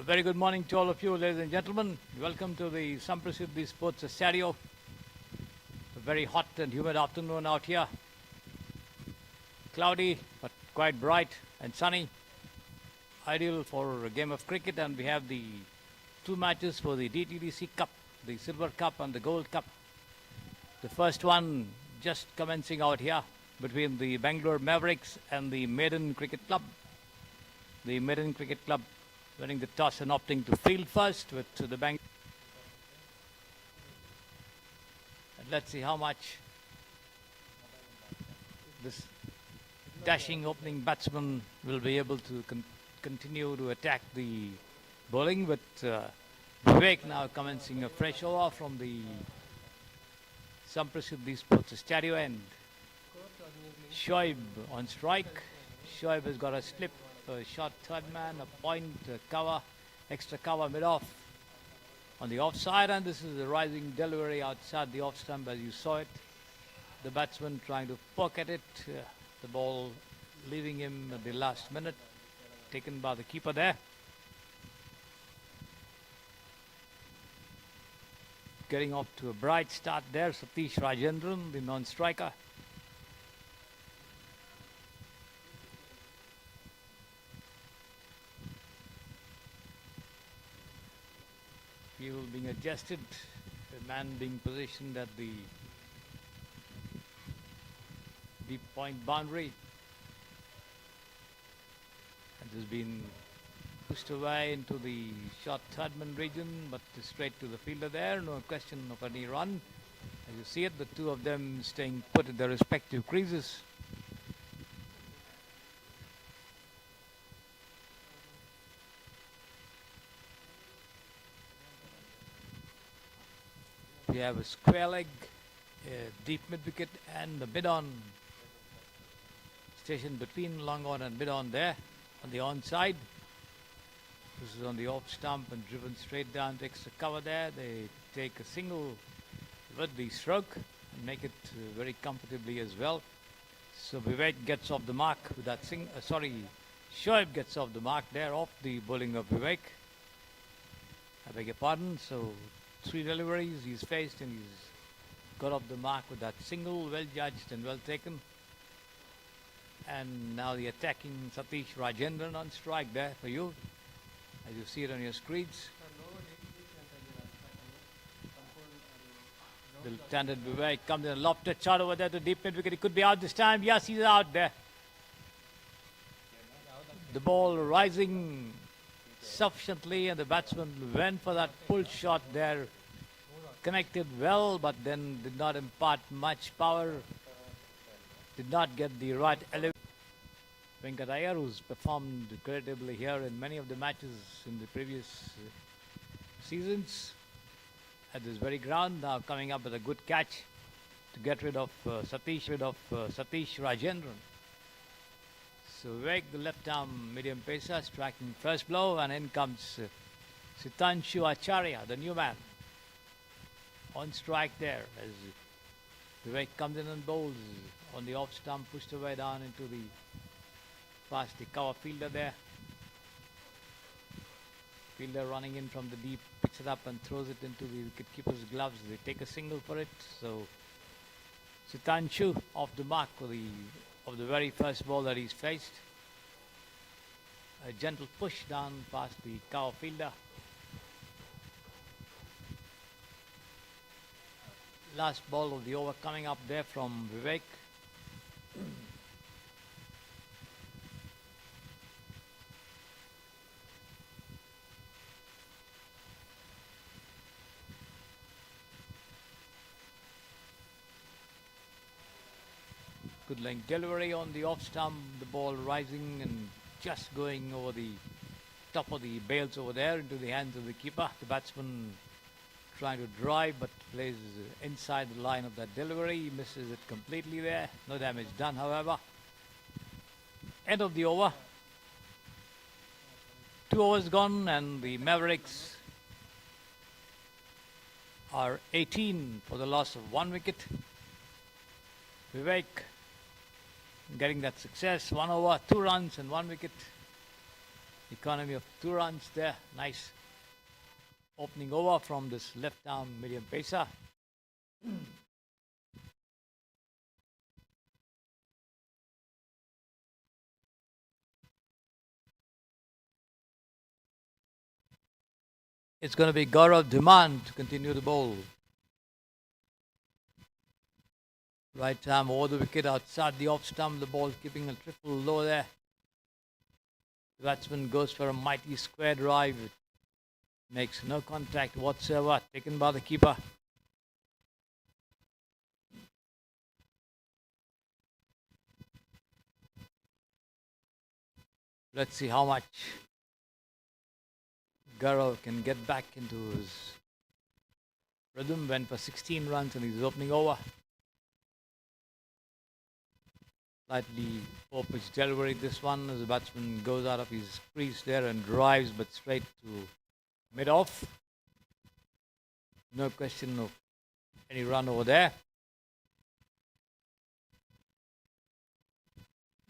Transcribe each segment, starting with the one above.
A very good morning to all of you, ladies and gentlemen. Welcome to the SPRORTS Sports Stadium. A very hot and humid afternoon out here. Cloudy, but quite bright and sunny. Ideal for a game of cricket, and we have the two matches for the DTDC Cup, the Silver Cup and the Gold Cup. The first one just commencing out here between the Bangalore Mavericks and the Midland Cricket Club. The Midland Cricket Club winning the toss and opting to field first with the bank. And let's see how much this dashing opening batsman will be able to continue to attack the bowling, with Vivek now commencing a fresh over from the SPRORTS Sports Stadium, and Shoaib on strike. Shoaib has got a slip, a shot third man, a point, a cover, extra cover mid-off on the offside, and this is a rising delivery outside the off stump as you saw it. The batsman trying to poke at it, the ball leaving him at the last minute, taken by the keeper there. Getting off to a bright start there, Satish Rajendran, the non-striker. Fuel being adjusted A man being positioned at the deep point boundary. And has been pushed away into the short third man region, but straight to the fielder there. No question of any run. As you see it, the two of them staying put at their respective creases. We have a square leg, a deep mid wicket, and the mid-on station between long on and mid-on there on the on-side. This is on the off stump and driven straight down to extra cover there. They take a single with the stroke and make it very comfortably as well. So Vivek gets off the mark with that Shoaib gets off the mark there off the bowling of Vivek. I beg your pardon. So 3 deliveries he's faced and he's got off the mark with that single, well judged and well taken. And now the attacking Satish Rajendran on strike there for you, as you see it on your screens. The left-handed Vivek comes in a lofted shot over there to deep mid wicket. He could be out this time. Yes, he's out there. The ball rising sufficiently and the batsman went for that pull shot there. Connected well, but then did not impart much power. Did not get the right elevation. Venkat Iyer, who's performed creditably here in many of the matches in the previous seasons, at this very ground, now coming up with a good catch to get rid of Satish Rajendran. So Vivek, the left arm medium pacer, striking first blow, and in comes Sitanshu Acharya, the new man, on strike there as Vivek comes in and bowls on the off stump, pushed away down into the past the cover fielder there. Fielder running in from the deep, picks it up and throws it into the wicketkeeper's gloves. They take a single for it. So Sitanshu off the mark of the very first ball that he's faced. A gentle push down past the cover fielder. Last ball of the over coming up there from Vivek. Good length delivery on the off stump, the ball rising and just going over the top of the bails over there into the hands of the keeper. The batsman trying to drive but plays inside the line of that delivery. He misses it completely there. No damage done, however. End of the over. 2 overs gone and the Mavericks are 18 for the loss of 1 wicket. Vivek getting that success. 1 over, 2 runs and 1 wicket. Economy of 2 runs there. Nice opening over from this left arm medium pacer. It's going to be Gaurav Dhiman to continue the bowl. Right arm over the wicket outside the off stump. The ball keeping a triple low there. The batsman goes for a mighty square drive. It makes no contact whatsoever. Taken by the keeper. Let's see how much Gaurav can get back into his rhythm. Went for 16 runs in his opening over. Slightly four-pitch delivery this one as the batsman goes out of his crease there and drives but straight to mid-off. No question of any run over there.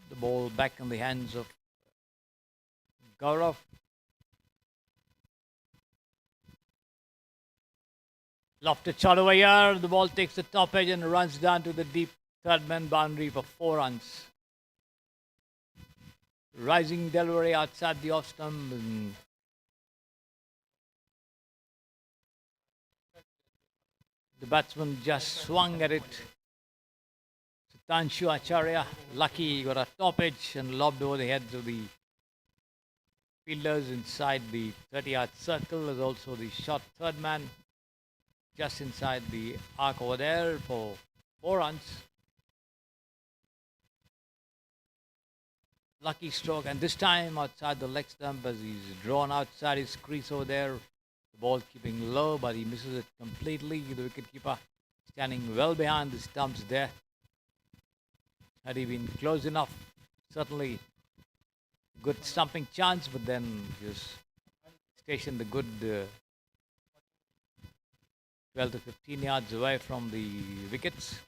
The ball back in the hands of Gaurav. Lofted shot over here. The ball takes the top edge and runs down to the deep third man boundary for 4 runs. Rising delivery outside the off stump. And The batsman just swung at it. Tanshu Acharya, lucky, he got a top edge and lobbed over the heads of the fielders inside the 30-yard circle. There's also the shot third man just inside the arc over there for 4 runs. Lucky stroke, and this time outside the leg stump as he's drawn outside his crease over there. The ball keeping low, but he misses it completely. The wicketkeeper standing well behind the stumps there. Had he been close enough, certainly good stumping chance, but then just stationed a good 12 to 15 yards away from the wickets.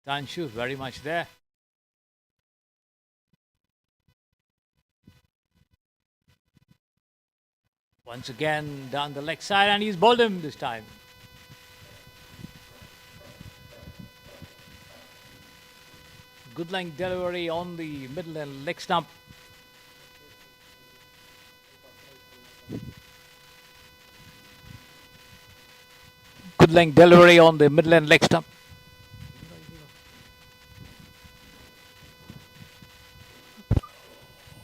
Tanshu very much there. Once again down the leg side, and he's bowled him this time. Good length delivery on the middle and leg stump. Good length delivery on the middle and leg stump.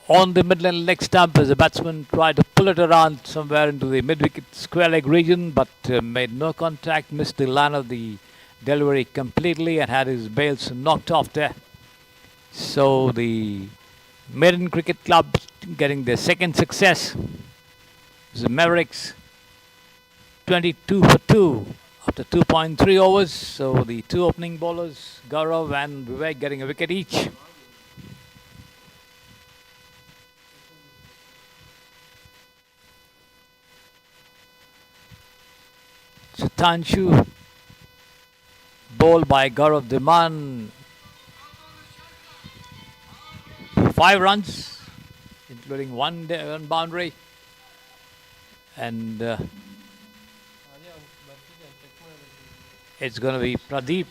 On the Midland leg stump as the batsman tried to pull it around somewhere into the mid-wicket square leg region, but made no contact, missed the line of the delivery completely and had his bails knocked off there. So the Maiden Cricket Club getting their second success. The Mavericks 22 for 2 after 2.3 overs. So the 2 opening bowlers, Gaurav and Vivek, getting a wicket each. Tanshu, bowled by Gaurav Dhiman, 5 runs, including one boundary, and it's going to be Pradeep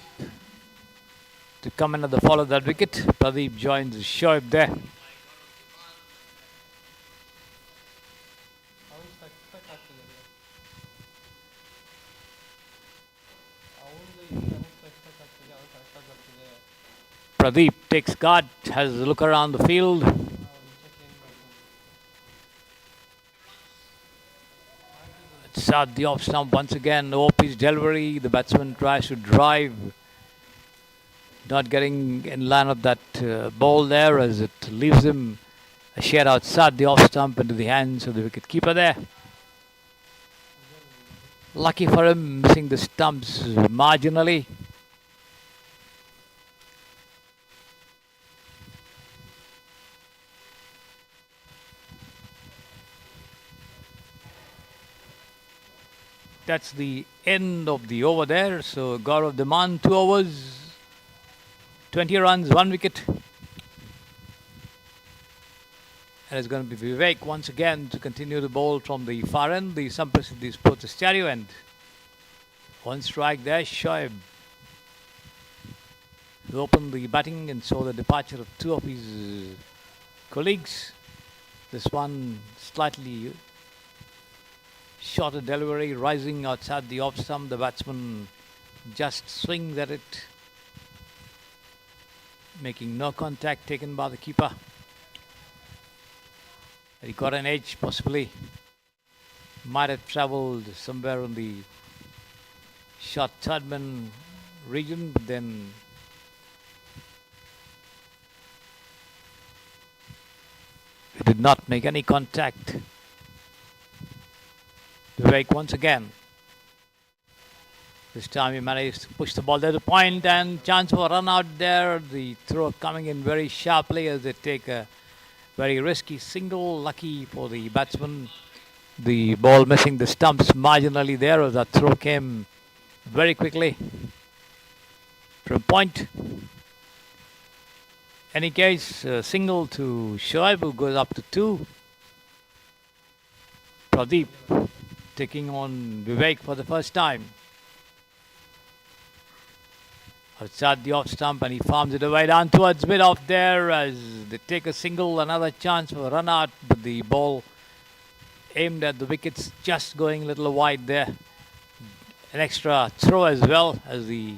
to come in at the fall of that wicket. Pradeep joins Shoaib there. Pradeep takes guard, has a look around the field. It's out the off stump once again. Off-pitch delivery. The batsman tries to drive. Not getting in line of that ball there as it leaves him a shade outside the off stump into the hands of the wicket keeper there. Lucky for him, missing the stumps marginally. That's the end of the over there. So Gaurav Dhiman, 2 overs, 20 runs, 1 wicket. And it's going to be Vivek once again to continue the bowl from the far end, the Samprasiddhi Sports stereo end. 1 strike there, Shoaib. He opened the batting and saw the departure of 2 of his colleagues. This one slightly shorter delivery, rising outside the off stump. The batsman just swings at it, making no contact taken by the keeper. He got an edge, possibly. Might have travelled somewhere on the short third man region, but then it did not make any contact. Vivek once again. This time he managed to push the ball there to point, and chance for a run out there. The throw coming in very sharply as they take a very risky single. Lucky for the batsman. The ball missing the stumps marginally there as that throw came very quickly from point. Any case, single to Shoaib, who goes up to 2. Pradeep taking on Vivek for the first time. Outside the off stump, and he farms it away down towards mid-off there as they take a single. Another chance for a run out, but the ball aimed at the wickets, just going a little wide there. An extra throw as well as the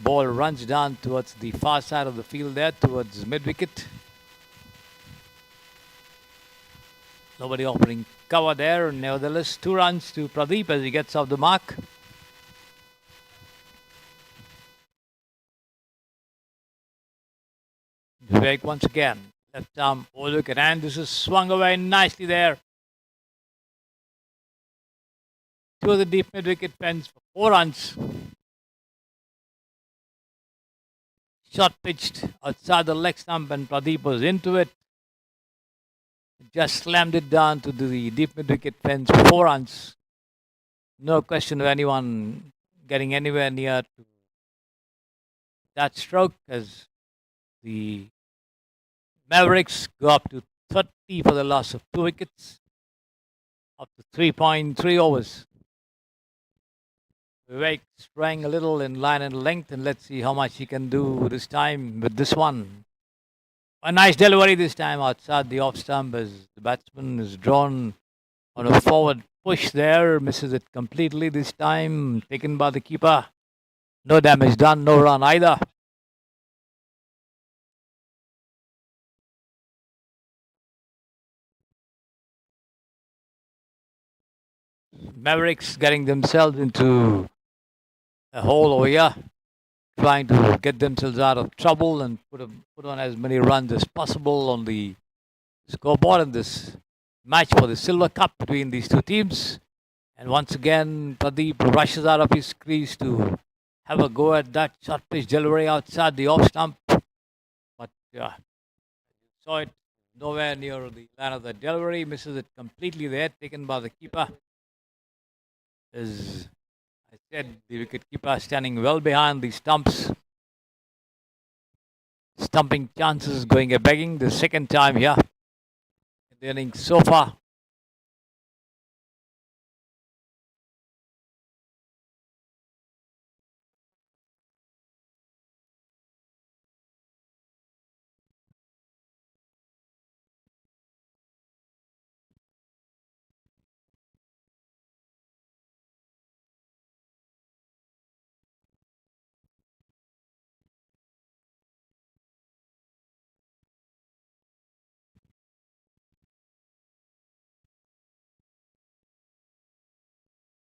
ball runs down towards the far side of the field there, towards mid-wicket. Nobody offering cover there. Nevertheless, 2 runs to Pradeep as he gets off the mark. Vivek once again. Left arm over wicket, and this is swung away nicely there. To the deep mid-wicket fence for 4 runs. Shot pitched outside the leg stump and Pradeep was into it. Just slammed it down to the deep mid-wicket fence for 4 runs. No question of anyone getting anywhere near to that stroke as the Mavericks go up to 30 for the loss of 2 wickets after 3.3 overs. Vivek sprang a little in line and length, and let's see how much he can do this time with this one. A nice delivery this time outside the off stump as the batsman is drawn on a forward push there, misses it completely this time, taken by the keeper. No damage done, no run either. Mavericks getting themselves into a hole over here, trying to get themselves out of trouble and put on as many runs as possible on the scoreboard in this match for the Silver Cup between these 2 teams. And once again, Pradeep rushes out of his crease to have a go at that short pitch delivery outside the off stump. But yeah, saw it nowhere near the line of the delivery, misses it completely there, taken by the keeper. As I said, the wicket keeper standing well behind the stumps. Stumping chances going a begging the second time here in the innings so far.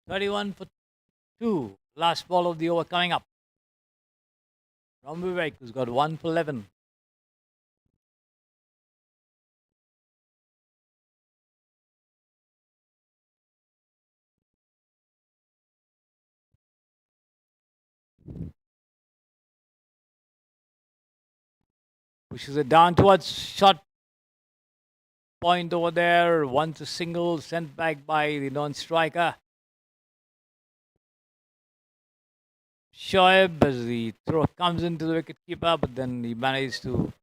.31 for 2. Last ball of the over coming up. From Vivek, who's got 1 for 11. Pushes it down towards short point over there. Once a single sent back by the non-striker. Shoaib as the throw comes into the wicket keeper, but then he manages to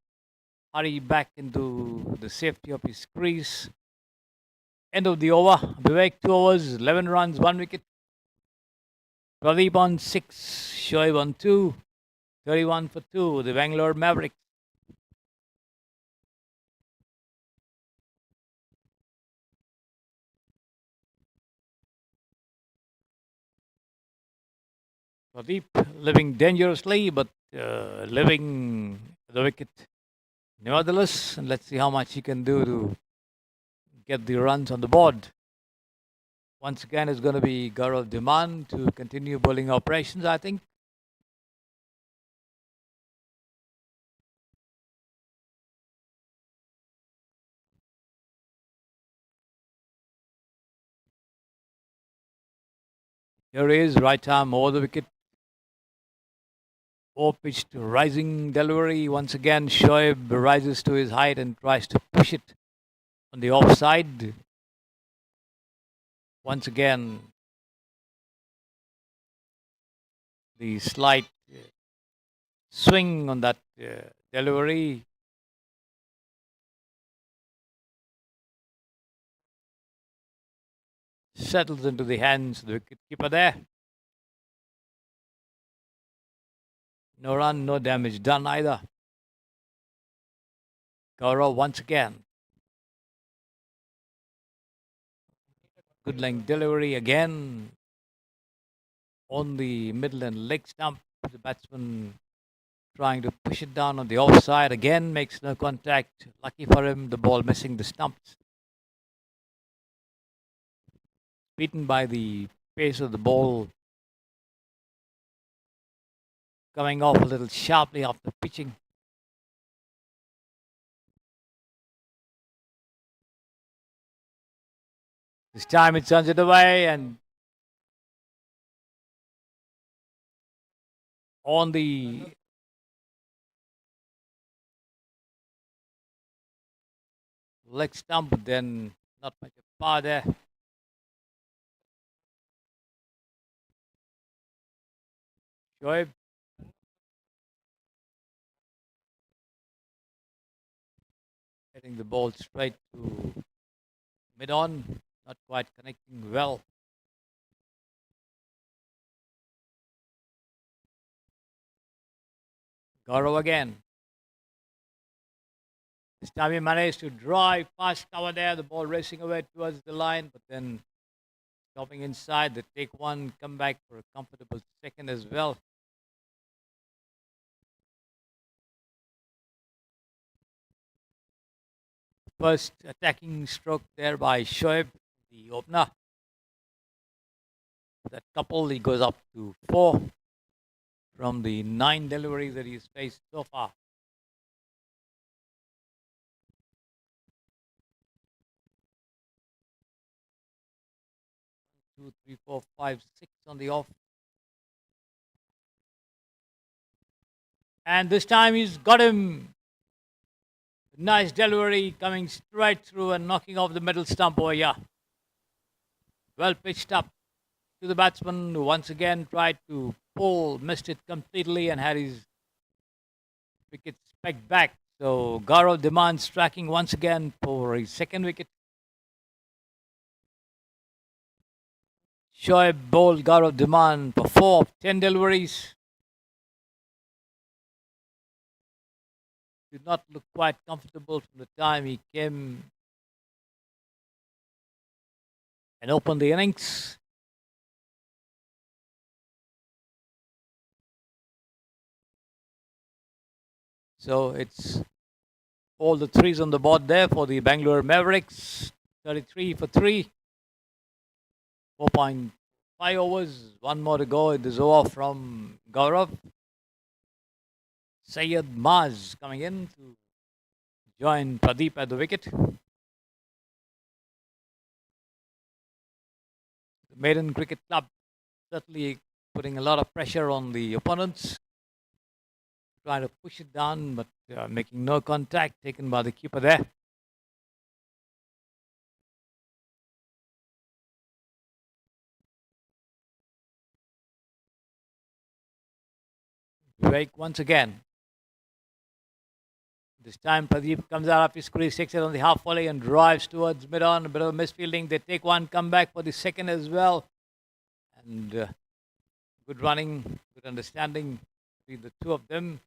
hurry back into the safety of his crease. End of the over. Vivek 2 overs, 11 runs, 1 wicket. Pradeep on 6, Shoaib on 2, 31 for 2, the Bangalore Mavericks. Pradeep living dangerously, but living the wicket nevertheless. And let's see how much he can do to get the runs on the board. Once again, it's going to be Gaurav Dhiman to continue bowling operations, I think. Here he is, right arm over the wicket. Pitched rising delivery. Once again, Shoaib rises to his height and tries to push it on the offside. Once again, the slight swing on that delivery. Settles into the hands of the wicketkeeper there. No run, no damage done either. Gaurav once again. Good length delivery again on the Midland leg stump. The batsman trying to push it down on the offside again, makes no contact. Lucky for him, the ball missing the stumps. Beaten by the pace of the ball, coming off a little sharply after pitching. This time it turns it away, and on the leg stump, but then not much of power there. Shoaib hitting the ball straight to mid-on, not quite connecting well. Gaurav again. This time he managed to drive past cover there, the ball racing away towards the line, but then stopping inside, they take one, come back for a comfortable second as well. First attacking stroke there by Shoaib, the opener. That couple, he goes up to 4 from the 9 deliveries that he's faced so far. Two, three, four, five, 6 on the off. And this time he's got him. Nice delivery coming straight through and knocking off the middle stump over here. Well pitched up to the batsman, who once again tried to pull, missed it completely and had his wicket pegged back. So Gaurav demands tracking once again for his second wicket. Shoaib bowled Gaurav demand for 4 of 10 deliveries. Did not look quite comfortable from the time he came and opened the innings. So it's all the threes on the board there for the Bangalore Mavericks. 33 for 3. 4.5 overs. One more to go in this over from Gaurav. Syed Maz coming in to join Pradeep at the wicket. The Maiden Cricket Club certainly putting a lot of pressure on the opponents. Trying to push it down, but making no contact, taken by the keeper there. Vivek once again. This time Pradeep comes out of his crease, takes it on the half volley and drives towards mid-on. A bit of misfielding. They take one, come back for the second as well. And good running, good understanding between the two of them.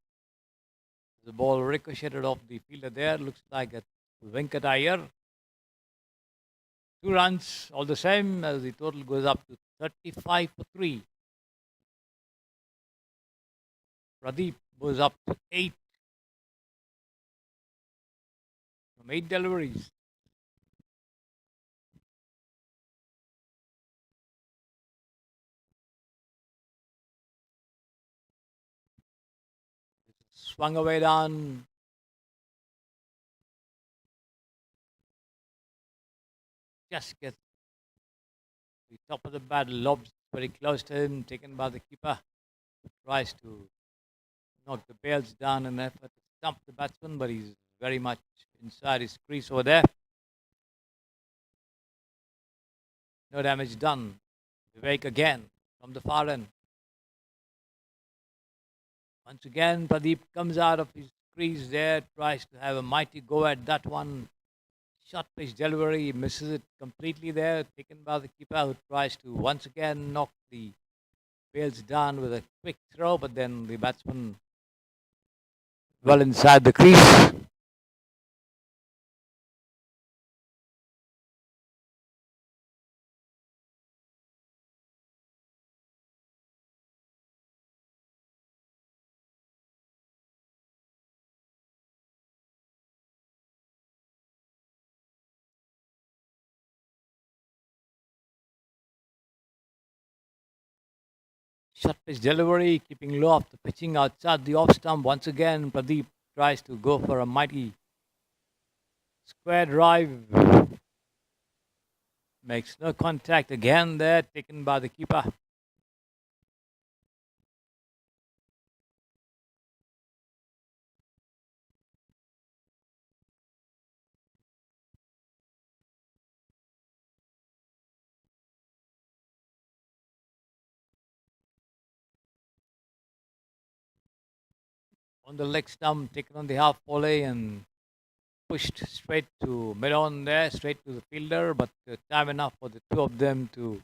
The ball ricocheted off the fielder there. Looks like a Venkat Iyer. 2 runs, all the same, as the total goes up to 35 for 3. Pradeep goes up to 8 from 8 deliveries. Swung away down. Just gets the top of the bat, lobs very close to him, taken by the keeper. Tries to knock the bails down in an effort to stump the batsman, but he's very much inside his crease over there. No damage done. Vivek again from the far end. Once again, Pradeep comes out of his crease there, tries to have a mighty go at that one. Short pitch delivery, misses it completely there, taken by the keeper, who tries to once again knock the bails down with a quick throw, but then the batsman well inside the crease. Short pitch delivery, keeping low off the pitching outside the off stump. Once again, Pradeep tries to go for a mighty square drive. Makes no contact again there, taken by the keeper. On the leg stump, taken on the half volley and pushed straight to mid-on there, straight to the fielder, but time enough for the two of them to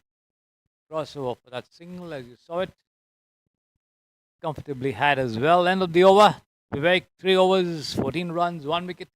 cross over for that single, as you saw it. Comfortably had as well. End of the over. Vivek, 3 overs, 14 runs, 1 wicket.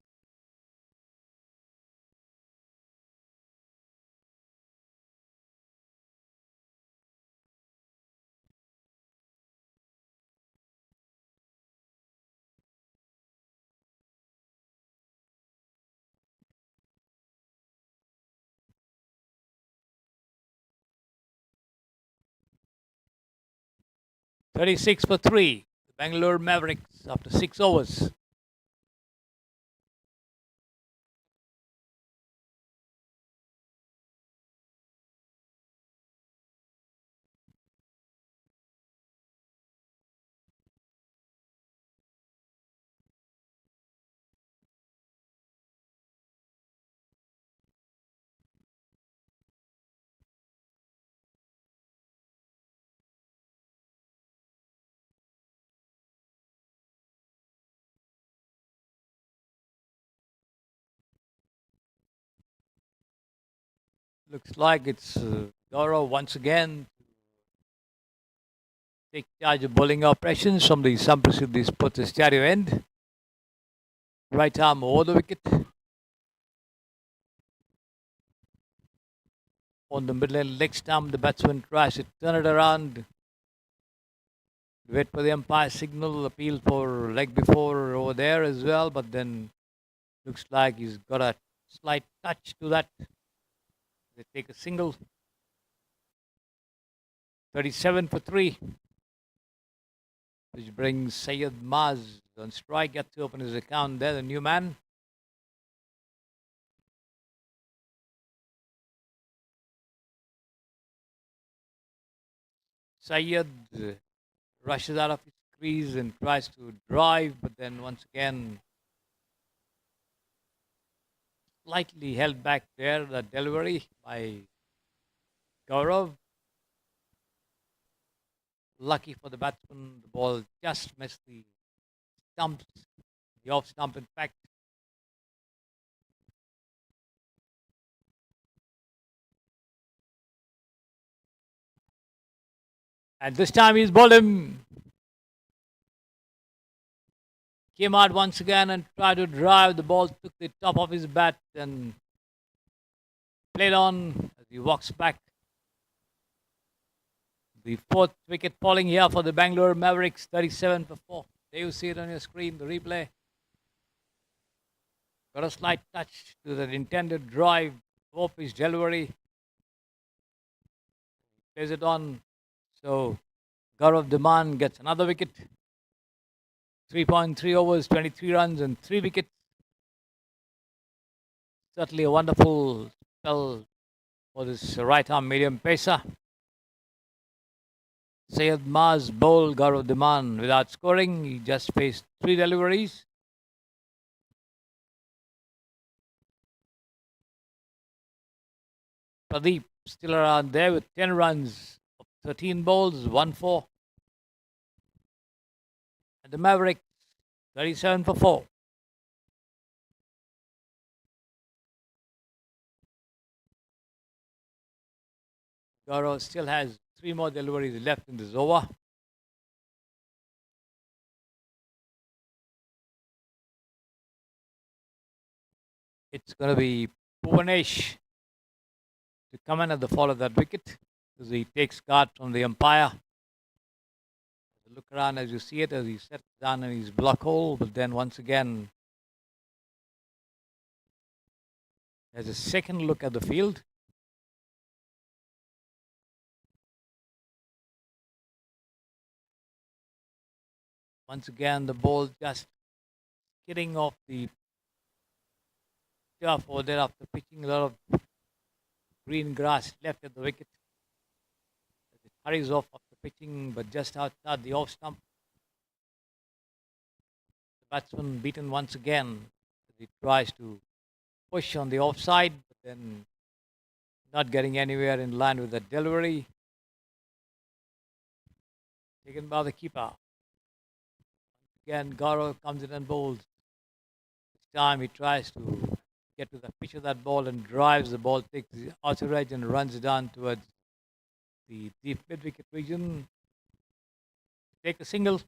"36 for 3. The Bangalore Mavericks after 6 overs. Looks like it's Gaurav once again take charge of bowling operations from the Samprasidhi Sports Stereo end. Right arm over the wicket. On the Midland leg stump, the batsman tries to turn it around. Wait for the umpire signal, appeal for leg before over there as well, but then looks like he's got a slight touch to that. They take a single. 37 for 3. Which brings Syed Maz on strike. Got to open his account there, the new man. Syed rushes out of his crease and tries to drive, but then once again slightly held back there, the delivery by Gaurav. Lucky for the batsman, the ball just missed the stumps, the off stump in fact. And this time he's bowled him. Came out once again and tried to drive. The ball took the top of his bat and played on as he walks back. The 4th wicket falling here for the Bangalore Mavericks, 37 for 4. There you see it on your screen, the replay. Got a slight touch to that intended drive, pitch delivery. Plays it on. So Gaurav Diman gets another wicket. 3.3 overs, 23 runs and 3 wickets. Certainly a wonderful spell for this right-arm medium pacer. Syed Maz bowled Gaurav Diman without scoring. He just faced 3 deliveries. Pradeep still around there with 10 runs, 13 balls, 1-4. And the Mavericks, 37 for 4. Gaurav still has 3 more deliveries left in this over. It's going to be Bhuvanesh to come in at the fall of that wicket as he takes guard from the umpire. Look around as you see it, as he sets down in his block hole, but then once again there's a second look at the field. Once again, the ball just skidding off the turf over there after pitching a lot of green grass left at the wicket. It hurries off after pitching, but just outside the off stump. The batsman beaten once again. He tries to push on the offside, but then not getting anywhere in line with the delivery. Taken by the keeper. Again, Gaurav comes in and bowls. This time he tries to get to the pitch of that ball and drives the ball, takes the outer edge and runs down towards the deep mid-wicket region. Take a single.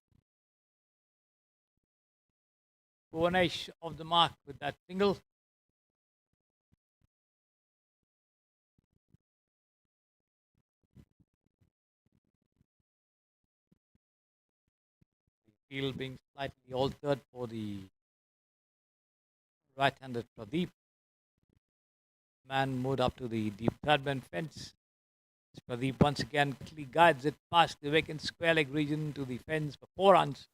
Bhuvanesh off the mark with that single. The field being slightly altered for the right-handed Pradeep. Man moved up to the deep third-man fence. Pradeep once again quickly guides it past the vacant square leg region to the fence for 4 runs.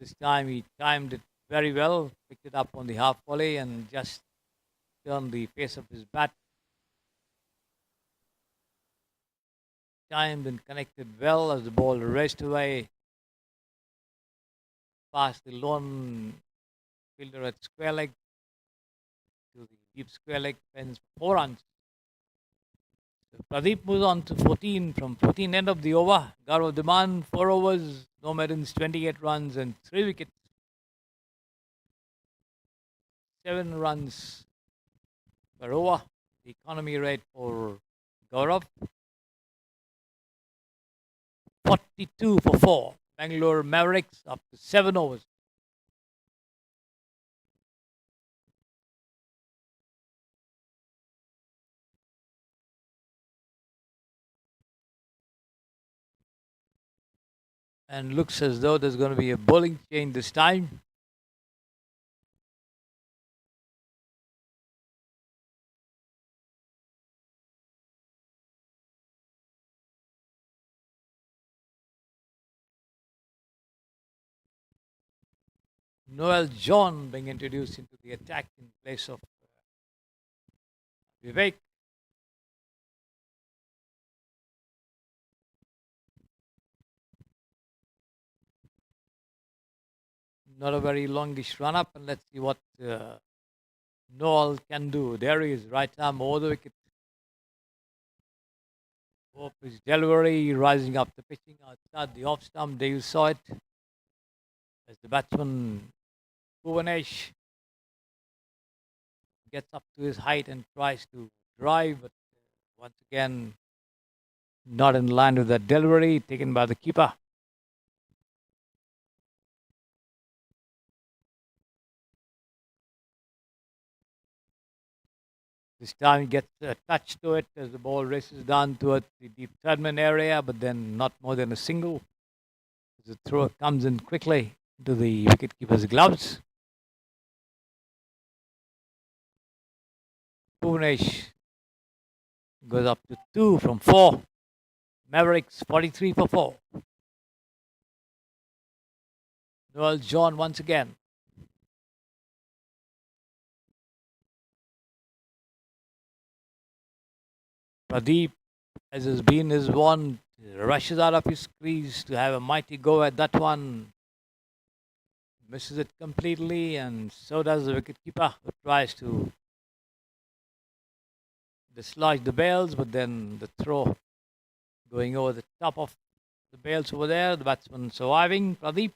This time he timed it very well, picked it up on the half volley and just turned the face of his bat. Timed and connected well as the ball raced away past the lone fielder at square leg to the deep square leg fence for 4 runs. So Pradeep moves on to 14 from 14 end of the over. Gaurav Diman, 4 overs, no maidens, 28 runs and 3 wickets. 7 runs per over. The economy rate for Gaurav. 42 for 4. Bangalore Mavericks up to 7 overs. And looks as though there's going to be a bowling change this time. Noel John being introduced into the attack in place of Vivek. Not a very longish run up, and let's see what Noel can do. There he is, right arm over the wicket. Hope his delivery, rising up the pitching outside the off stump. There you saw it as the batsman Bhuvanesh gets up to his height and tries to drive, but once again not in line with the delivery taken by the keeper. This time he gets a touch to it as the ball races down towards the deep third-man area, but then not more than a single. The throw comes in quickly into the wicketkeeper's gloves. Bhuvanesh goes up to 2 from 4. Mavericks 43 for 4. Noel John once again. Pradeep, as has been his wont, rushes out of his crease to have a mighty go at that one. Misses it completely, and so does the wicketkeeper, who tries to dislodge the bails, but then the throw going over the top of the bails over there. The batsman surviving, Pradeep.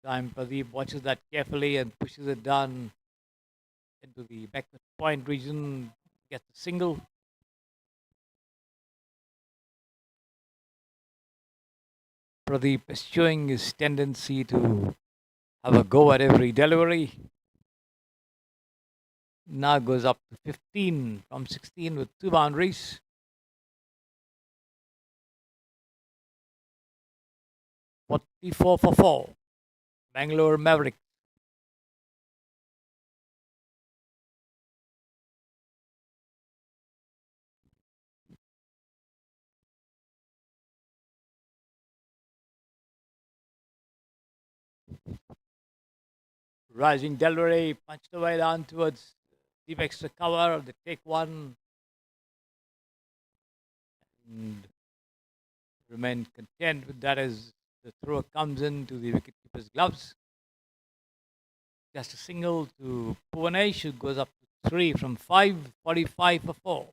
Time Pradeep watches that carefully and pushes it down into the backward point region, gets a single. Pradeep is showing his tendency to have a go at every delivery. Now goes up to 15 from 16 with 2 boundaries. "44 for 4. Bangalore Mavericks. Rising delivery, punched away down towards deep extra cover. They take one and remain content with that as the thrower comes into the wicketkeeper's gloves. Just a single to Bhuvanesh, who goes up to 3 from 5, 45 for 4.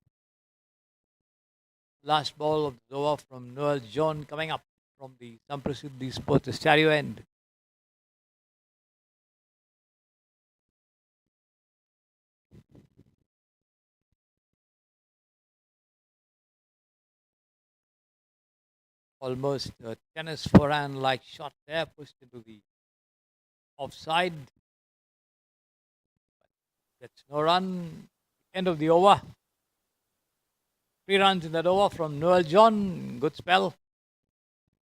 Last ball of the over from Noel John coming up from the Samprasiddhi Sports Stereo end. Almost a tennis forehand like shot there, pushed into the offside. That's no run. End of the over. 3 runs in that over from Noel John. Good spell.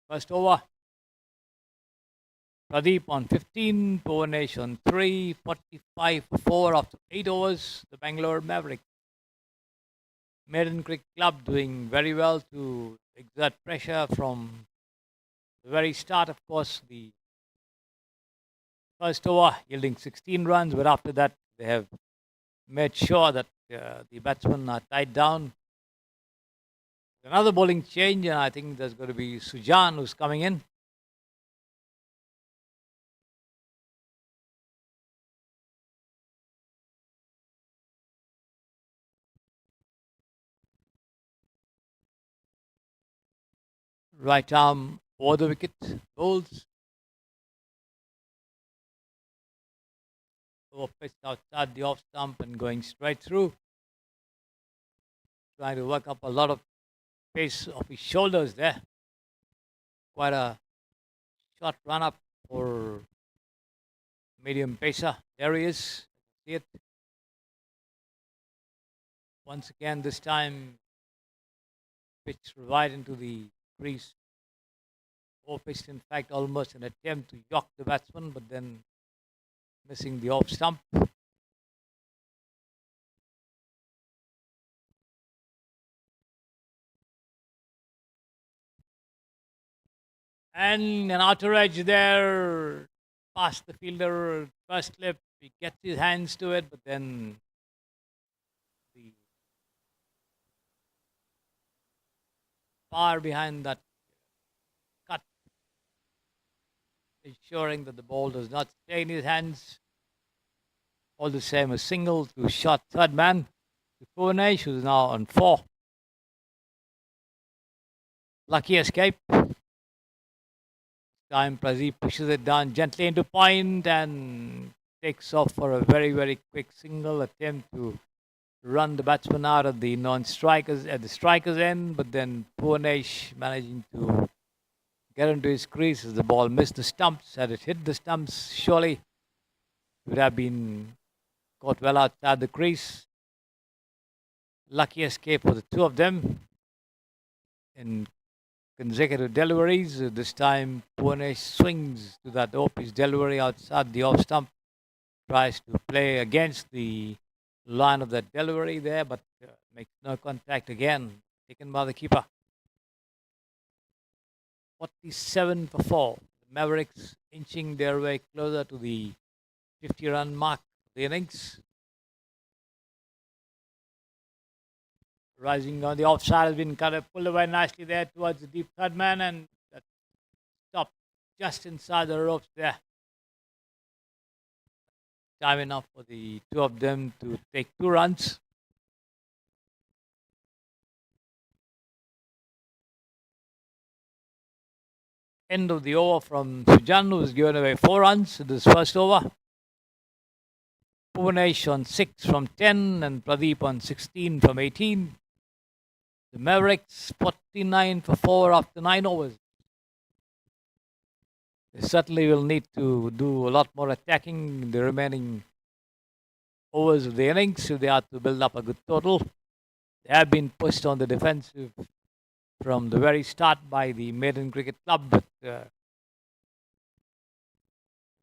First over. Pradeep on 15, Bhuvanesh on 3, 45 for 4 after 8 overs. The Bangalore Mavericks. Maiden Cricket Club doing very well to exert pressure from the very start. Of course, the first over yielding 16 runs, but after that they have made sure that the batsmen are tied down. Another bowling change, and I think there's going to be Sujan who's coming in. Right arm over the wicket, bowls. Over pitched outside the off stump and going straight through. Trying to work up a lot of pace of his shoulders there. Quite a short run up for medium pacer. There he is. See it. Once again, this time pitched right into the crease. Over pitched, in fact, almost an attempt to yoke the batsman, but then missing the off stump. And an outer edge there, past the fielder, first slip. He gets his hands to it, but then the far behind that cut, ensuring that the ball does not stay in his hands. All the same, a single to shot third man to Bhuvanesh, who's now on 4. Lucky escape. Time Pradeep pushes it down gently into point and takes off for a very, very quick single attempt to run the batsman out of the non-strikers at the strikers end, but then Bhuvanesh managing to get into his crease as the ball missed the stumps. Had it hit the stumps, surely it would have been caught well outside the crease. Lucky escape for the two of them in consecutive deliveries. This time Bhuvanesh swings to that off-pitch delivery outside the off stump. Tries to play against the line of that delivery there, but makes no contact again. Taken by the keeper. 47 for 4. The Mavericks inching their way closer to the 50-run mark of the innings. Rising on the offside has been kind of pulled away nicely there towards the deep third man, and that stopped just inside the ropes there. Time enough for the two of them to take 2 runs. End of the over from Sujan, who was given away 4 runs in this first over. Bhuvanesh on 6 from 10 and Pradeep on 16 from 18. The Mavericks 49 for 4 after 9 overs. They certainly will need to do a lot more attacking in the remaining overs of the innings if they are to build up a good total. They have been pushed on the defensive from the very start by the Maiden Cricket Club, but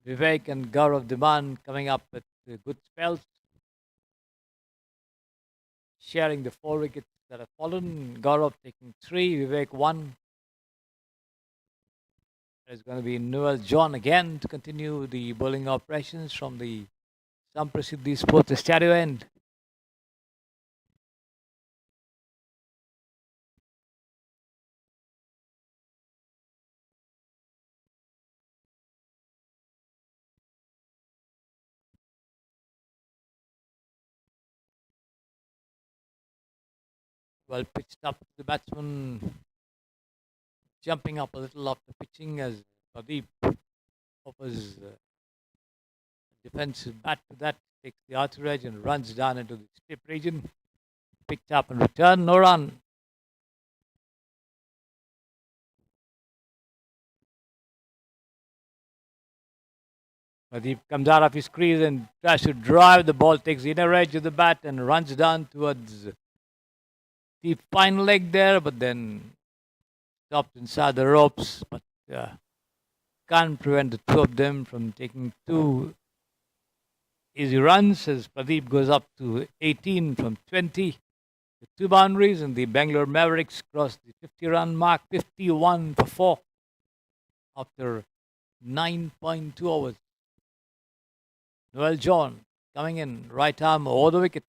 Vivek and Gaurav Diman coming up with good spells, sharing the 4 wickets that have fallen. Gaurav taking 3, Vivek 1. It's going to be Noel John again to continue the bowling operations from the Samprasiddhi Sports Stereo end. Well pitched up to the batsman, jumping up a little after pitching as Pradeep offers defensive bat to that, takes the outer edge and runs down into the slip region. Picked up and returned, no run. Pradeep comes out of his crease and tries to drive. The ball takes the inner edge of the bat and runs down towards the fine leg there, but then stopped inside the ropes. But can't prevent the two of them from taking two easy runs as Pradeep goes up to 18 from 20. The two boundaries and the Bangalore Mavericks cross the 50-run mark, 51 for 4 after 9.2 overs. Noel John coming in, right arm over the wicket.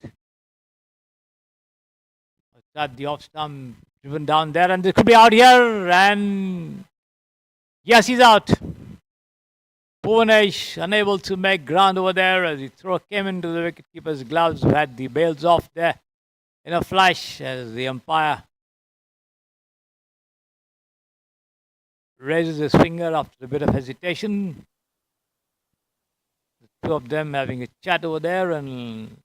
Start the off stump, driven down there, and it could be out here, and yes, he's out. Bhuvanesh unable to make ground over there as the throw came into the wicketkeeper's gloves, who had the bails off there in a flash as the umpire raises his finger after a bit of hesitation. The two of them having a chat over there, and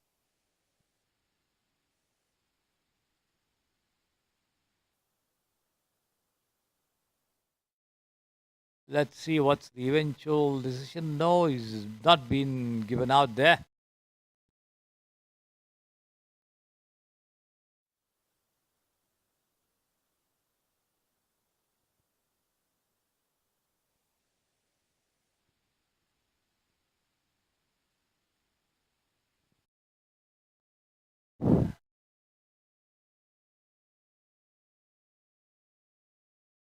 let's see what's the eventual decision. No, he's not been given out there.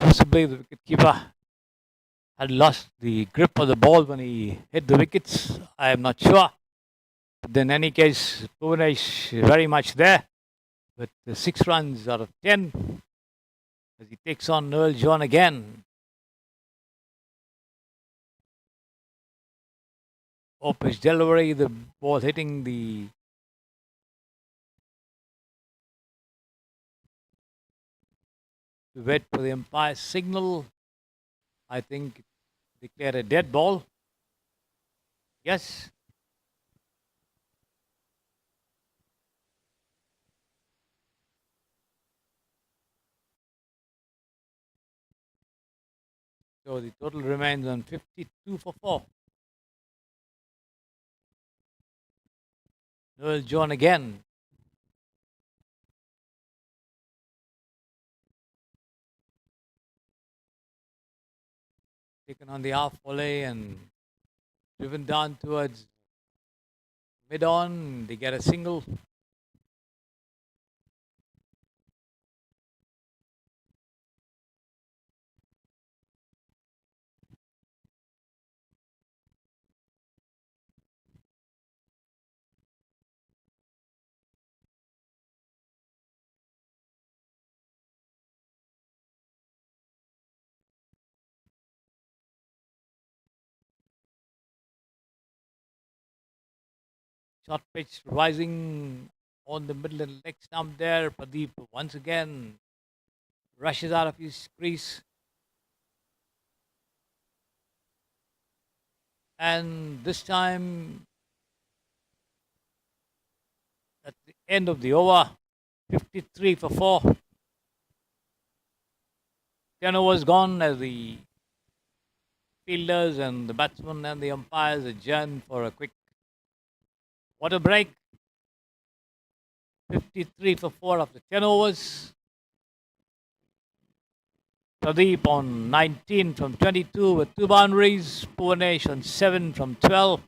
Possibly the wicketkeeper had lost the grip of the ball when he hit the wickets. I am not sure. But in any case, Bhuvanesh very much there with the 6 runs out of 10 as he takes on Noel John again. Off-pitch delivery, the ball hitting the wait for the umpire's signal. I think declare a dead ball. Yes. So the total remains on 52 for 4. Noel John again. Taken on the half volley and driven down towards mid-on. They get a single. Short pitch rising on the Midland leg stump there. Pradeep once again rushes out of his crease. And this time, at the end of the over, 53 for 4. 10 overs gone as the fielders and the batsmen and the umpires adjourn for a quick water break. 53 for 4 after 10 overs. Pradeep on 19 from 22 with 2 boundaries. Bhuvanesh on 7 from 12.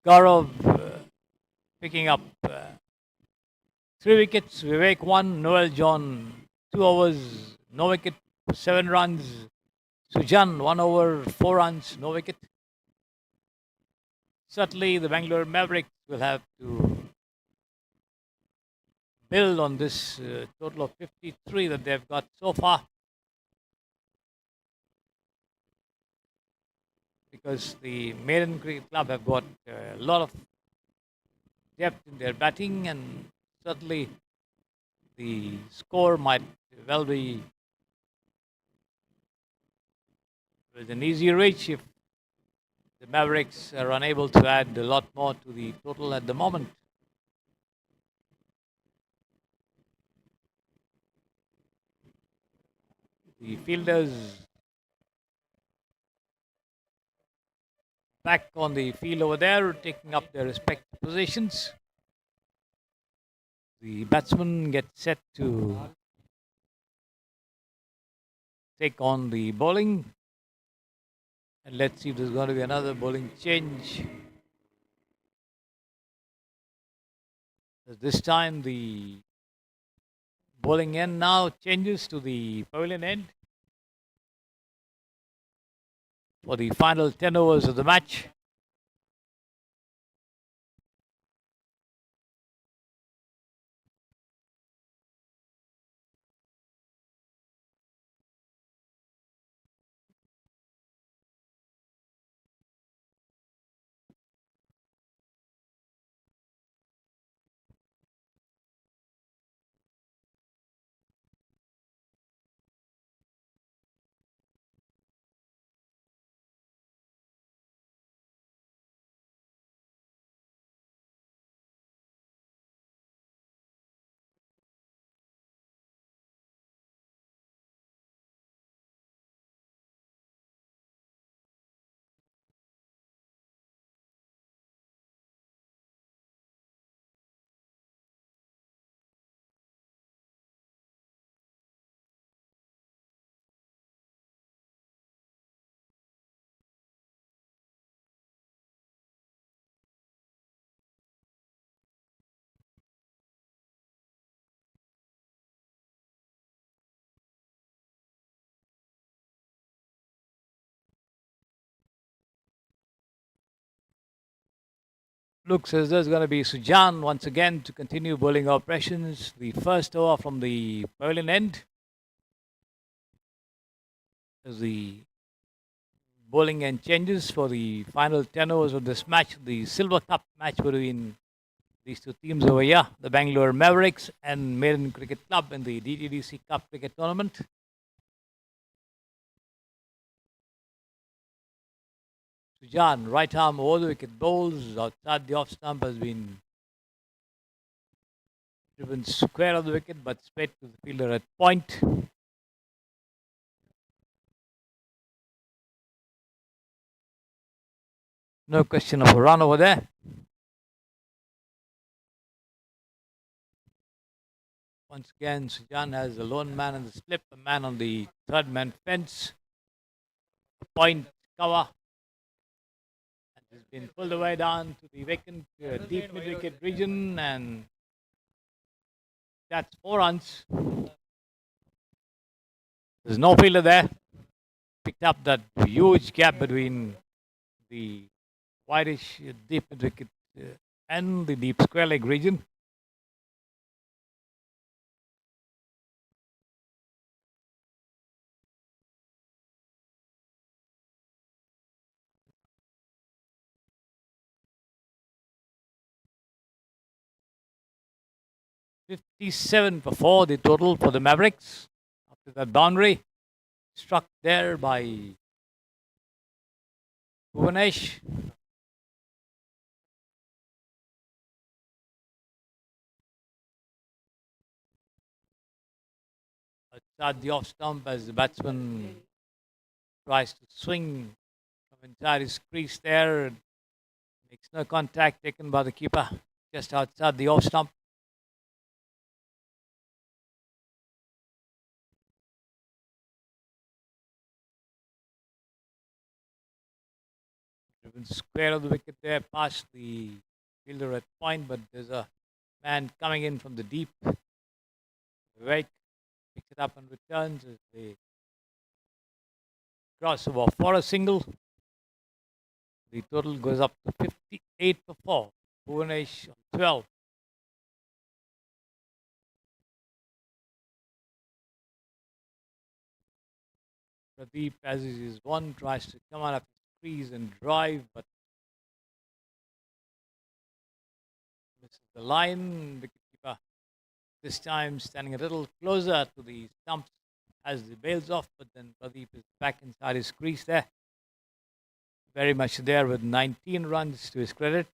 Gaurav picking up 3 wickets. Vivek 1. Noel John 2 overs, no wicket. 7 runs. Sujan, 1 over, 4 runs, no wicket. Certainly, the Bangalore Mavericks will have to build on this total of 53 that they've got so far, because the Maiden Cricket Club have got a lot of depth in their batting, and certainly the score might well be with an easy reach if the Mavericks are unable to add a lot more to the total at the moment. The fielders back on the field over there, taking up their respective positions. The batsmen get set to take on the bowling. And let's see if there's going to be another bowling change. This time the bowling end now changes to the pavilion end for the final 10 overs of the match. Looks as though it's going to be Sujan once again to continue bowling operations. The first over from the pavilion end. As the bowling end changes for the final 10 overs of this match, the Silver Cup match between these two teams over here, the Bangalore Mavericks and Maiden Cricket Club in the DTDC Cup Cricket Tournament. Sujan, right arm over the wicket, bowls outside the off stump, has been driven square of the wicket but straight to the fielder at point. No question of a run over there. Once again, Sujan has a lone man in the slip, a man on the third man fence, a point cover. And has been pulled away down to the vacant deep mid wicket region, and that's 4 runs. There's no fielder there. Picked up that huge gap between the whitish deep mid wicket and the deep square leg region. $57 for 4, the total for the Mavericks after that boundary struck there by Bhuvanesh. Outside the off stump as the batsman tries to swing from inside his crease there. Makes no contact taken by the keeper just outside the off stump. Driven square of the wicket there past the fielder at point, but there's a man coming in from the deep. Wake picks it up and returns as the crossover for a single. The total goes up to 58 for 4. Bhuvanesh 12. Pradeep, as is his one, tries to come out of the crease and drive, but misses the line. Wicketkeeper this time standing a little closer to the stumps as the bails off, but then Pradeep is back inside his crease there. Very much there with 19 runs to his credit.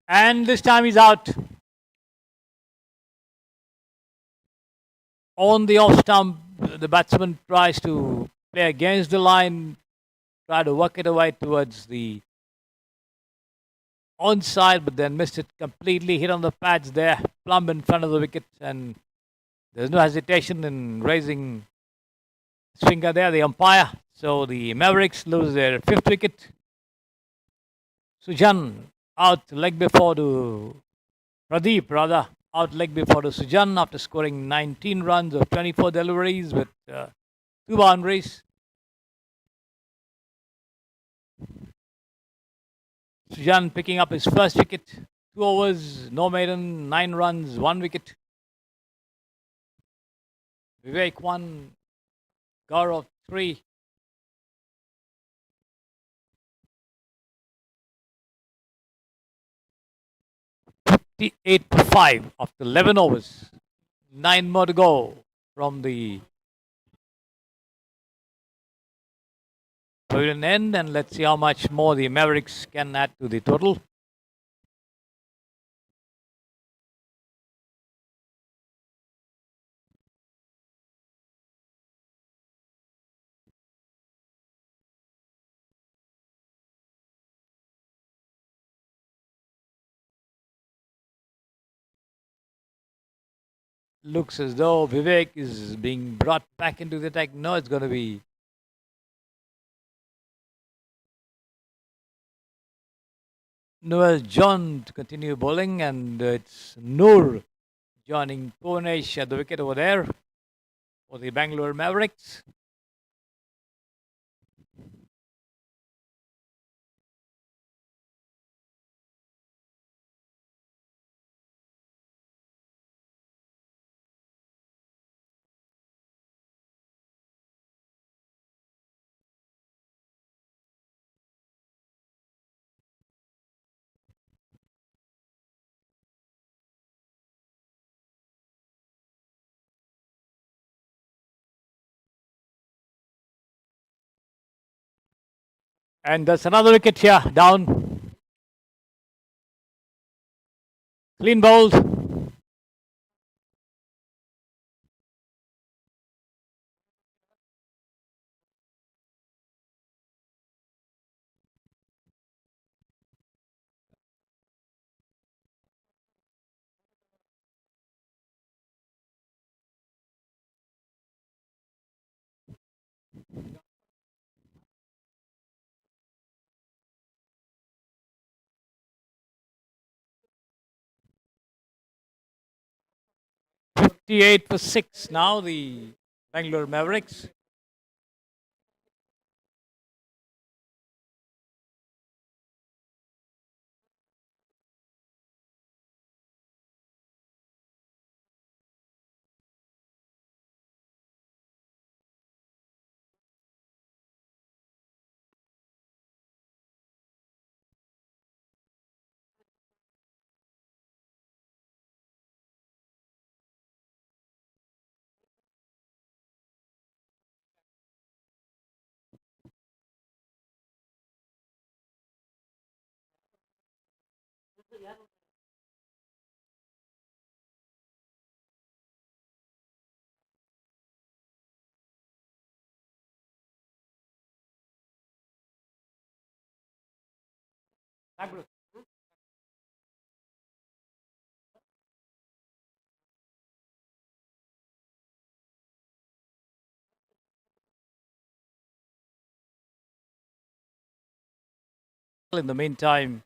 And this time he's out. On the off stump, the batsman tries to play against the line, try to work it away towards the onside, but then missed it completely. Hit on the pads there, plumb in front of the wicket, and there's no hesitation in raising his finger there, the umpire. So the Mavericks lose their 5th wicket. Sujan out leg before to Pradeep, rather. Out leg before to Sujan after scoring 19 runs of 24 deliveries with 2 boundaries. Sujan picking up his first wicket. 2 overs, no maiden, 9 runs, 1 wicket. Vivek 1, Gaurav 3. Eight to 5 after 11 overs. 9 more to go from the pavilion end, and let's see how much more the Mavericks can add to the total. Looks as though Vivek is being brought back into the attack. No, it's going to be Noel John to continue bowling, and it's Noor joining Bhuvanesh at the wicket over there for the Bangalore Mavericks. And that's another wicket here, down. Clean bowled. Fifty-eight for 6 now, the Bangalore Mavericks. In the meantime,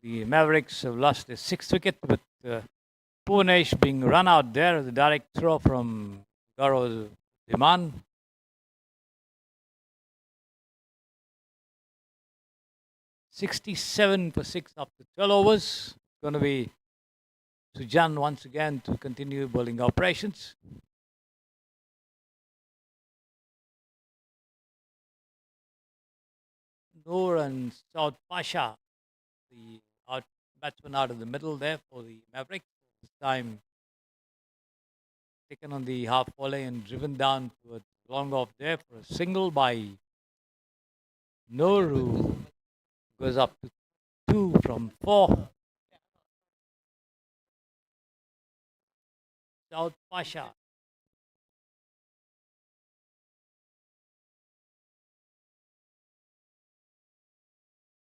the Mavericks have lost their 6th wicket with Punesh being run out there. The direct throw from Gaurav Dhiman. "67 for 6 after 12 overs. Going to be Sujan once again to continue bowling operations. Noor and Saud Pasha, the batsman out of the middle there for the Mavericks. This time taken on the half volley and driven down towards long off there for a single by Noor, who goes up to 2 from 4. Saud Pasha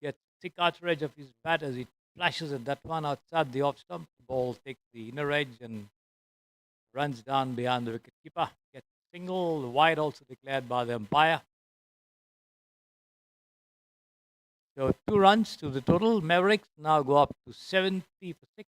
gets thick outer edge of his bat as he flashes at that one outside the off stump. The ball takes the inner edge and runs down behind the wicketkeeper. Gets a single, wide also declared by the umpire. So 2 runs to the total. Mavericks now go up to 70 for 6.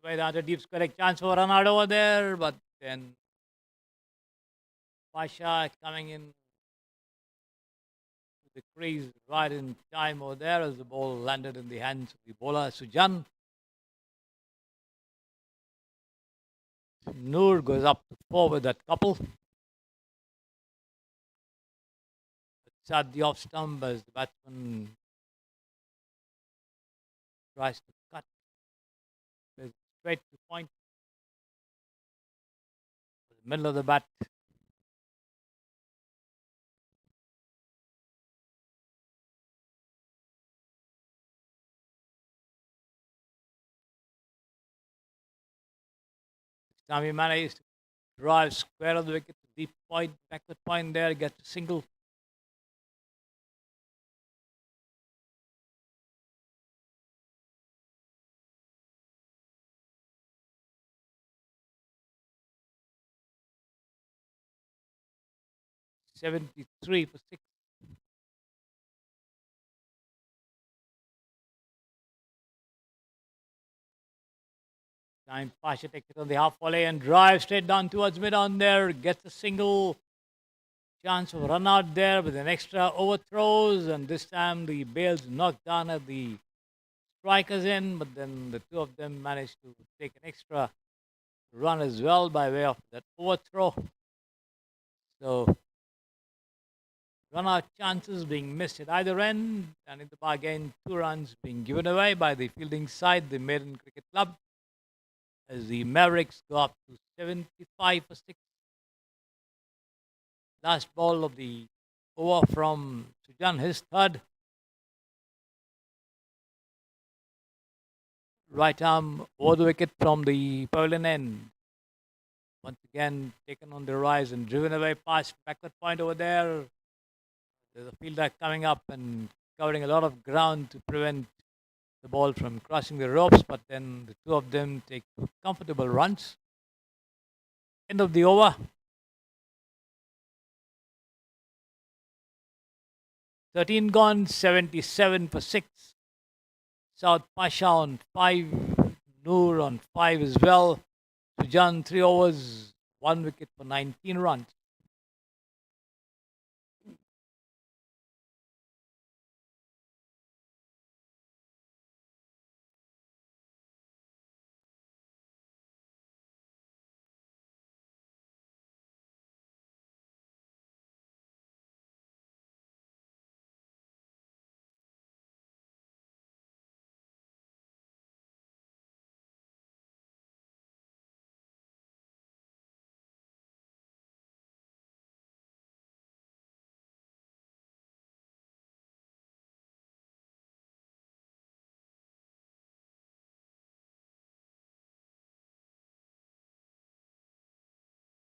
Right under deep square, chance for a run out over there, but then Pasha coming in to the crease right in time over there as the ball landed in the hands of the bowler Sujan. Noor goes up to 4 with that couple. At the off stump as the batsman tries to cut straight to point. The middle of the bat. Sami managed to drive square of the wicket, deep point, backward point there, gets a single. "73 for 6. Time Pasha takes it on the half volley and drives straight down towards mid on there. Gets a single. Chance of run out there with an extra overthrows, and this time the bails knocked down at the strikers in, but then the 2 of them managed to take an extra run as well by way of that overthrow. So run out chances being missed at either end, and in the bargain 2 runs being given away by the fielding side, the Maiden Cricket Club, as the Mavericks go up to 75 for 6. Last ball of the over from Sujan, his 3rd. Right arm over the wicket from the pavilion end. Once again taken on the rise and driven away past backward point over there. There's a fielder coming up and covering a lot of ground to prevent the ball from crossing the ropes, but then the 2 of them take comfortable runs. End of the over. 13 gone, 77 for 6. Saud Pasha on 5, Noor on 5 as well. Sujan 3 overs, 1 wicket for 19 runs.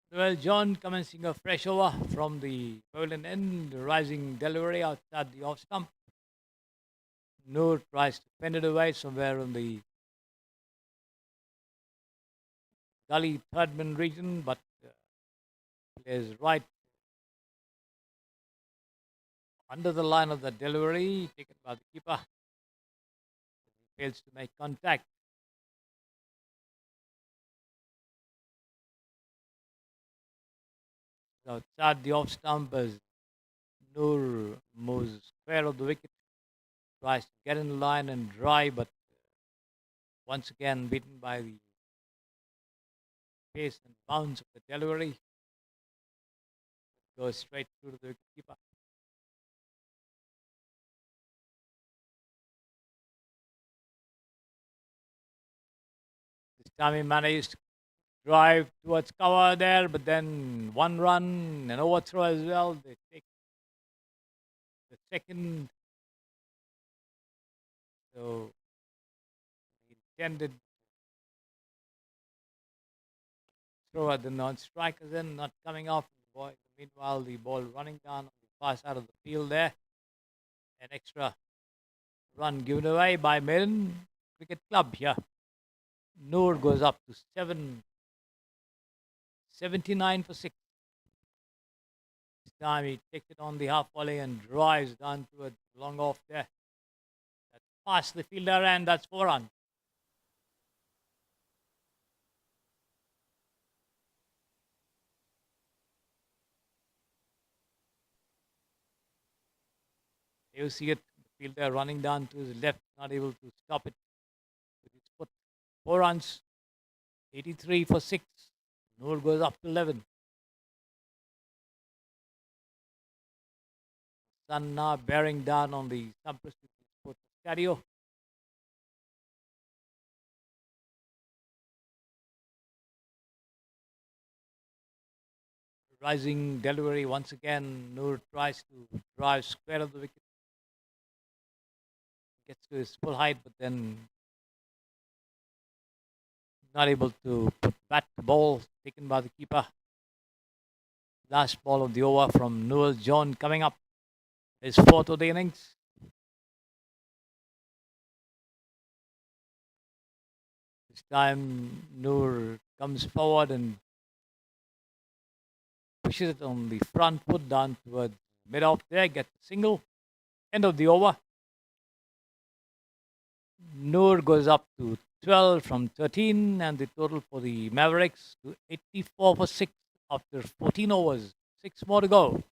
Well, John commencing a fresh over from the bowling end, rising delivery outside the off stump. Noor tries to fend it away somewhere in the gully third man region, but plays right under the line of the delivery, taken by the keeper. He fails to make contact. Outside the off stump as Noor moves square of the wicket, tries to get in line and drive, but once again beaten by the pace and bounce of the delivery. Goes straight through to the wicket keeper. This time he managed to drive towards cover there, but then one run, an overthrow as well. They take the second. So the intended throw at the non-strikers in, not coming off. Meanwhile, the ball running down on the far side of the field there. An extra run given away by Midland Cricket Club here. Noor goes up to 79 for 6. This time he takes it on the half volley and drives down to a long off there. That's past the fielder and that's 4 runs. You see it, the fielder running down to his left, not able to stop it with his foot. 4 runs, 83 for 6. Noor goes up to 11. Sun now bearing down on the Sampras Sports Stadio. Rising delivery once again. Noor tries to drive square of the wicket. Gets to his full height, but then not able to put back the ball taken by the keeper. Last ball of the over from Noel John coming up. His 4th of the innings. This time Noor comes forward and pushes it on the front foot down towards mid off there, gets a single. End of the over. Noor goes up to 12 from 13, and the total for the Mavericks to 84 for 6 after 14 overs. 6 more to go.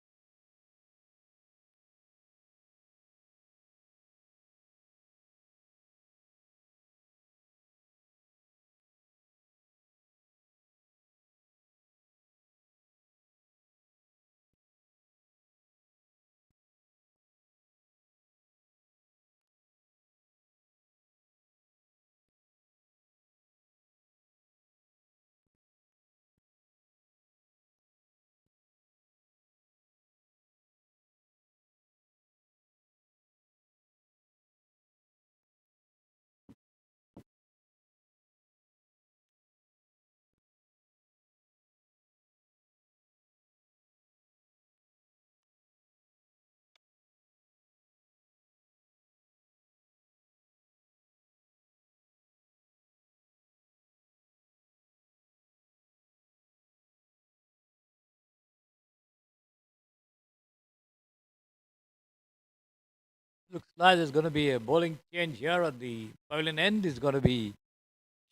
Looks like there's going to be a bowling change here at the bowling end. Is going to be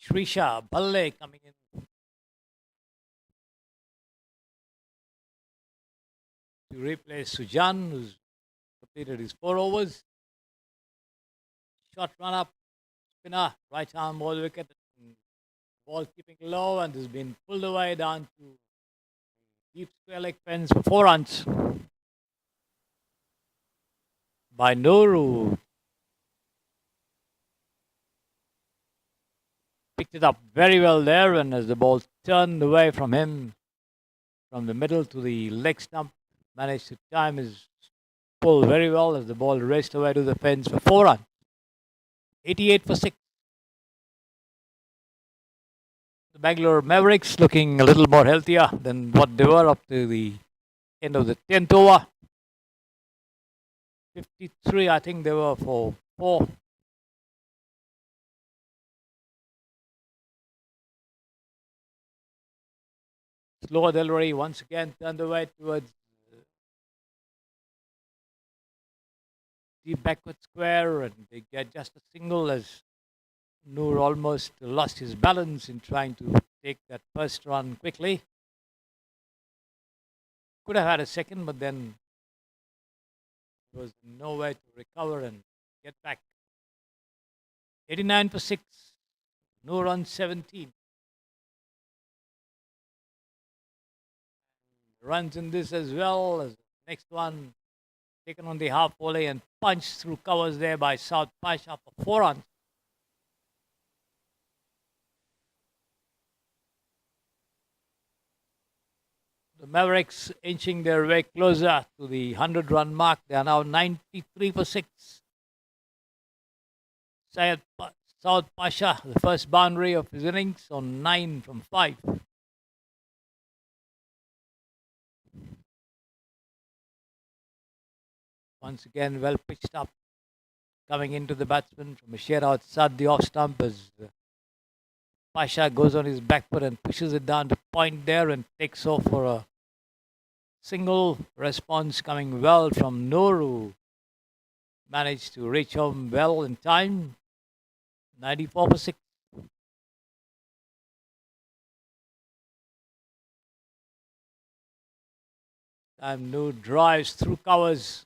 Shrisha Balle coming in to replace Sujan, who's completed his 4 overs. Shot run up, spinner, right arm ball wicket. Ball keeping low and has been pulled away down to deep square leg fence for 4 runs by Noor, who picked it up very well there, and as the ball turned away from him from the middle to the leg stump, managed to time his pull very well as the ball raced away to the fence for 4 runs. 88 for 6. The Bangalore Mavericks looking a little more healthier than what they were up to the end of the 10th over. 53, I think they were for 4. Slower delivery once again turned away towards deep backward square, and they get just a single as Noor almost lost his balance in trying to take that first run quickly. Could have had a second, but then there was no way to recover and get back. 89 for 6. Noor on 17. Runs in this as well as the next one taken on the half volley and punched through covers there by South Pasha for 4 runs. The Mavericks inching their way closer to the 100-run mark. They are now 93 for 6. South Pasha, the first boundary of his innings, on 9 from 5. Once again, well pitched up. Coming into the batsman from a sheer outside the off stump as Pasha goes on his back foot and pushes it down to point there and takes off for a single. Response coming well from Noor, who managed to reach home well in time. 94 for 6. And Noor drives through covers.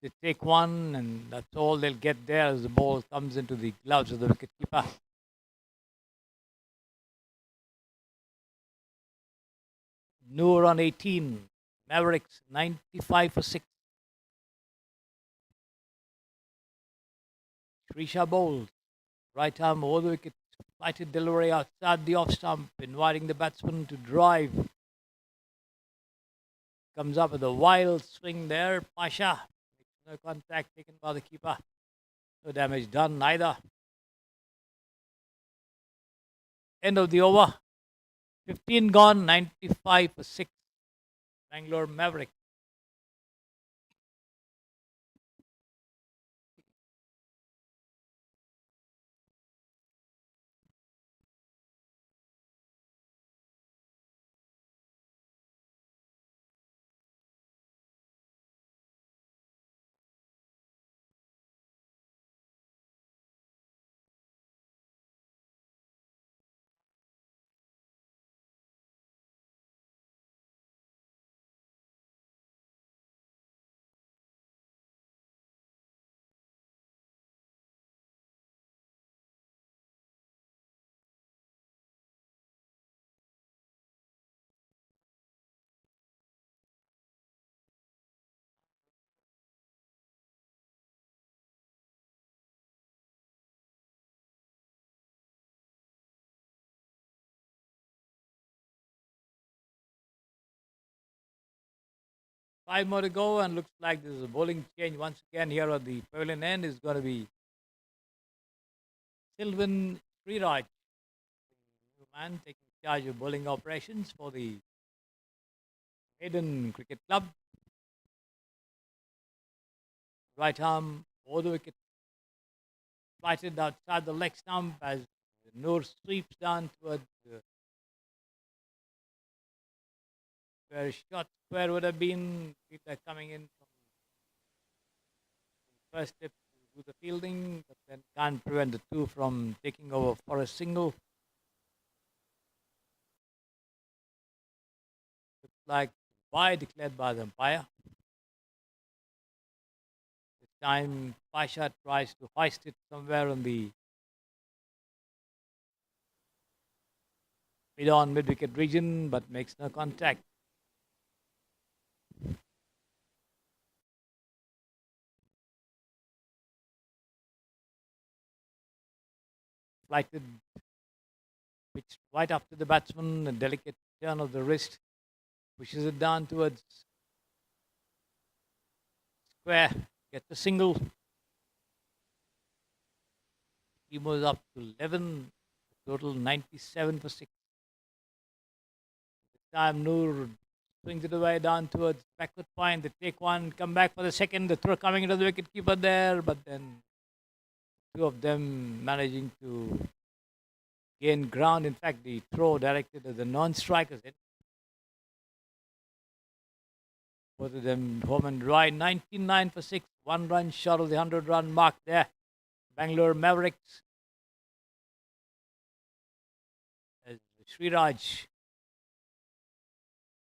They take one, and that's all they'll get there as the ball comes into the gloves of the wicketkeeper. Noor on 18. Mavericks 95 for 6. Trisha bowls. Right arm over the wicket. Flighted delivery outside the off stump, inviting the batsman to drive. Comes up with a wild swing there. Pasha. No contact taken by the keeper. No damage done either. End of the over. 15 gone, 95 for 6. Bangalore Mavericks. Five more to go, and looks like there's a bowling change once again here at the pavilion end. Is going to be Sylvan Sriraj, new man taking charge of bowling operations for the Hayden Cricket Club. Right arm over the wicket, flighted outside the leg stump as Noor sweeps down towards where a shot square would have been. People coming in from first step to do the fielding, but then can't prevent the two from taking over for a single. Looks like bye declared by the umpire. This time Pasha tries to hoist it somewhere on the mid-on mid-wicket region, but makes no contact. Flighted, pitched right up to the batsman, a delicate turn of the wrist, pushes it down towards square, gets a single. He moves up to 11. Total 97 for 6. This time Noor swings it away down towards backward point. They take one, come back for the second. The throw coming into the wicket keeper there, but then two of them managing to gain ground. In fact, the throw directed at the non-strikers. Both of them home and dry. 99 for 6. 1 run short of the 100-run mark there. Bangalore Mavericks. As Sriraj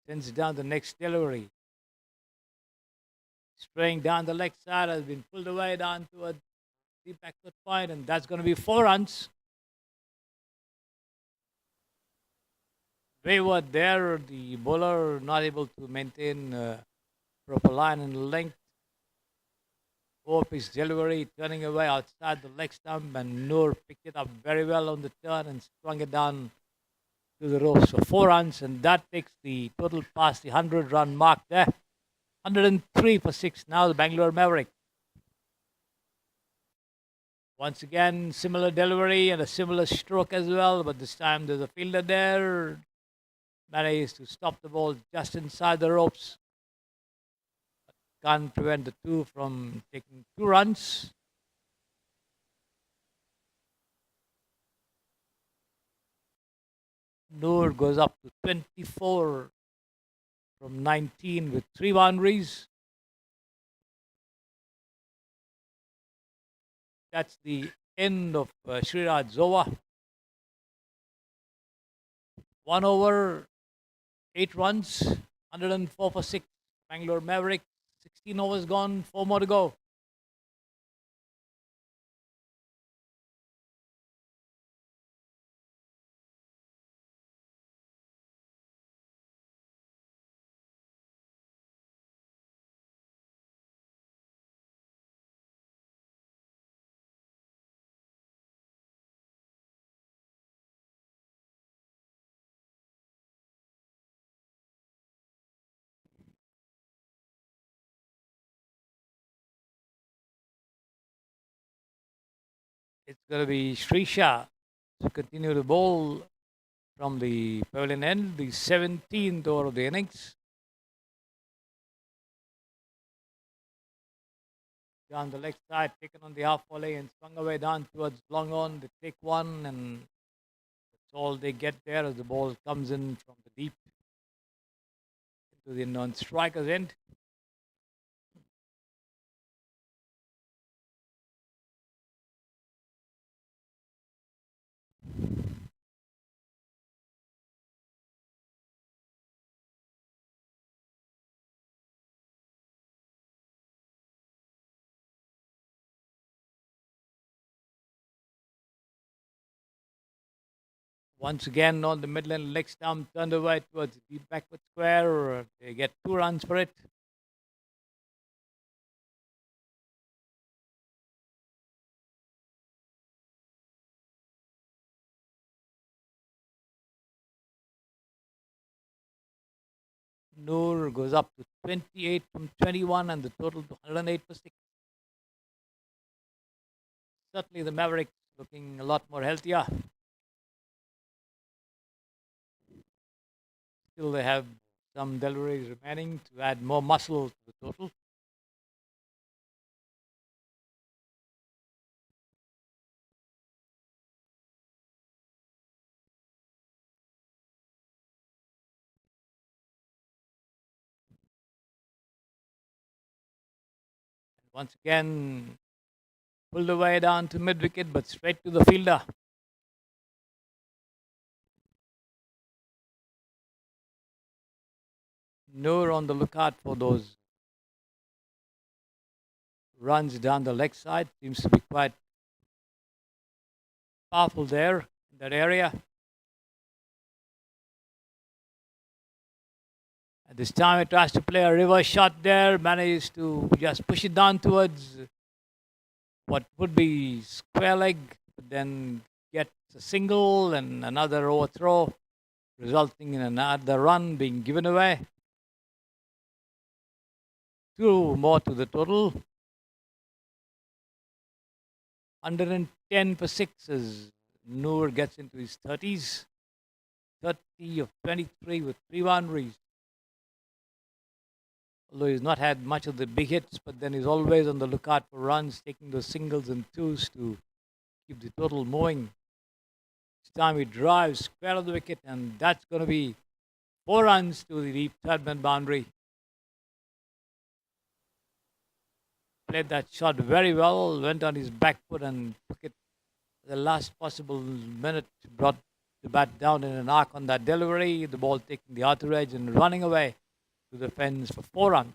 sends down the next delivery. Spraying down the leg side, has been pulled away down towards the backward point, and that's going to be 4 runs. Wayward there, the bowler not able to maintain proper line and length. Pitch delivery, turning away outside the leg stump, and Noor picked it up very well on the turn and swung it down to the ropes for 4 runs, and that takes the total past the 100-run mark there. 103 for 6 now, the Bangalore Mavericks. Once again, similar delivery and a similar stroke as well, but this time there's a fielder there. Managed to stop the ball just inside the ropes. Can't prevent the two from taking 2 runs. Noor goes up to 24 from 19 with 3 boundaries. That's the end of Sriraj over. 1 over, 8 runs, 104 for 6. Bangalore Mavericks, 16 overs gone, 4 more to go. It's going to be Srisha to continue to bowl from the pavilion end, the 17th over of the innings. Down the leg side, taken on the half volley and swung away down towards long on. They take one, and that's all they get there as the ball comes in from the deep into the non-striker's end. Once again on the Midland leg stump, turned away towards the backward square. They get 2 runs for it. Noor goes up to 28 from 21 and the total to 108 for 6. Certainly the Mavericks looking a lot more healthier. Still they have some deliveries remaining to add more muscle to the total. Once again, pulled away down to mid-wicket, but straight to the fielder. Noor on the lookout for those runs down the leg side. Seems to be quite powerful there in that area. At this time, it tries to play a reverse shot there. Manages to just push it down towards what would be square leg, but then gets a single and another overthrow, resulting in another run being given away. 2 more to the total. 110 for 6 as Noor gets into his 30s. 30 of 23 with 3 boundaries. Although he's not had much of the big hits, but then he's always on the lookout for runs, taking those singles and twos to keep the total moving. This time he drives square of the wicket, and that's going to be 4 runs to the deep third man boundary. Played that shot very well, went on his back foot and took it the last possible minute, brought the bat down in an arc on that delivery, the ball taking the outer edge and running away to the fence for 4 runs.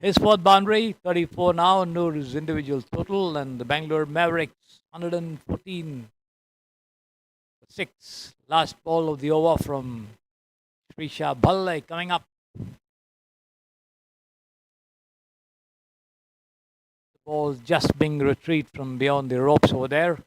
His 4th boundary, 34 now, Noor's individual total, and the Bangalore Mavericks 114 for 6. Last ball of the over from Srisha Bhalle coming up. The ball just being retrieved from beyond the ropes over there.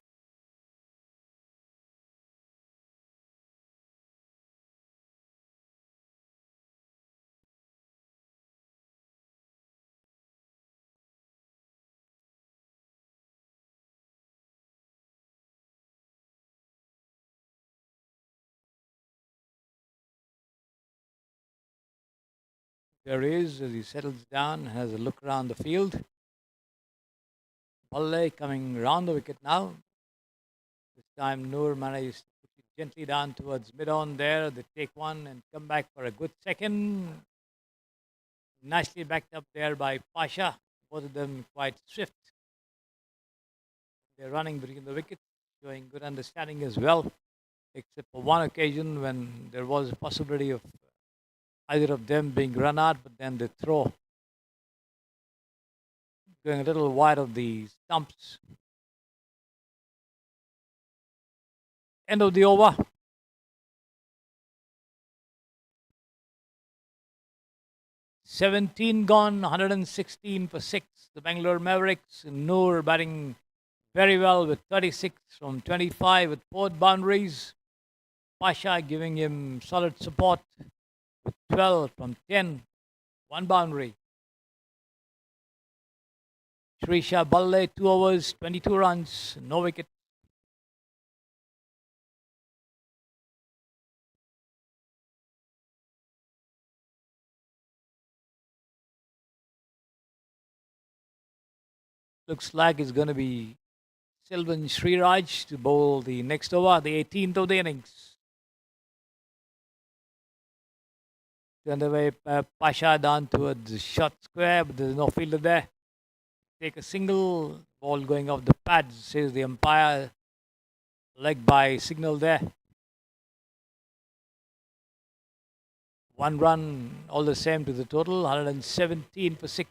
There he is as he settles down, has a look around the field. Bhalle coming round the wicket now. This time Noor managed to put it gently down towards mid-on there. They take one and come back for a good second. Nicely backed up there by Pasha. Both of them quite swift. They're running between the wickets, showing good understanding as well, except for one occasion when there was a possibility of either of them being run out, but then they throw. Going a little wide of the stumps. End of the over. "17 gone, 116 for 6. The Bangalore Mavericks. Noor batting very well with 36 from 25 with 4 boundaries. Pasha giving him solid support with 12 from 10, 1 boundary. Srisha Bhalle, 2 overs, 22 runs, no wicket. Looks like it's going to be Sylvan Sriraj to bowl the next over, the 18th of the innings. Turned away Pasha down towards the short square, but there's no fielder there. Take a single, ball going off the pads, says the umpire. Leg by signal there. 1 run, all the same to the total, 117 for 6.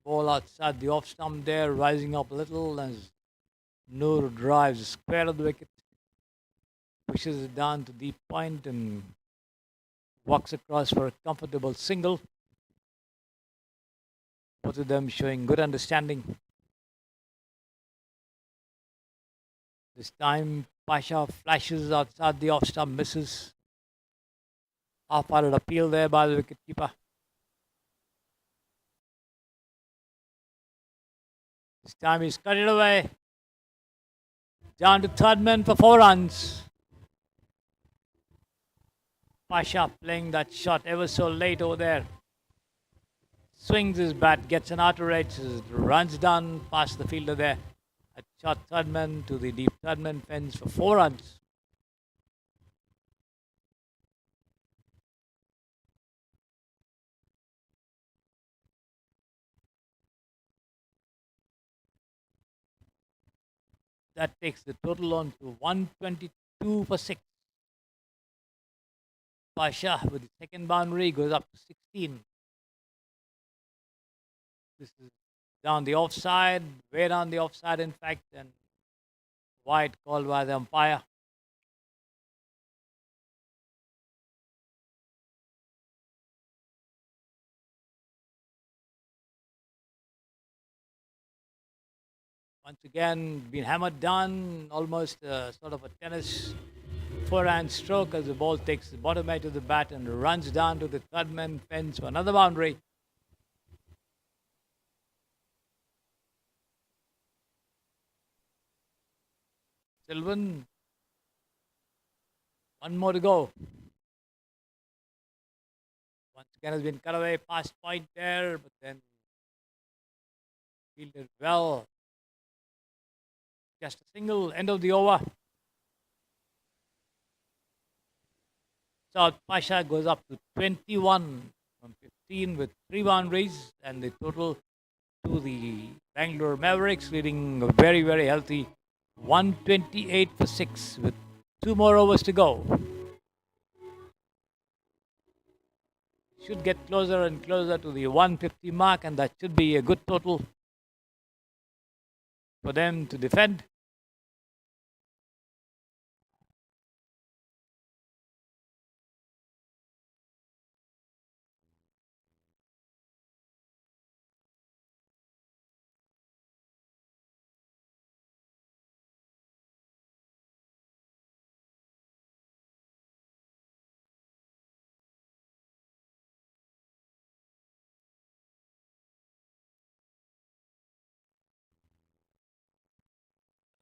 Ball outside the off stump there, rising up a little as Noor drives square of the wicket, pushes it down to deep point and walks across for a comfortable single. Both of them showing good understanding. This time Pasha flashes outside the off stump, misses. Half-hearted appeal there by the wicketkeeper. This time he's cut it away. Down to third man for 4 runs. Pasha playing that shot ever so late over there. Swings his bat, gets an outer edge, runs down past the fielder there. A shot third man to the deep third man fence for 4 runs. That takes the total on to 122 for 6. Pasha with the second boundary goes up to 16. This is down the offside, way down the offside in fact, and wide called by the umpire. Once again, been hammered down, almost sort of a tennis forehand stroke as the ball takes the bottom edge of the bat and runs down to the third man fence for another boundary. Sylvan. One more to go. Once again has been cut away, past point there, but then fielded well. Just a single, end of the over. South Pasha goes up to 21 from 15 with 3 boundaries, and the total to the Bangalore Mavericks, leading a very, very healthy 128 for 6 with 2 more overs to go. Should get closer and closer to the 150 mark, and that should be a good total for them to defend.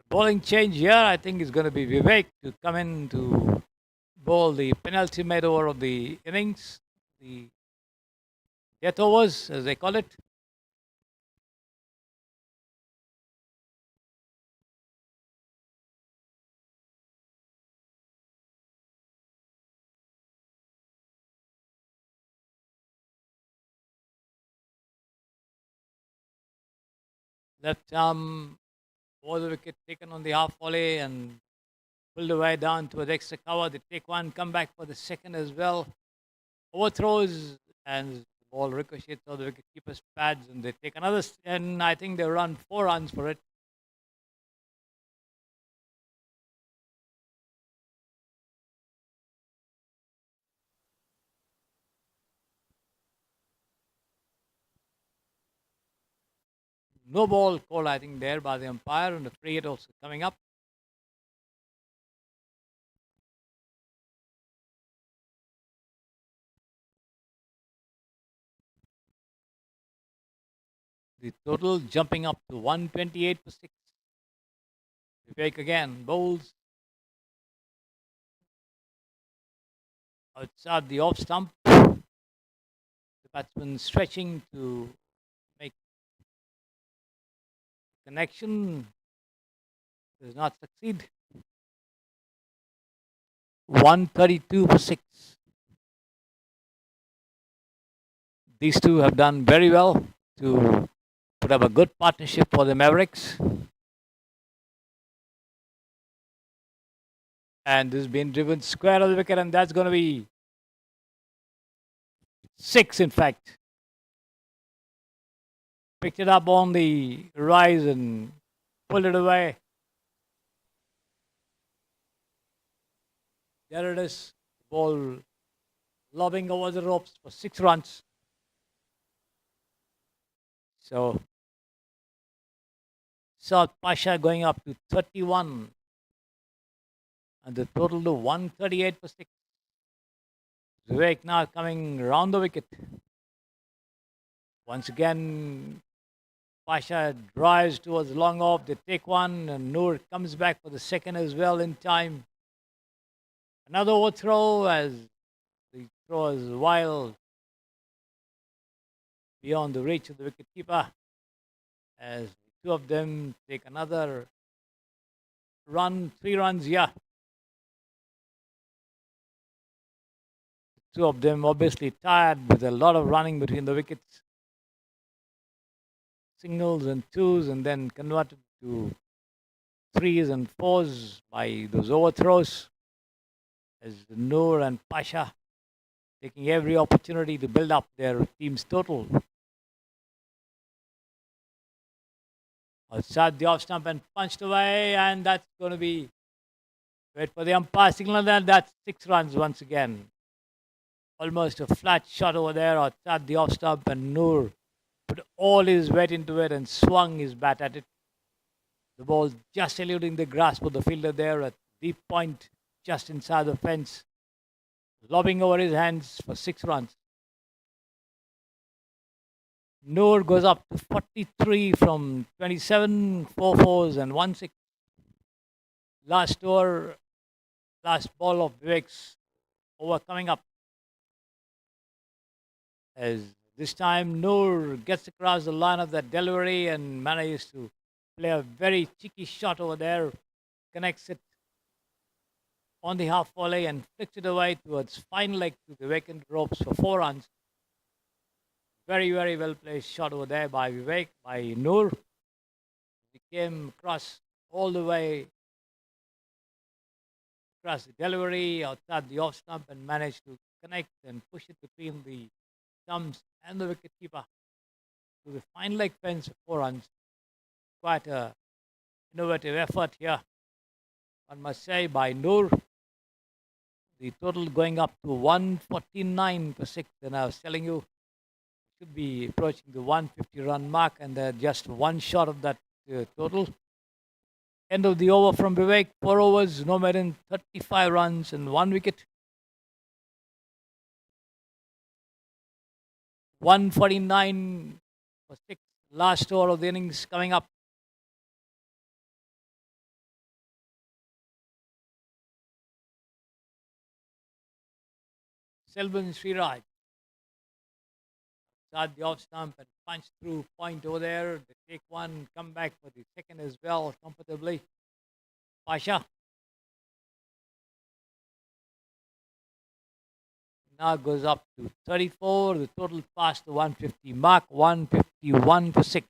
Bowling change here, I think, is going to be Vivek to come in to bowl the penultimate over of the innings, the death overs, as they call it. Left arm over the wicket taken on the half volley and pulled away down towards extra cover. They take one, come back for the second as well. Overthrows and the ball ricochets on the wicket keeper's pads, and they take another, and I think they run 4 runs for it. No ball called, I think, there by the umpire, and the free hit also coming up. The total jumping up to 128 for 6. Vivek again bowls outside the off stump. The batsman stretching to make connection. Does not succeed. 132 for 6. These two have done very well to put up a good partnership for the Mavericks. And this has been driven square of the wicket, and that's going to be 6, in fact. Picked it up on the rise and pulled it away. There it is. Ball lobbing over the ropes for 6 runs. So, South Pasha going up to 31. And the total to 138 for 6. Vivek now coming round the wicket. Once again, Pasha drives towards long off. They take one, and Noor comes back for the second as well in time. Another overthrow as the throw is wild beyond the reach of the wicketkeeper. As the two of them take another run, 3 runs here. Two of them obviously tired with a lot of running between the wickets. Singles and twos, and then converted to 3s and 4s by those overthrows. As Noor and Pasha taking every opportunity to build up their team's total. Outside the off stump and punched away, and that's going to be, wait for the umpire signal, and that's 6 runs once again. Almost a flat shot over there outside the off stump, and Noor put all his weight into it and swung his bat at it. The ball just eluding the grasp of the fielder there at deep point, just inside the fence, lobbing over his hands for 6 runs. Noor goes up to 43 from 27, 4 4s and 1 6. Last over, last ball of Vivek's over coming up. As this time Noor gets across the line of that delivery and manages to play a very cheeky shot over there, connects it on the half volley and flicks it away towards fine leg to the vacant ropes for 4 runs. Very, very well placed shot over there by Vivek, by Noor. He came across all the way across the delivery outside the off stump and managed to connect and push it between the stumps and the wicket keeper to the fine leg fence for 4 runs. Quite a innovative effort here, one must say, by Noor. The total going up to 149 per 6, and I was telling you should be approaching the 150 run mark, and they're just one shot of that total. End of the over from Vivek, 4 overs, no more than 35 runs and 1 wicket. 149 for 6, last over of the innings coming up. Selvin Sriraj start the off stump and punch through point over there. They take one, come back for the second as well comfortably. Pasha now goes up to 34. The total past the 150 mark, 151 for 6.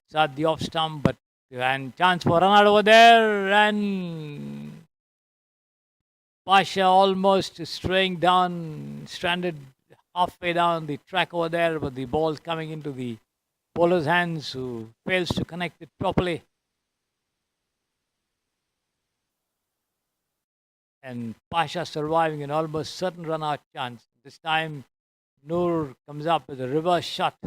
Start the off stump, but and chance for run out over there, and Pasha almost straying down, stranded halfway down the track over there, but the ball coming into the bowler's hands, who fails to connect it properly. And Pasha surviving an almost certain run out chance. This time, Noor comes up with a reverse shot.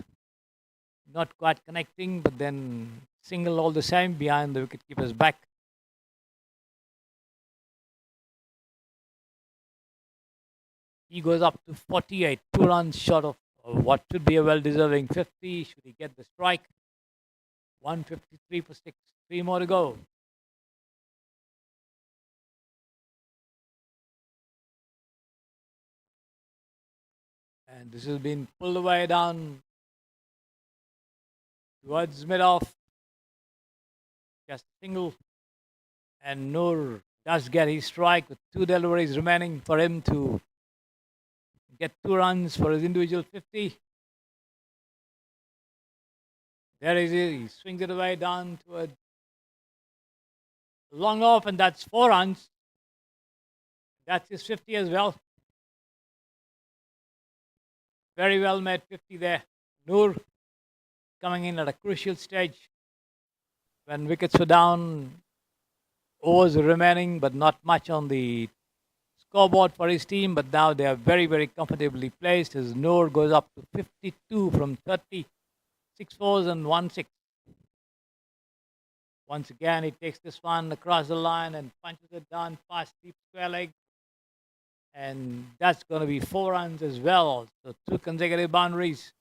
Not quite connecting, but then single all the same behind the wicketkeeper's back. He goes up to 48, 2 runs short of what should be a well-deserving 50. Should he get the strike? 153 for 6, 3 more to go. And this has been pulled away down towards mid-off. Just single. And Noor does get his strike with 2 deliveries remaining for him to get 2 runs for his individual 50. There he is. He swings it away down towards long off, and that's 4 runs. That's his 50 as well. Very well made 50 there. Noor coming in at a crucial stage when wickets were down, overs remaining, but not much on the scoreboard for his team. But now they are very, very comfortably placed as Noor goes up to 52 from 30, 6 fours and 1 6. Once again, he takes this one across the line and punches it down past deep square leg. And that's going to be 4 runs as well. So 2 consecutive boundaries.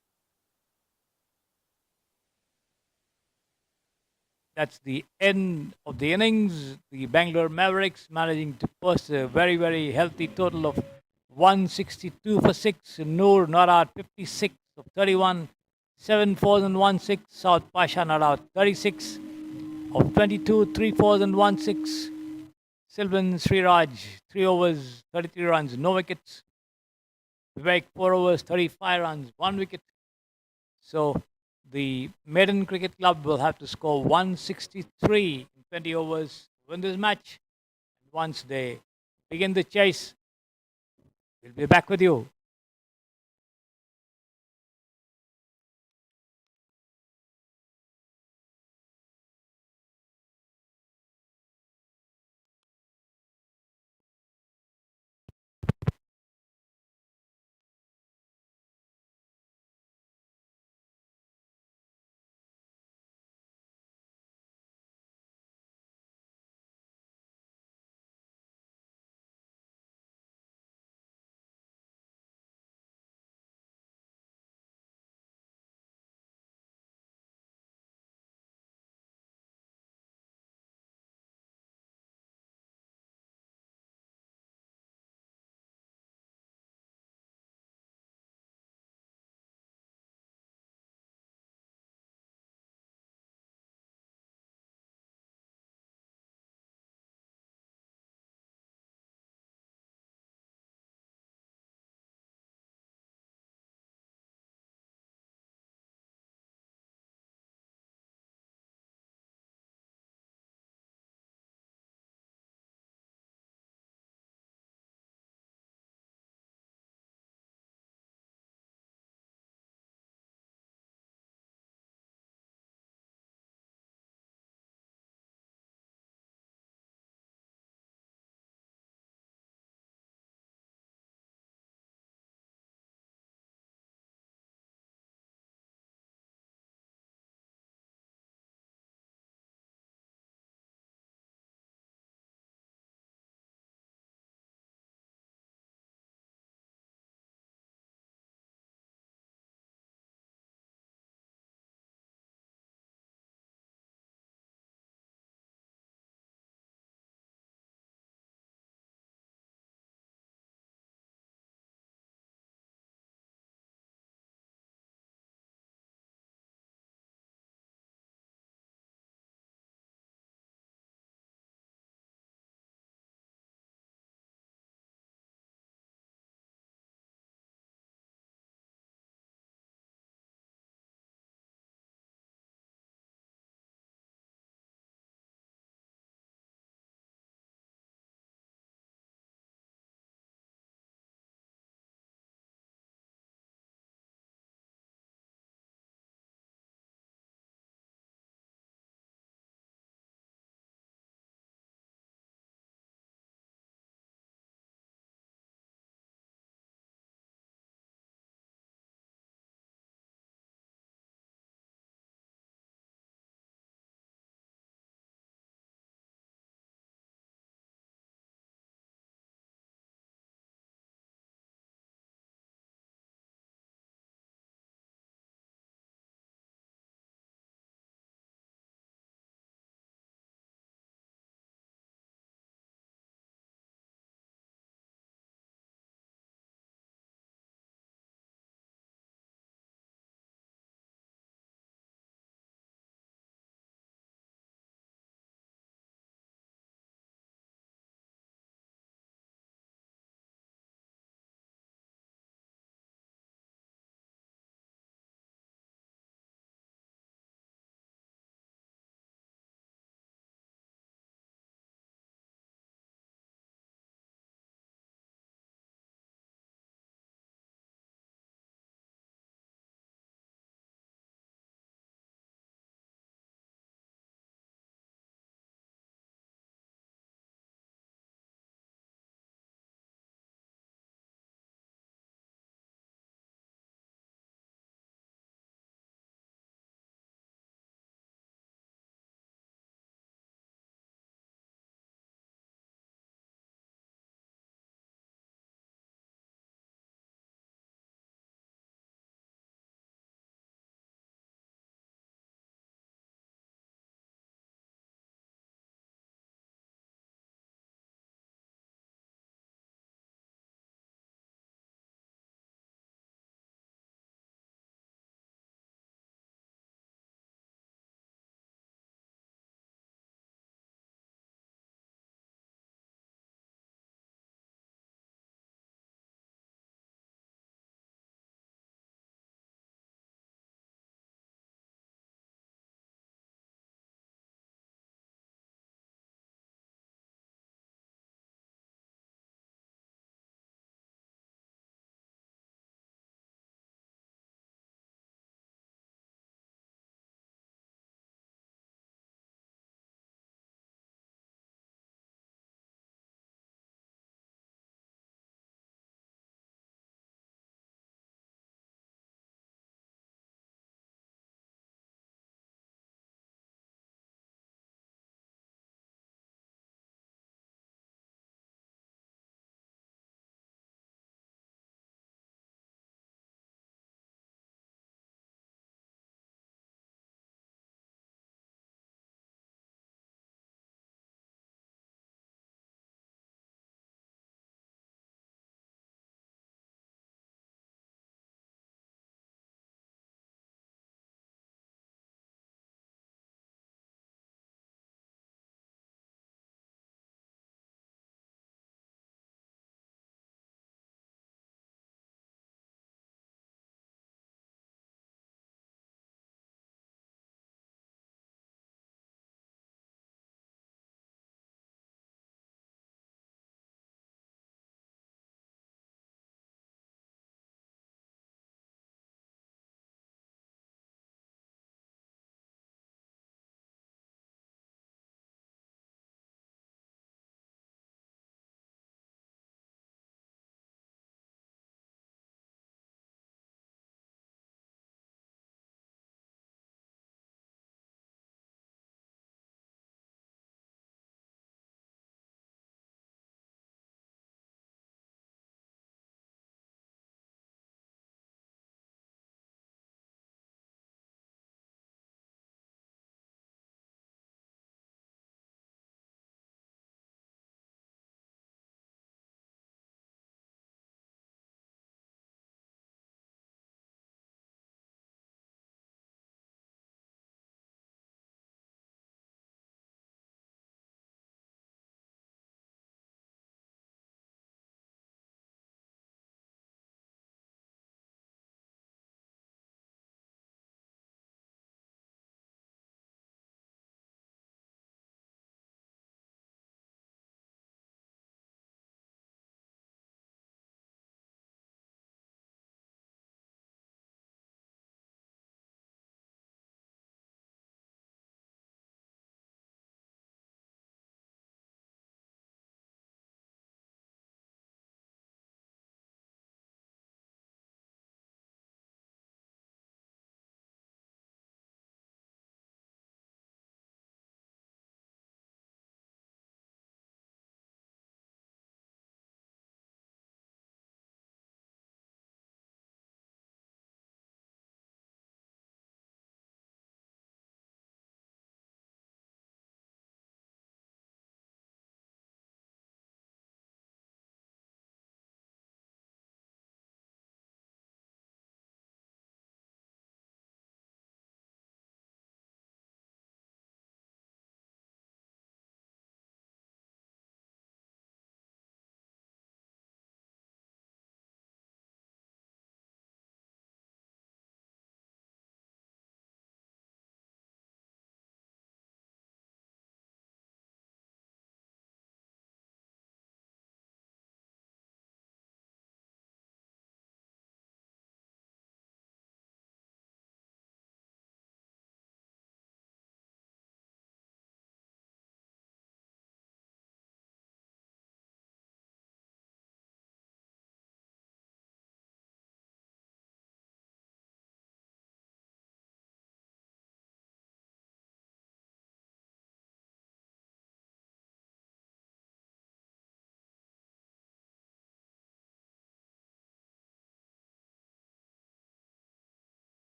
That's the end of the innings. The Bangalore Mavericks managing to post a very, very healthy total of 162 for 6. Noor not out 56 of 31. 7 fours and 1 6. South Pasha not out 36 of 22. 3 fours and 1 6. Silvan Sriraj 3 overs, 33 runs, no wickets. Vivek 4 overs, 35 runs, 1 wicket. So the Maiden Cricket Club will have to score 163 in 20 overs to win this match. Once they begin the chase, we'll be back with you.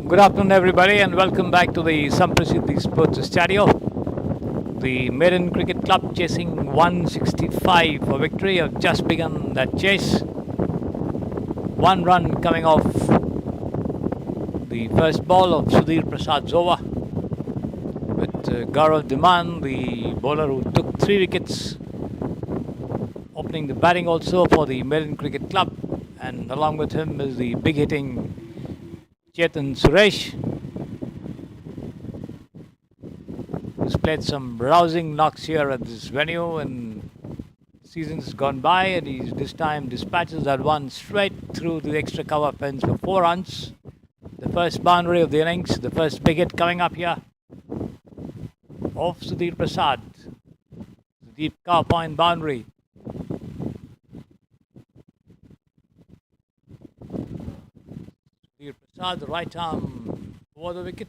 Good afternoon, everybody, and welcome back to the Samprasiddhi Sports Studio. The Midland Cricket Club chasing 165 for victory have just begun that chase. One run coming off the first ball of Sudhir Prasad's over, with Gaurav Dhiman, the bowler who took 3 wickets, opening the batting also for the Midland Cricket Club, and along with him is the big hitting Chetan Suresh, who's played some rousing knocks here at this venue in seasons gone by, and he this time dispatches that one straight through the extra cover fence for 4 runs. The first boundary of the innings, the first big hit coming up here off Sudhir Prasad. The deep cover point boundary. Sudhir Prasad, the right arm over the wicket,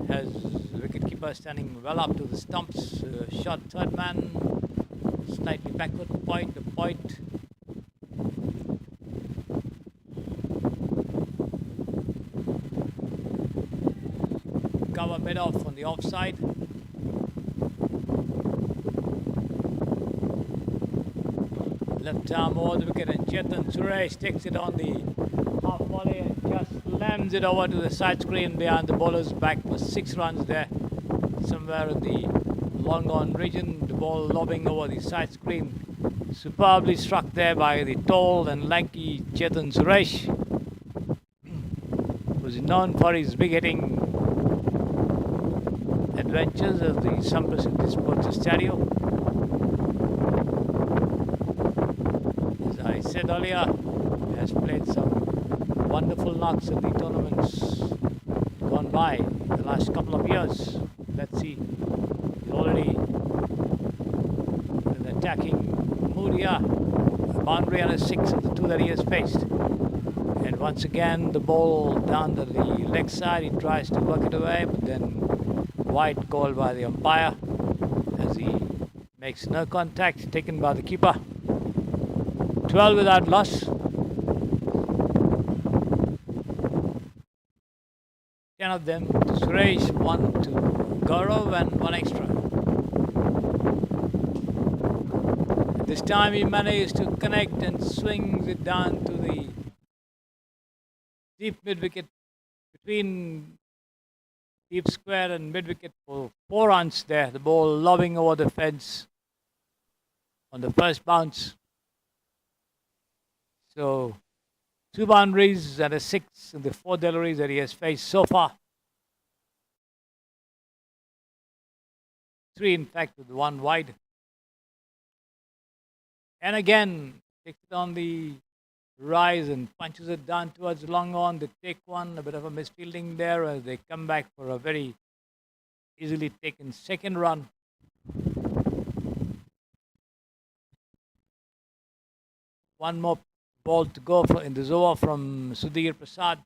has the wicketkeeper standing well up to the stumps. Shot third man, slightly backward, point to point. Cover mid off on the offside. Left arm over the wicket, and Chetan Suresh takes it on the half volley and just slams it over to the side screen behind the bowler's back for 6 runs there. Somewhere in the long on region, the ball lobbing over the side screen. Superbly struck there by the tall and lanky Chetan Suresh, who's known for his big hitting adventures of the Samprasiddhi Sports Studio. As I said earlier, he has played some wonderful knocks in the tournaments gone by the last couple of years. Let's see, he's already in an attacking mood here. A boundary and a 6 of the 2 that he has faced. And once again, the ball down to the leg side. He tries to work it away, but then wide call by the umpire as he makes no contact, taken by the keeper. 12 without loss. 10 of them to Suresh, 1 to Gaurav, and 1 extra. This time he managed to connect and swings it down to the deep mid-wicket, between deep square and mid-wicket for 4 runs there. The ball lobbing over the fence on the first bounce. So 2 boundaries and a 6 in the 4 deliveries that he has faced so far. 3 in fact, with 1 wide. And again, takes it on the rise and punches it down towards long on. They take one, a bit of a misfielding there as they come back for a very easily taken second run. One more ball to go in this over from Sudhir Prasad.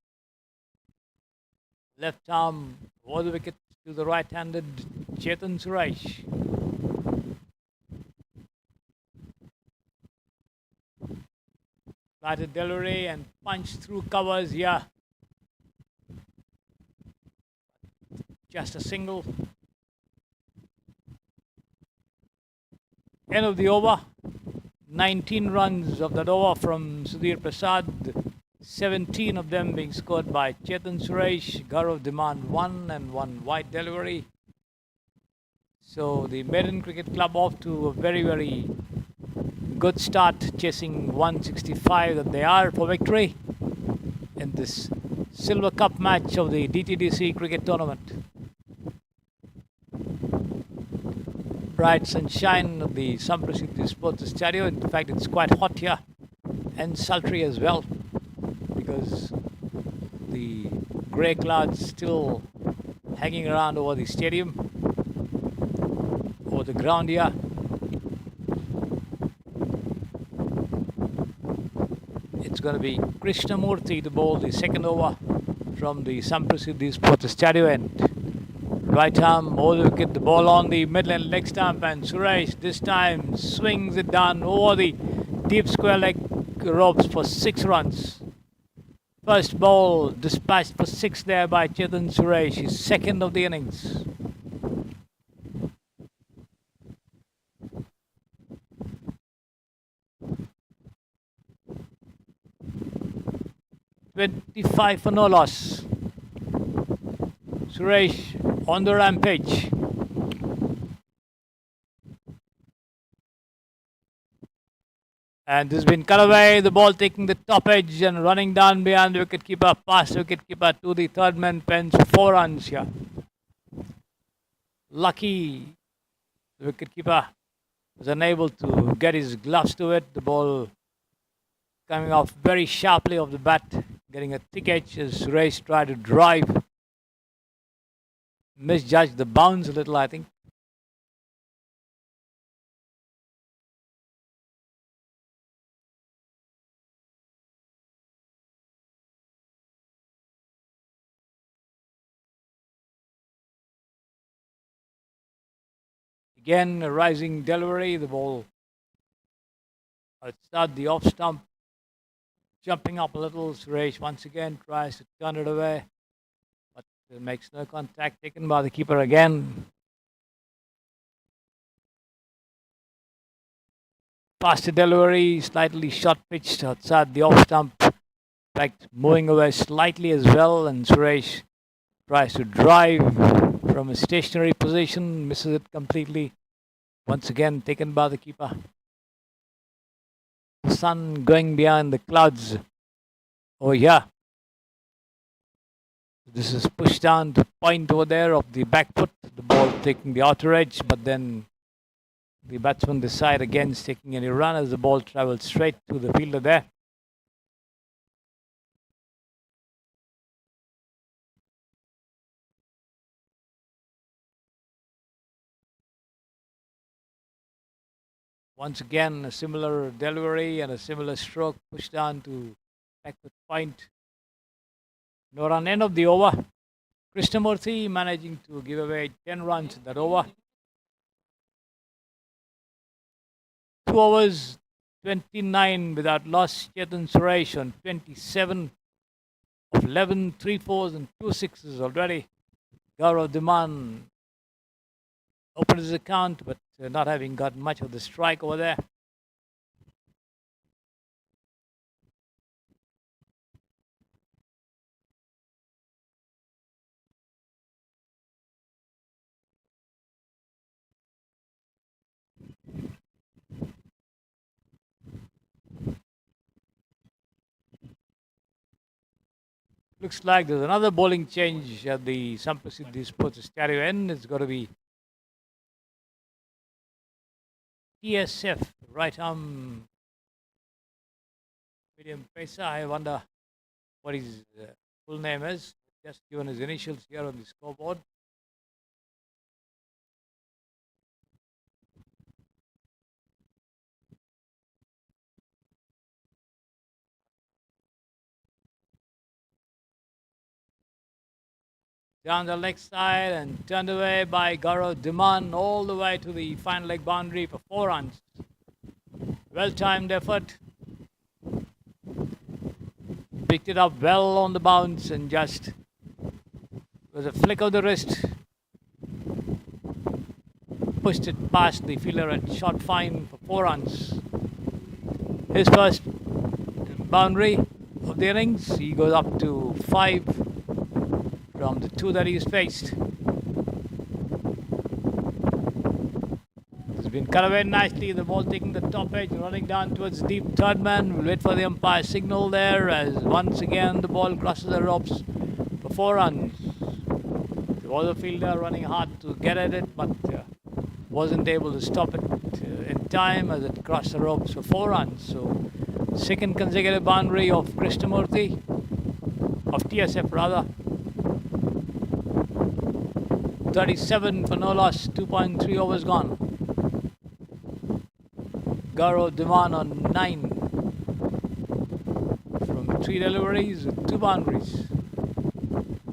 Left arm over the wicket to the right-handed Chetan Suresh. Flatted delivery and punch through covers here. Just a single. End of the over. 19 runs of that over from Sudhir Prasad. 17 of them being scored by Chetan Suresh. Gaurav Dhiman 1 and 1 wide delivery. So the Midland Cricket Club off to a very, very good start, chasing 165 that they are for victory in this Silver Cup match of the DTDC cricket tournament. Bright sunshine of the Samprasiddhi Sports Studio. In fact, it's quite hot here and sultry as well, because the grey clouds still hanging around over the stadium, over the ground here. It's going to be Krishnamurthy to bowl the second over from the Samprasiddhi Sports Studio end. Right arm over the wicket, the ball on the Midland leg stump, and Suresh this time swings it down over the deep square leg ropes for 6 runs. First ball dispatched for 6 there by Chetan Suresh, his second of the innings. .25 for no loss. Suresh on the rampage. And this has been cut away, the ball taking the top edge and running down behind the wicketkeeper, past the wicketkeeper to the third man fence, 4 runs here. Lucky, the wicketkeeper was unable to get his gloves to it. The ball coming off very sharply off the bat, getting a thick edge as Suresh tried to drive. Misjudged the bounce a little, I think. Again, a rising delivery, the ball outside the off stump, jumping up a little. Suresh once again tries to turn it away, but makes no contact, taken by the keeper again. Faster delivery, slightly short pitched outside the off stump. In fact, moving away slightly as well, and Suresh tries to drive from a stationary position, misses it completely. Once again taken by the keeper. The sun going behind the clouds over here. This is pushed down to point over there of the back foot. The ball taking the outer edge, but then the batsman decide against taking any run as the ball travels straight to the fielder there. Once again, a similar delivery and a similar stroke pushed down to backward point. No run end of the over. Krishnamurthy managing to give away 10 runs in that over. 2 overs, 29 without loss. Chetan Suresh on 27 of 11, 3 fours and 2 sixes already. Gaurav Dhiman opened his account, but not having got much of the strike over there. Looks like there's another bowling change at the Sampasidhi Sports Stereo end. It's got to be TSF, right arm medium pacer. I wonder what his full name is. Just given his initials here on the scoreboard. Down the leg side and turned away by Gaurav Dhiman all the way to the final leg boundary for 4 runs. Well-timed effort. Picked it up well on the bounce and just with a flick of the wrist pushed it past the fielder and shot fine for 4 runs. His first boundary of the innings. He goes up to 5 from the 2 that he's faced. It's been cut away nicely. The ball taking the top edge, running down towards deep third man. We'll wait for the umpire signal there as once again the ball crosses the ropes for 4 runs. There was a fielder running hard to get at it, but wasn't able to stop it in time as it crossed the ropes for 4 runs. So, second consecutive boundary of Krishnamurthy, of TSF rather. 37 for no loss, 2.3 overs gone. Gaurav Dhiman on 9 from 3 deliveries with 2 boundaries.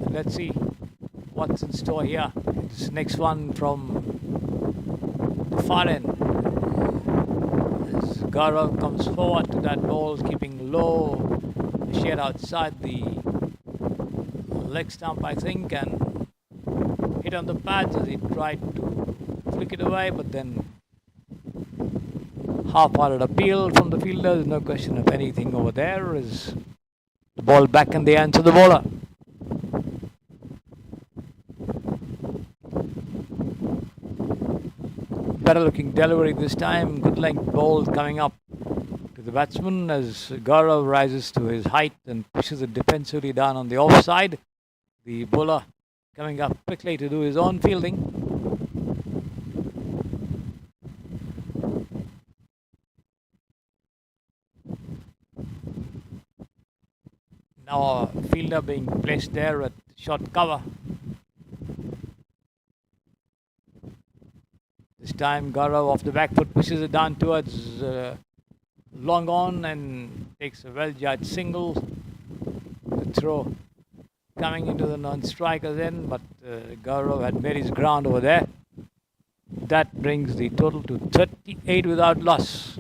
And let's see what's in store here. This next one from the far end. As Gaurav comes forward to that ball, keeping low, shade outside the leg stump, I think, and hit on the pads as he tried to flick it away, but then half-hearted appeal from the fielder. There's no question of anything over there. Is the ball back in the hands of the bowler. Better looking delivery this time. Good length ball coming up to the batsman as Gaurav rises to his height and pushes it defensively down on the offside. The bowler coming up quickly to do his own fielding. Now a fielder being placed there at short cover. This time Gaurav off the back foot pushes it down towards long on and takes a well-judged single. The throw coming into the non-striker's end, but Gaurav had made his ground over there. That brings the total to 38 without loss.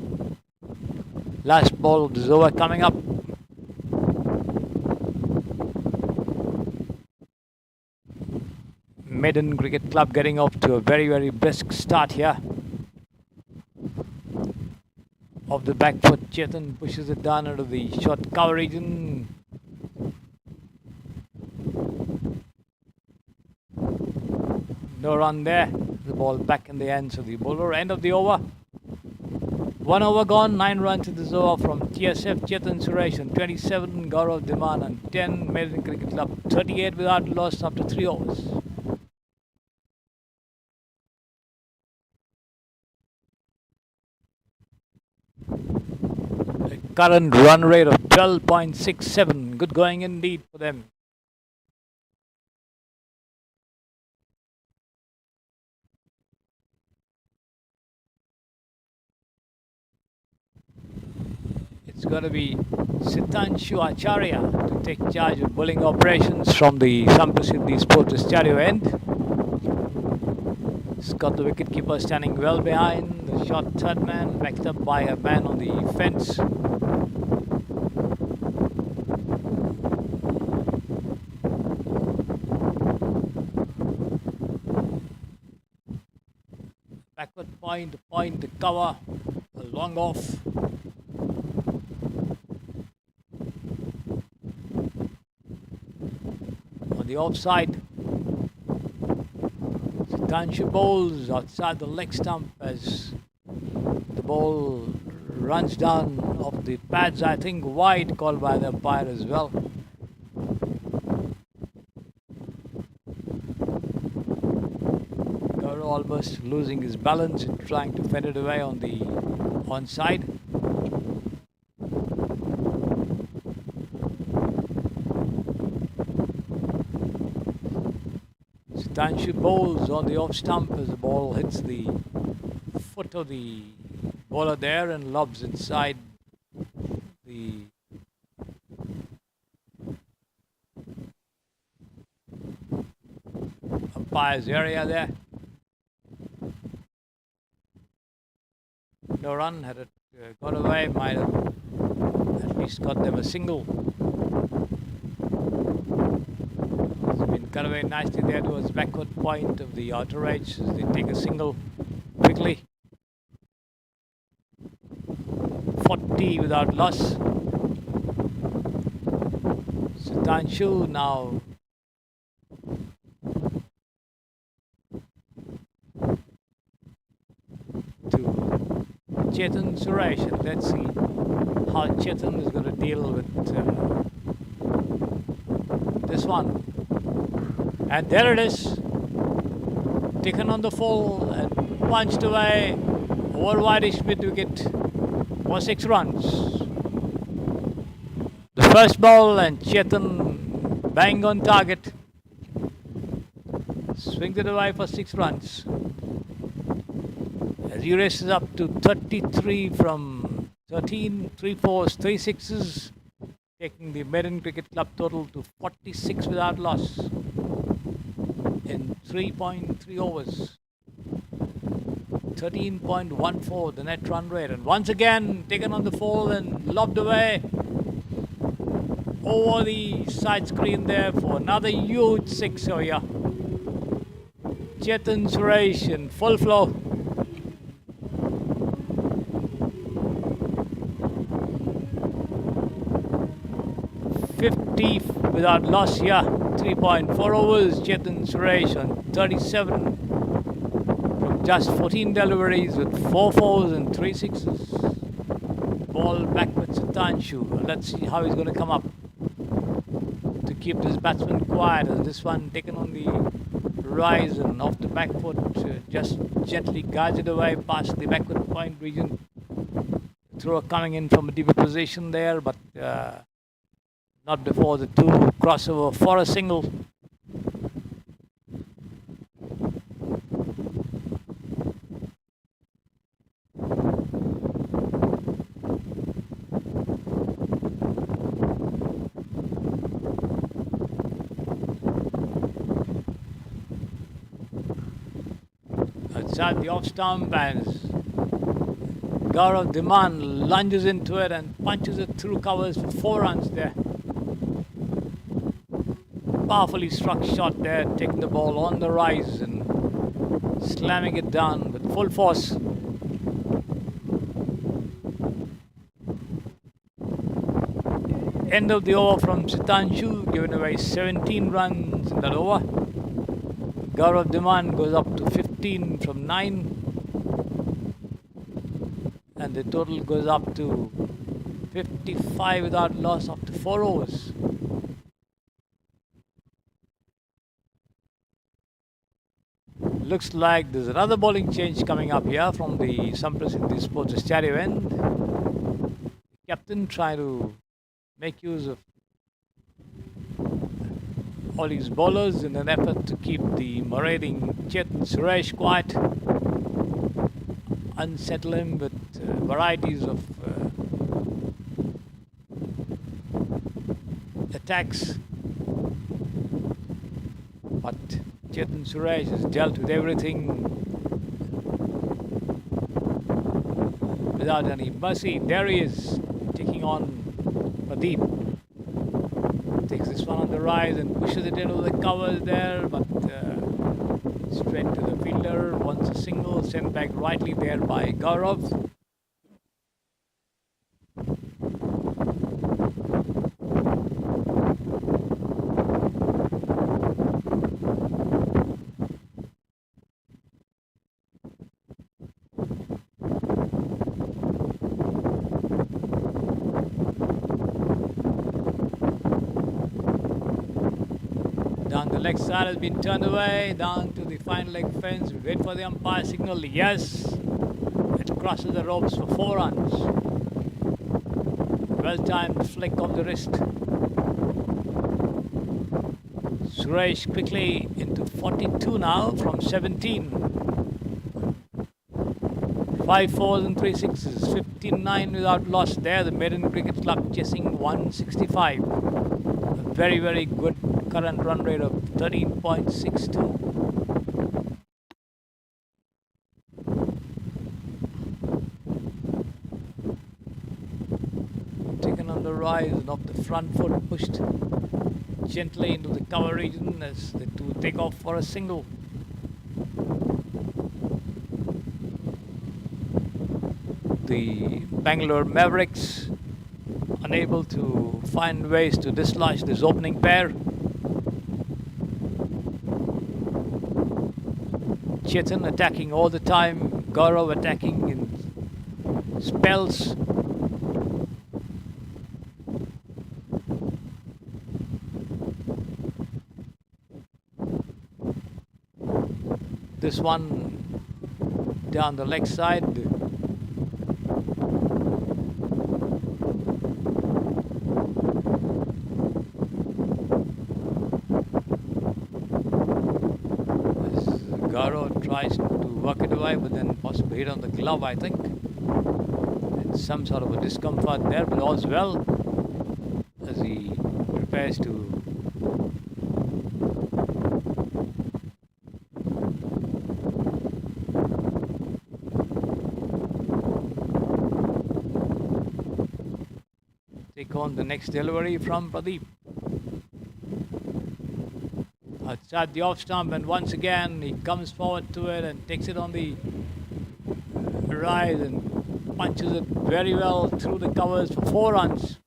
Last ball of this over coming up. Midland Cricket Club getting off to a very, very brisk start here. Off the back foot, Chetan pushes it down into the short cover region. No run there. The ball back in the hands of the bowler. End of the over. 1 over gone, 9 runs in this over from TSF, Chetan Suresh on 27, Gaurav Dhiman on 10, Midland Cricket Club 38 without loss after 3 overs. Current run rate of 12.67. Good going indeed for them. It's going to be Sitanshu Acharya to take charge of bowling operations from the Samprasidhi Sports Stereo end. He's got the wicketkeeper standing well behind, the short third man backed up by a man on the fence. Backward point to cover, a long off. On the offside, Sitanshu bowls outside the leg stump as the ball runs down off the pads, I think wide, called by the umpire as well. Gaurav almost losing his balance and trying to fend it away on the onside. Sitanshu bowls on the off stump as the ball hits the foot of the bowler there and lobs inside the umpire's area there. No run. Had it got away, might have at least got them a single. Cut away nicely there towards backward point of the outer edge as they take a single quickly. 40 without loss. Sitanshu now to Chetan Suresh, and let's see how Chetan is going to deal with this one. And there it is, taken on the full and punched away over wideish mid wicket for 6 runs. The first ball and Chetan bang on target, swings it away for 6 runs. As he races up to 33 from 13, 3 fours, 3 sixes, taking the Midland Cricket Club total to 46 without loss in 3.3 overs. 13.14 the net run rate, and once again taken on the full and lobbed away. over the side screen there for another huge six over here. Chetan Suresh in full flow. 50 without loss here. 3.4 overs. Chetan Suresh on 37 from just 14 deliveries with 4 fours and 3 sixes. Ball back with Sitanshu. Let's see how he's going to come up to keep this batsman quiet. As this one taken on the rise and off the back foot, just gently guides it away past the backward point region. Thrower coming in from a deeper position there, but not before the two crossover for a single. Outside the off stump as Gaurav Dhiman lunges into it and punches it through covers for 4 runs there. Powerfully struck shot there, taking the ball on the rise and slamming it down with full force. End of the over from Sitanshu, giving away 17 runs in that over. Gaurav Dhiman goes up to 15 from 9. And the total goes up to 55 without loss after 4 overs. Looks like there's another bowling change coming up here from the Samprasiddhi Sports Stereo end. Captain trying to make use of all his bowlers in an effort to keep the marauding Chetan Suresh quiet. Unsettle him with varieties of attacks. But Chetan Suresh has dealt with everything without any mercy. There he is, taking on Pradeep. Takes this one on the rise and pushes it into the covers there, but straight to the fielder. Wants a single, sent back rightly there by Gaurav. Down the leg side has been turned away, down to the final leg fence. We wait for the umpire signal. Yes, it crosses the ropes for 4 runs. Well-timed flick of the wrist. Suresh quickly into 42 now from 17. 5 fours and 3 sixes. 59 without loss there. The Maiden Cricket Club chasing 165. A very, very good current run rate of 13.62. Taken on the rise and off the front foot, pushed gently into the cover region as the two take off for a single. The Bangalore Mavericks unable to find ways to dislodge this opening pair. Chetan attacking all the time, Gaurav attacking in spells. This one down the leg side. Gaurav tries to work it away, but then possibly hit on the glove, I think. And some sort of a discomfort there, but all's well as he prepares to take on the next delivery from Pradeep. Outside the off stump, and once again he comes forward to it and takes it on the rise and punches it very well through the covers for 4 runs.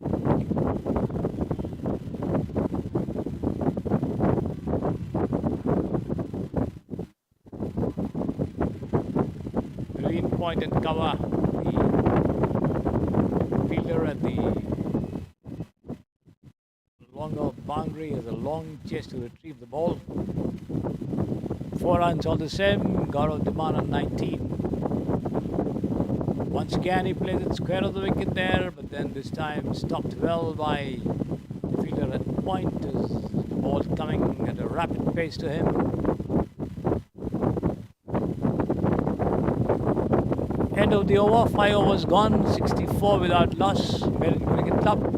Green point and cover. The fielder at the longer boundary has a long chase to retrieve the ball. 4 runs all the same. Gaurav Dhiman on 19. Once again he plays it square of the wicket there, but then this time stopped well by the fielder at point as the ball coming at a rapid pace to him. End of the over, 5 overs gone, 64 without loss. Midland Cricket Club.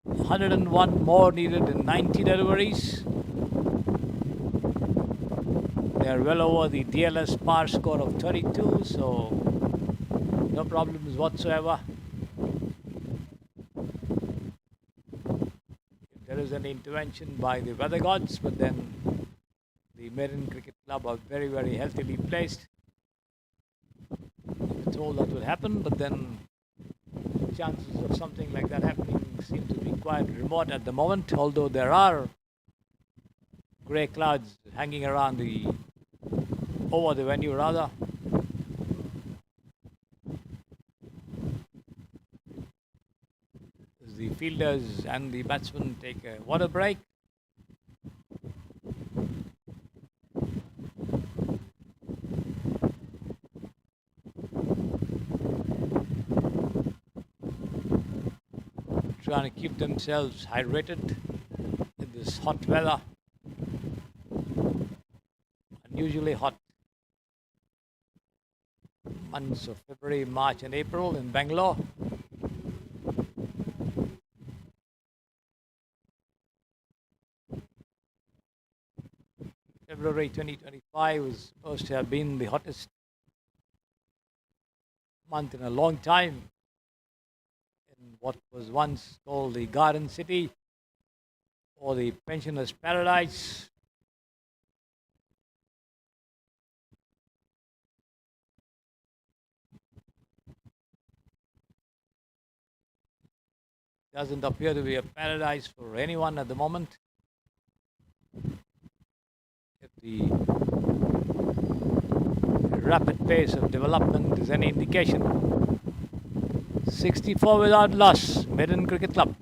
101 more needed in 90 deliveries. They are well over the DLS par score of 32, so no problems whatsoever. If there is any intervention by the weather gods, but then the Midland Cricket Club are very, very healthily placed. We were told that would happen, but then chances of something like that happening seem to be quite remote at the moment, although there are grey clouds hanging around over the venue rather. As the fielders and the batsmen take a water break. Trying to keep themselves hydrated in this hot weather. Unusually hot months of February, March and April in Bangalore. February 2025 was supposed to have been the hottest month in a long time in what was once called the Garden City or the Pensioners' Paradise. Doesn't appear to be a paradise for anyone at the moment. If the rapid pace of development is any indication. 64 without loss, Midland Cricket Club.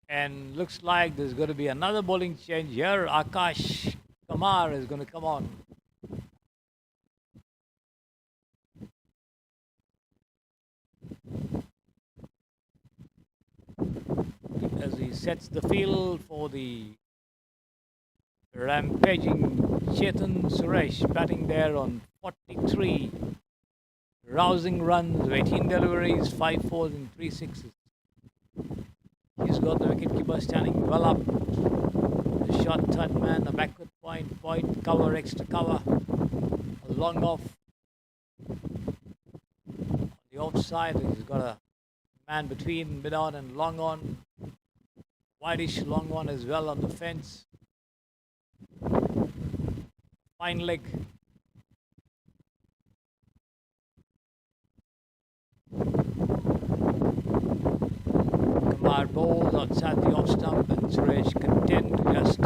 And looks like there's going to be another bowling change here. Akash Kumar is going to come on. As he sets the field for the rampaging Chetan Suresh, batting there on 43 rousing runs, 18 deliveries, 5 fours and 3 sixes. He's got the wicketkeeper standing well up. A short third man, a backward point, cover, extra cover, a long off. On the offside, he's got a man between mid on and long on. Wideish long on as well on the fence. Fine leg. Kumar bowls outside the off stump and Suresh content to just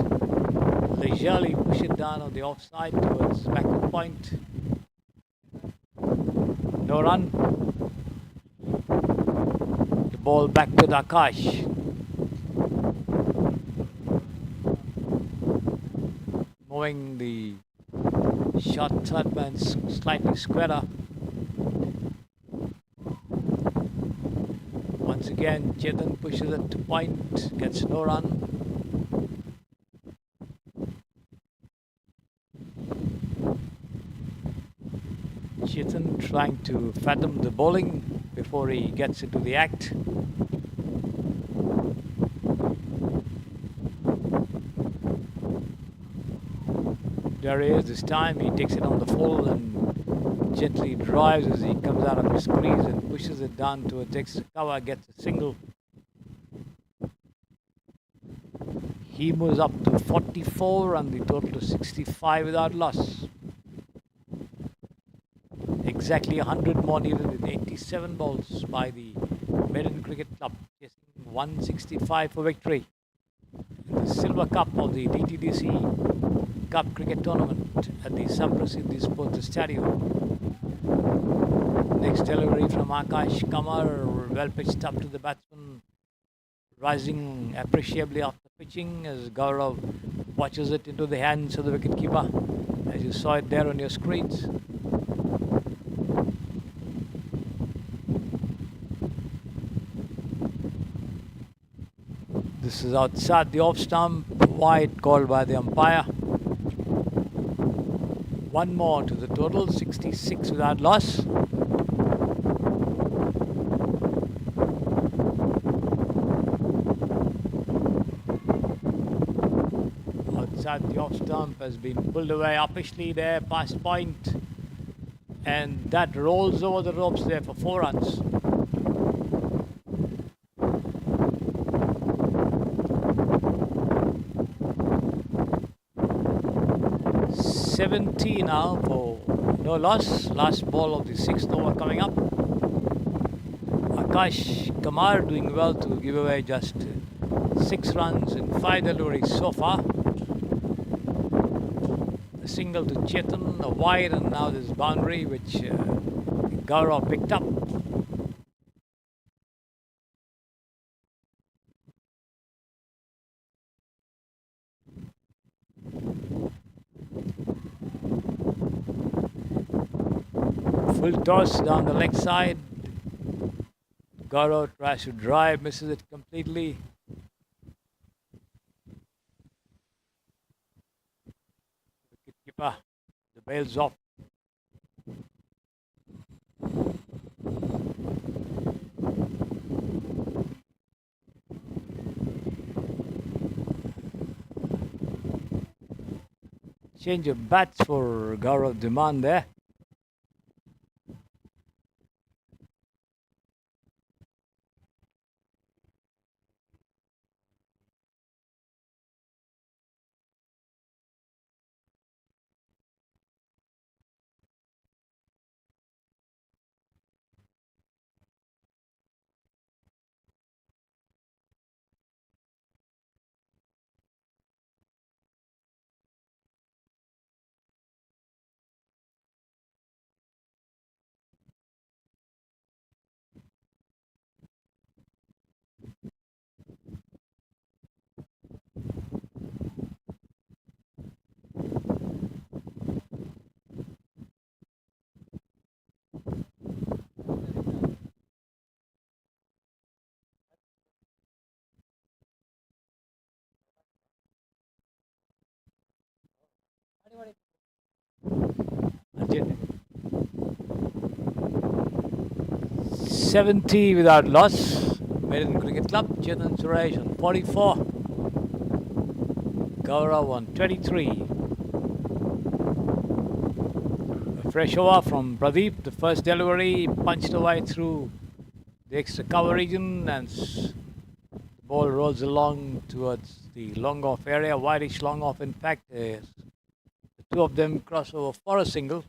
leisurely push it down on the offside towards backward point. No run. The ball back with Akash. Moving the short third man slightly squarer. Once again, Chetan pushes it to point, gets no run. Chetan trying to fathom the bowling before he gets into the act. There he is this time. He takes it on the full and gently drives as he comes out of his crease and pushes it down towards extra cover, gets a single. He moves up to 44 and the total to 65 without loss. Exactly 100 more needed with 87 balls by the Midland Cricket Club, chasing 165 for victory in the Silver Cup of the DTDC Cup Cricket Tournament at the Samprasiddhi Sports Stadium. Next delivery from Akash Kamar, well pitched up to the batsman, rising appreciably after pitching as Gaurav watches it into the hands of the wicketkeeper, as you saw it there on your screens. This is outside the off stump, wide called by the umpire. One more to the total, 66 without loss. Outside the off stump has been pulled away uppishly there past point, and that rolls over the ropes there for 4 runs. 70 now for no loss. Last ball of the 6th over coming up. Akash Kamar doing well to give away just 6 runs in 5 deliveries so far. A single to Chetan, a wide, and now this boundary which Gaurav picked up. Full toss down the leg side. Gaurav tries to drive, misses it completely. Wicketkeeper, the bail's off. Change of bats for Gaurav demand there. Ajit. 70 without loss. Midland Cricket Club, Chetan Suresh on 44. Gaurav on 23. A fresh over from Pradeep. The first delivery punched away through the extra cover region, and the ball rolls along towards the long off area, wideish long off in fact. The two of them cross over for a single.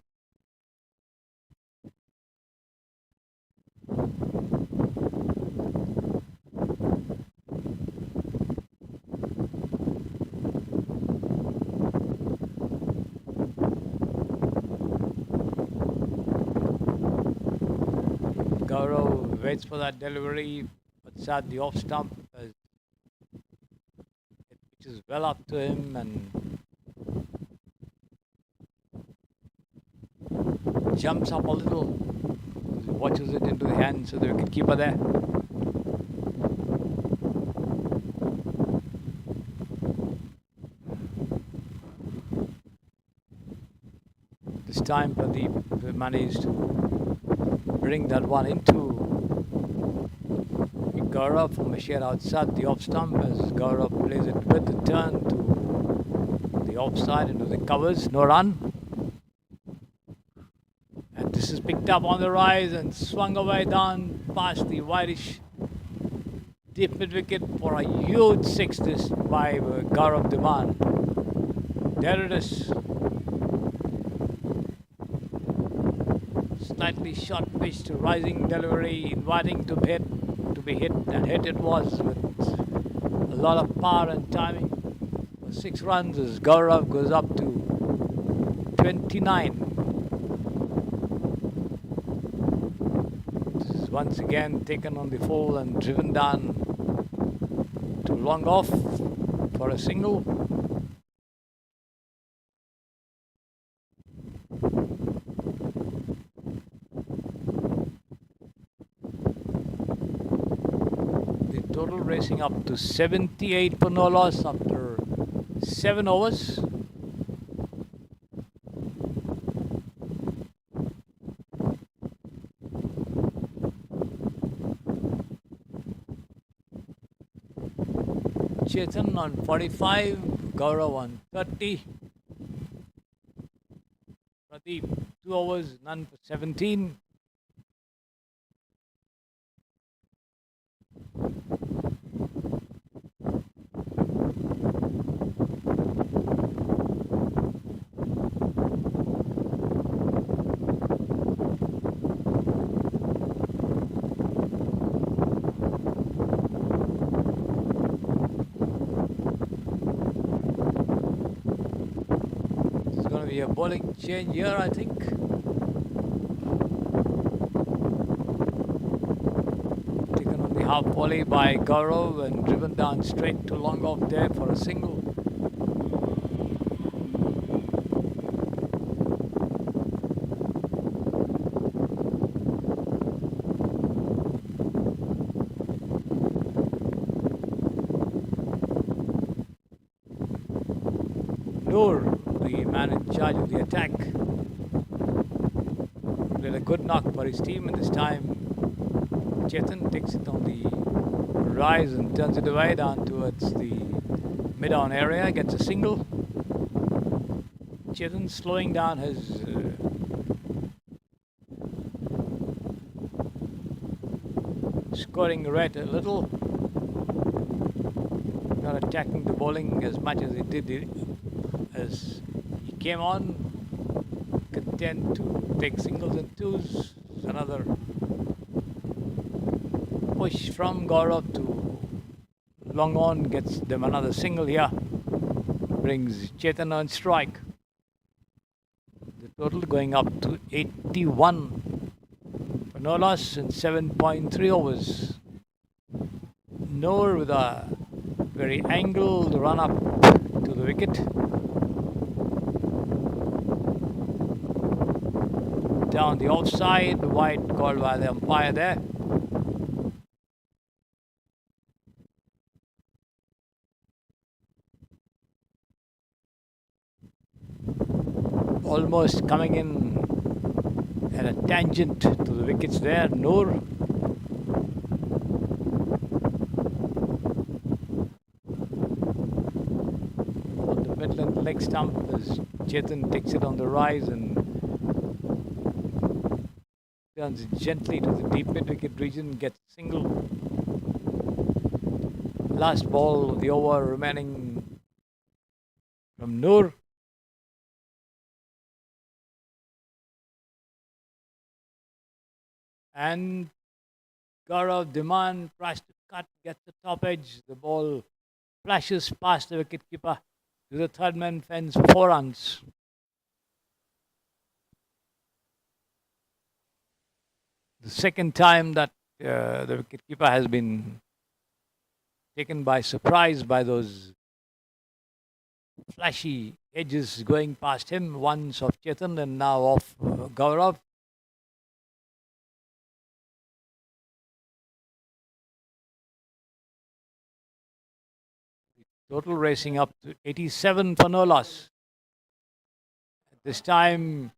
Gaurav waits for that delivery, puts out the off stump as it pitches well up to him and jumps up a little, watches it into the hands of the wicketkeeper there. This time Pradeep managed to bring that one into Gaurav from a share outside the off stump as Gaurav plays it with the turn to the the offside into the covers, no run. And this is picked up on the rise and swung away down past the whitish deep mid wicket for a huge six this by Gaurav Diman. There it is. Slightly short pitch to rising delivery, inviting to be hit, and hit it was with a lot of power and timing. 6 runs as Gaurav goes up to 29. This is once again taken on the full and driven down to long off for a single. The total racing up to 78 for no loss after 7 overs. Chetan on 45, Gaurav on 30. Pradeep 2 overs, none for 17. A bowling change here, I think. Taken on the half volley by Gaurav and driven down straight to long off there for a single. Noor, the man in charge of the attack, did a good knock for his team, and this time Chetan takes it on the rise and turns it away down towards the mid-on area, gets a single. Chetan slowing down his scoring rate a little, not attacking the bowling as much as he did as he came on, content to take singles and twos. Another push from Gaurav to long on, gets them another single here, brings Chetan on strike. The total going up to 81 for no loss in 7.3 overs. Noor with a very angled run up to the wicket. Down the outside, wide called by the umpire there. Almost coming in at a tangent to the wickets there, Noor. On the Midland leg stump as Chetan takes it on the rise and turns gently to the deep mid-wicket region, gets a single. Last ball of the over remaining from Noor. And Gaurav Diman tries to cut, gets the top edge. The ball flashes past the wicketkeeper to the third man fence for 4 runs. The second time that the wicketkeeper has been taken by surprise by those flashy edges going past him, once of Chetan and now of Gaurav. Total racing up to 87 for no loss. At this time,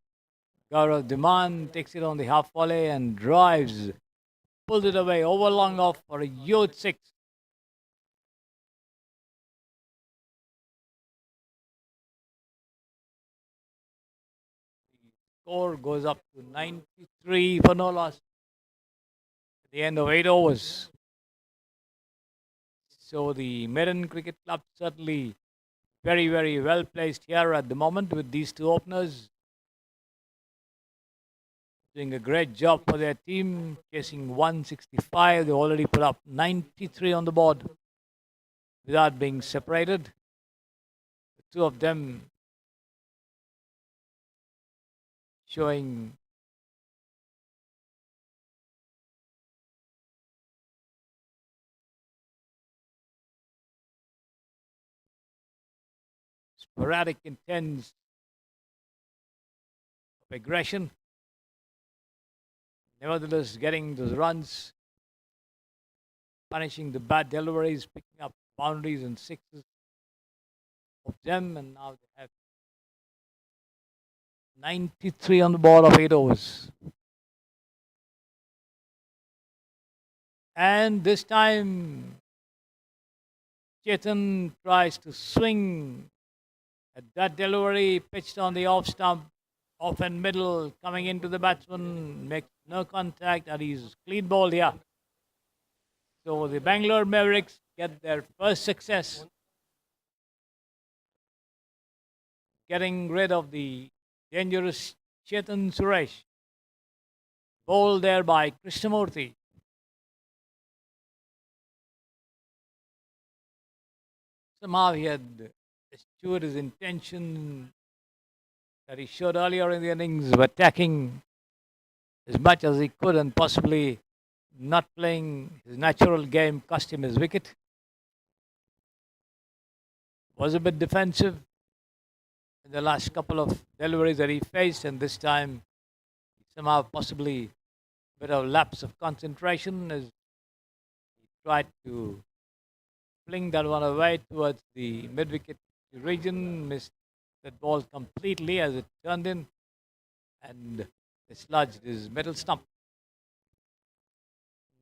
Gaurav Diman takes it on the half volley and drives, pulls it away over long off for a huge 6. score goes up to 93 for no loss at the end of 8 overs. So the Midland Cricket Club certainly very, very well placed here at the moment with these two openers. Doing a great job for their team, chasing 165. They already put up 93 on the board without being separated. The two of them showing sporadic intents of aggression. Nevertheless, getting those runs, punishing the bad deliveries, picking up boundaries and sixes of them, and now they have 93 on the board of 8 overs. And this time, Chetan tries to swing at that delivery, pitched on the off stump, off and middle, coming into the batsman, makes no contact, and he's clean bowled here. So the Bangalore Mavericks get their first success, getting rid of the dangerous Chetan Suresh, bowled there by Krishnamurthy. Somehow he had eschewed his intention that he showed earlier in the innings of attacking as much as he could and possibly not playing his natural game cost him his wicket. Was a bit defensive in the last couple of deliveries that he faced, and this time somehow possibly a bit of lapse of concentration as he tried to fling that one away towards the mid-wicket region, missed that ball completely as it turned in and dislodged his middle stump.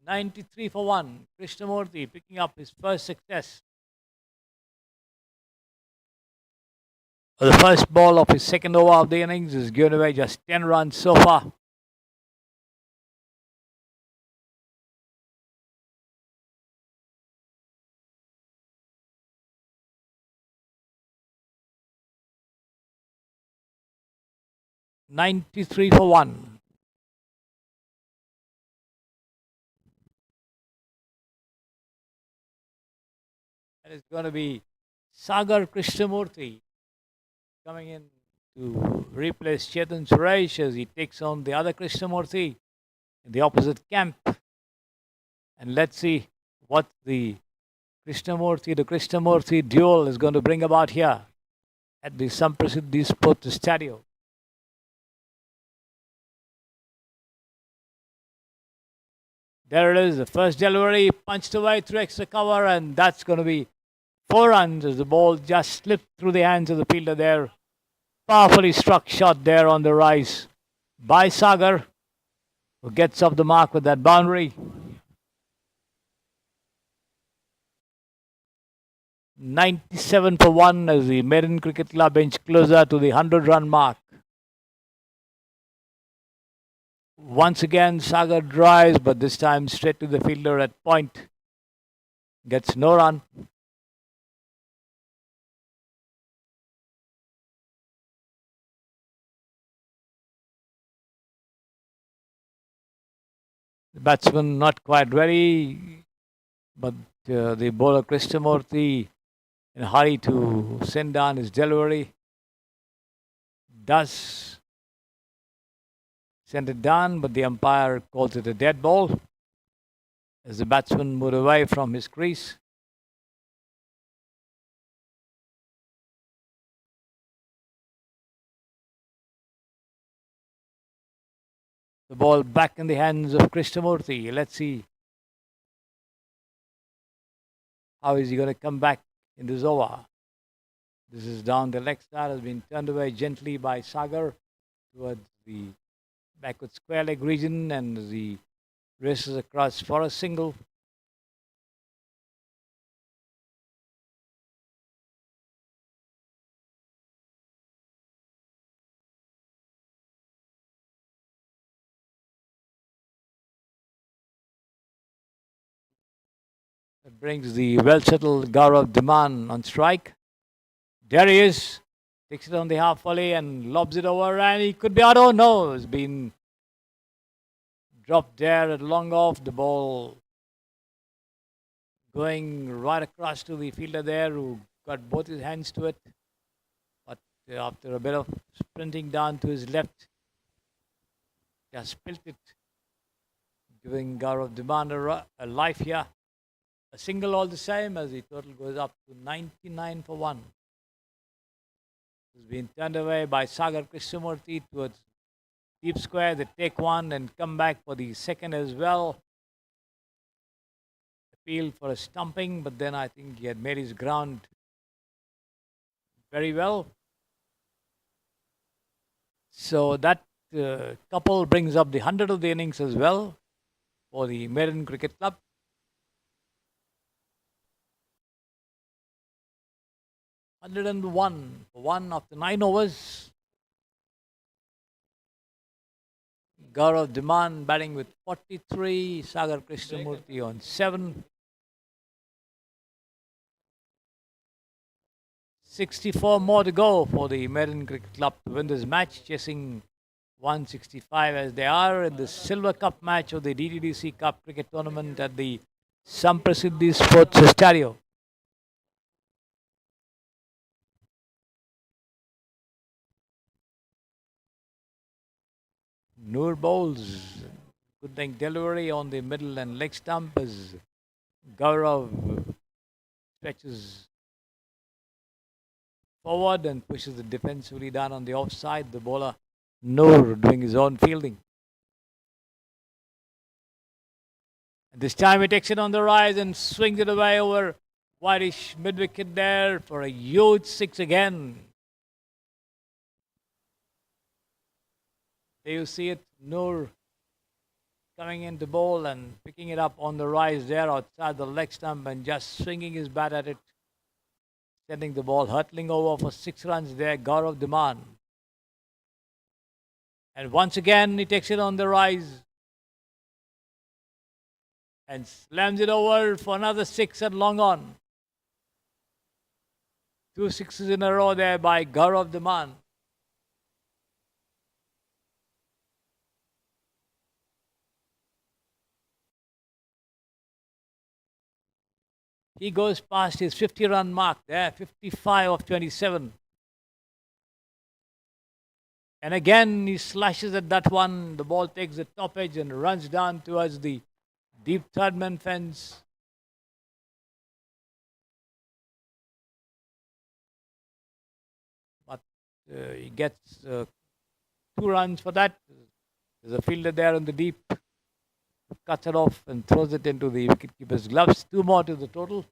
93 for 1. Krishnamurthy picking up his first success. The first ball of his second over of the innings is given away just 10 runs so far. "93 for 1. And it's going to be Sagar Krishnamurthy coming in to replace Chetan Suresh as he takes on the other Krishnamurthy in the opposite camp. And let's see what the Krishnamurthy duel is going to bring about here at the Samprasiddhi Sports Stadium. There it is, the first delivery punched away through extra cover, and that's going to be 4 runs as the ball just slipped through the hands of the fielder there. Powerfully struck shot there on the rise by Sagar, who gets off the mark with that boundary. 97 for 1 as the Midland Cricket Club inch closer to the 100-run mark. Once again, Sagar drives, but this time straight to the fielder at point. Gets no run. The batsman not quite ready, but the bowler Krishnamurthy in a hurry to send down his delivery. Does send it down, but the umpire calls it a dead ball as the batsman moved away from his crease. The ball back in the hands of Krishnamurthy. Let's see how is he going to come back in this over. This is down the leg side, has been turned away gently by Sagar towards the backward square leg region, and the races across for a single. That brings the well-settled Gaurav Dhiman on strike. There he is. Takes it on the half volley and lobs it over, and he could be out. Oh no, it's been dropped there at long off. The ball going right across to the fielder there, who got both his hands to it. But after a bit of sprinting down to his left, just spilt it, giving Gaurav Dhiman a life here. A single all the same, as the total goes up to 99 for 1. It's been turned away by Sagar Krishnamurthy towards deep square. They take one and come back for the second as well. Appeal for a stumping, but then I think he had made his ground very well. So that couple brings up the 100 of the innings as well for the Midland Cricket Club. (101 for 1 after 9 overs. Gaurav Dhiman batting with 43, Sagar Krishnamurthy on 7. 64 more to go for the Midland Cricket Club to win this match, chasing 165 as they are in the Silver Cup match of the DTDC Cup Cricket Tournament at the Samprasiddhi Sports Stadium. Noor bowls. Good length delivery on the middle and leg stump as Gaurav stretches forward and pushes it defensively down on the offside. The bowler Noor doing his own fielding. This time he takes it on the rise and swings it away over whitish mid-wicket there for a huge 6 again. There you see it, Noor coming into bowl and picking it up on the rise there outside the leg stump and just swinging his bat at it, sending the ball hurtling over for 6 runs there, Gaurav Dhiman. And once again, he takes it on the rise and slams it over for another 6 and long on. 2 sixes in a row there by Gaurav Dhiman. He goes past his 50-run mark there, 55 of 27. And again, he slashes at that one. The ball takes the top edge and runs down towards the deep third-man fence. But he gets 2 runs for that. There's a fielder there on the deep. Cuts it off and throws it into the wicketkeeper's gloves. 2 more to the total.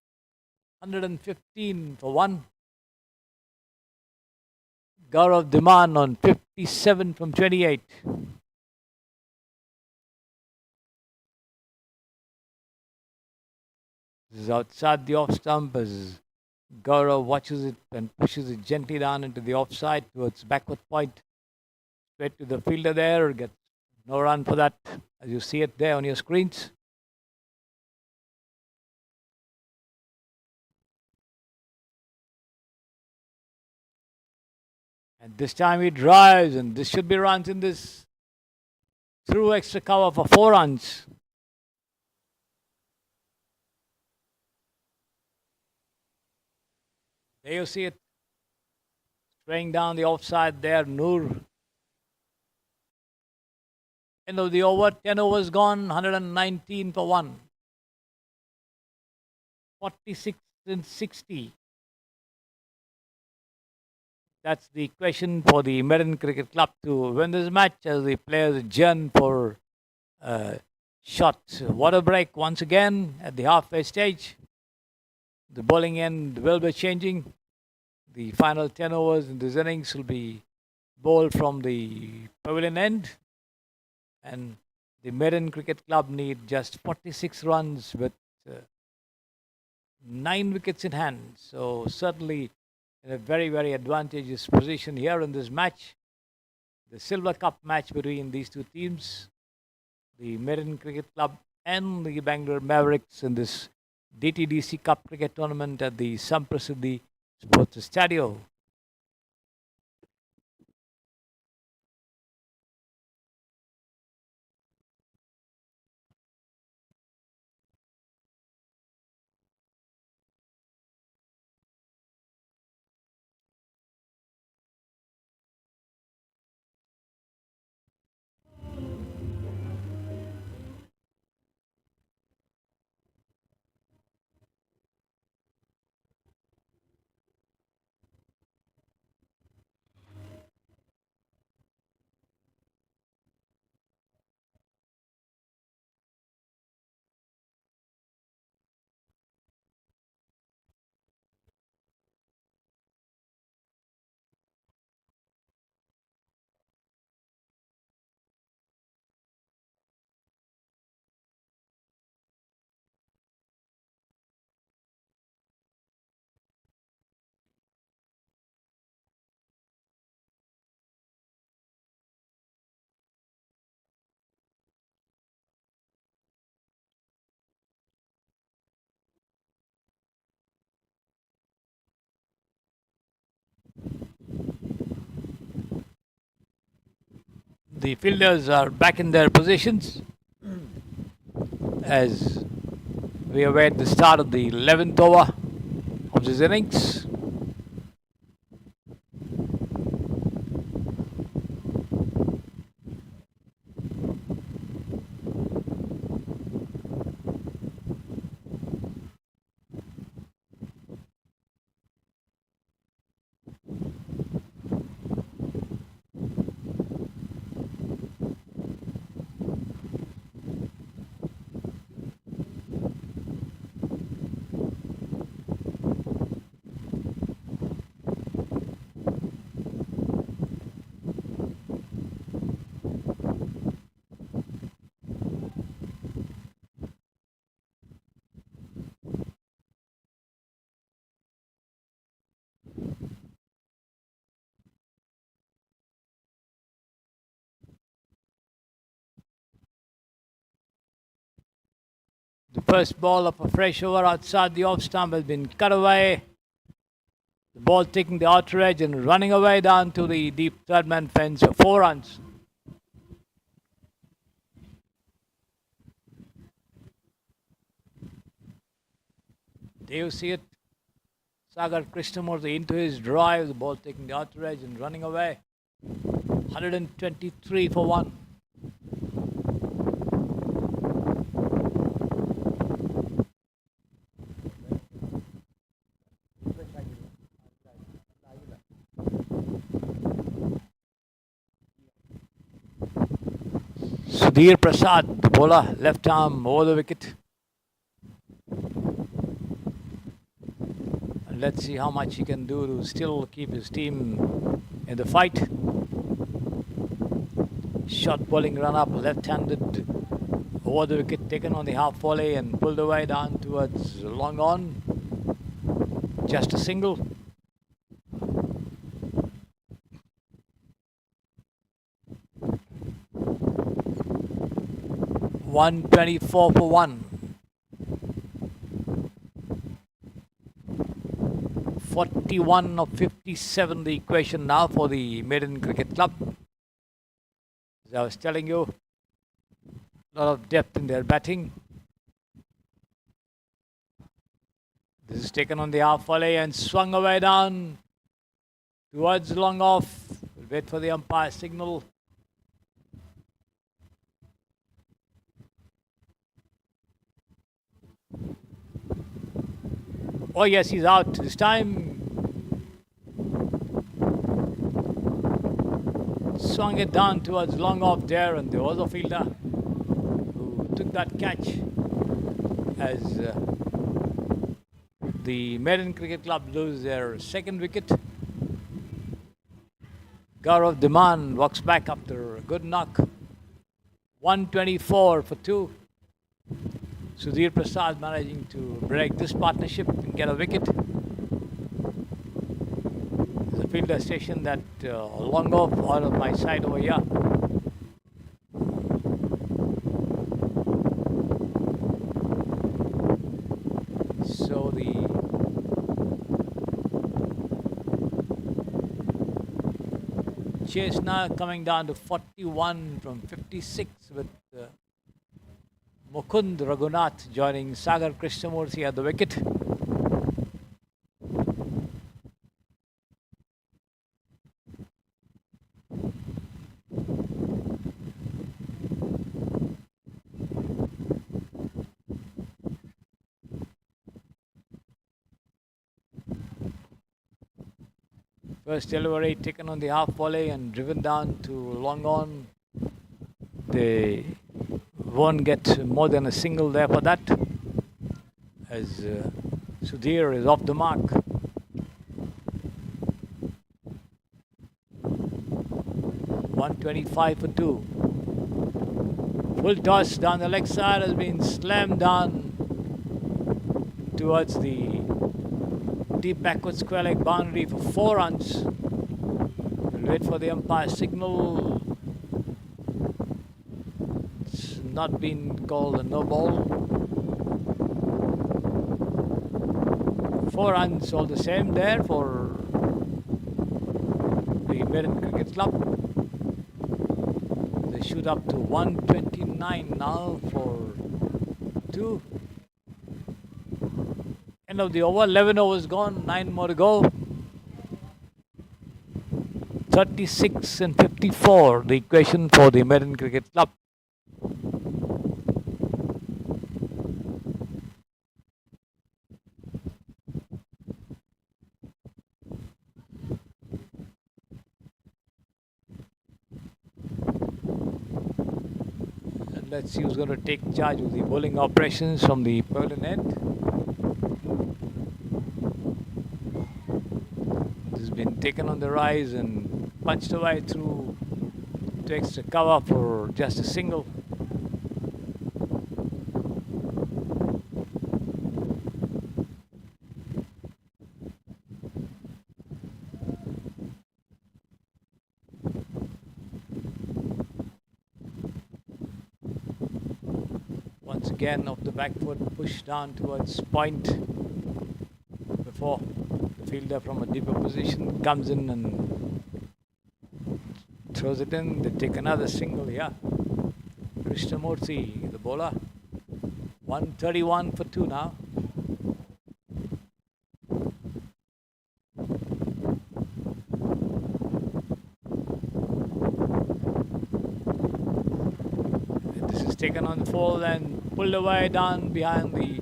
115 for 1. Gaurav Dhiman on 57 from 28. This is outside the off stump as Gaurav watches it and pushes it gently down into the offside towards backward point. Straight to the fielder there. Gets no run for that, as you see it there on your screens. And this time he drives, and this should be runs in this. Through extra cover for 4 runs. There you see it. Spraying down the offside there, Noor. End of the over, 10 overs gone, 119 for 1. 46 and 60. That's the question for the Midland Cricket Club to win this match as the players adjourn for shots. Water break once again at the halfway stage. The bowling end will be changing. The final 10 overs in this innings will be bowled from the pavilion end. And the Midland Cricket Club need just 46 runs with 9 wickets in hand. So certainly in a very, very advantageous position here in this match. The Silver Cup match between these 2 teams. The Midland Cricket Club and the Bangalore Mavericks in this DTDC Cup Cricket Tournament at the Samprasiddhi Sports Stadio. The fielders are back in their positions as we await the start of the 11th over of this innings. The first ball of a fresh over outside the off stump has been cut away. The ball taking the outer edge and running away down to the deep third man fence for 4 runs. Do you see it? Sagar Krishnamurthy into his drive, the ball taking the outer edge and running away. 123 for 1. Sudhir Prasad, the bowler, left arm over the wicket. And let's see how much he can do to still keep his team in the fight. Shot bowling run up, left-handed over the wicket, taken on the half volley and pulled away down towards long on. Just a single. $124 for 1. 41 of 57 the equation now for the Midland Cricket Club. As I was telling you, a lot of depth in their batting. This is taken on the half volley and swung away down towards long off. We'll wait for the umpire signal. Oh yes, he's out this time. Swung it down towards long off there, and there was a fielder who took that catch as the Midland Cricket Club lose their second wicket. Gaurav Diman walks back after a good knock. 124 for 2. Sudhir Prasad managing to break this partnership and get a wicket. There's a fielder station that long off out of my side over here. the chase now, coming down to 41 from 56 with Mukund Raghunath joining Sagar Krishnamurthy at the wicket. First delivery taken on the half volley and driven down to long on. They won't get more than a single there for that, as Sudhir is off the mark. .125 for 2. Full toss down the leg side has been slammed down towards the deep backward square leg boundary for 4 runs. We'll wait for the umpire signal. It's not been called a no ball. 4 runs all the same there for the Midland Cricket Club. They shoot up to 129 now for 2. End of the over, 11 overs gone, 9 more to go. 36 and 54, the equation for the Midland Cricket Club. And let's see who's going to take charge of the bowling operations from the Berlin end. Been taken on the rise and punched away through to extra cover for just a single. Once again off the back foot, push down towards point before fielder from a deeper position comes in and throws it in. They take another single here. Krishnamurthy, the bowler. 131 for 2 now. This is taken on the full and pulled away down behind the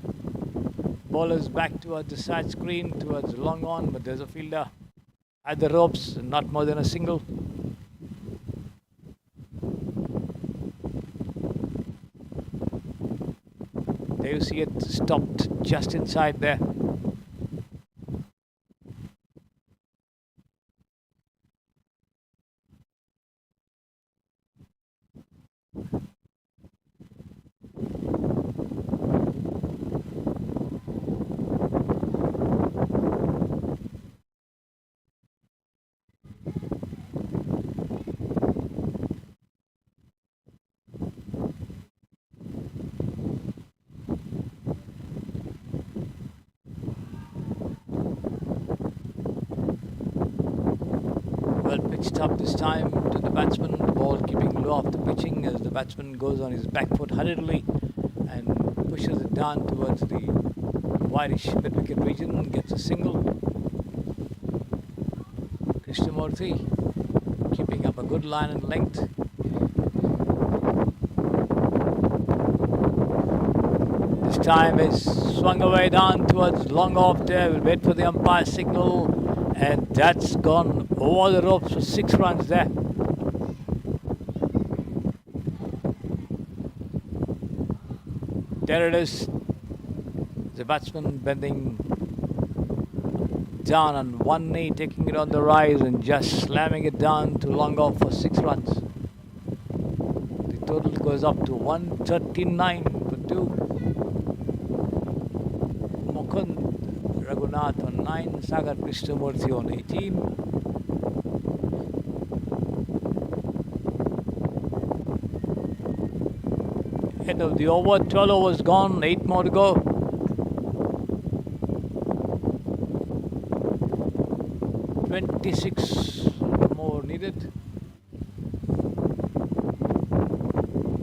bowler's back towards the side screen, towards long on, but there's a fielder at the ropes, not more than a single. There you see it stopped just inside there. Pitched up this time to the batsman, the ball keeping low off the pitching as the batsman goes on his back foot hurriedly and pushes it down towards the whitish mid-wicket region, gets a single. Krishnamurthy keeping up a good line and length. This time is swung away down towards long off there. We'll wait for the umpire signal. And that's gone over the ropes for 6 runs there. There it is. The batsman bending down on one knee, taking it on the rise and just slamming it down to long off for 6 runs. The total goes up to 139 for 2. Mukund Raghunath on 9, Sagar Krishnamurthy on 18. End of the over, 12 overs gone, 8 more to go. 26 more needed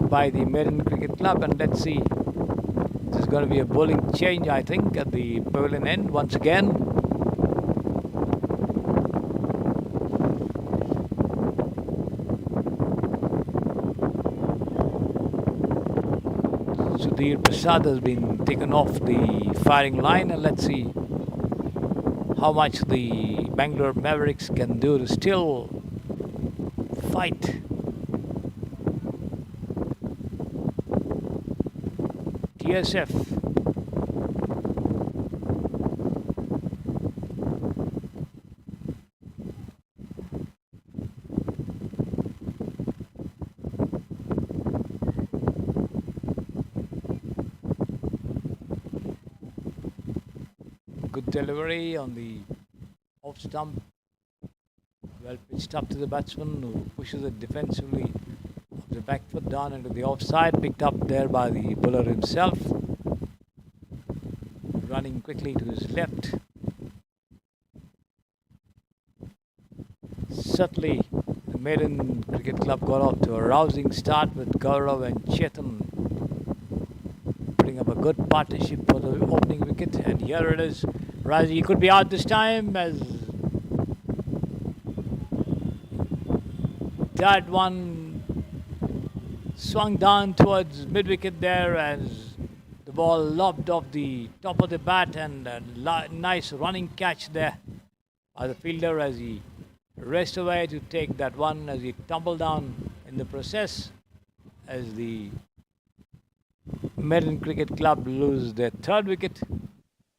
by the Midland Cricket Club, and let's see. This is going to be a bowling change, I think, at the pavilion end once again. Sudhir Prasad has been taken off the firing line, and let's see how much the Bangalore Mavericks can do to still fight. TSF. Good delivery on the off stump. Well pitched up to the batsman who pushes it defensively off the back foot down into the offside. Picked up there by the bowler himself. Running quickly to his left. Certainly the Maiden Cricket Club got off to a rousing start with Gaurav and Chetan putting up a good partnership for the opening wicket, and here it is. Raji could be out this time as that one swung down towards mid-wicket there as the ball lobbed off the top of the bat, and a nice running catch there by the fielder as he raced away to take that one as he tumbled down in the process as the Midland Cricket Club lose their third wicket.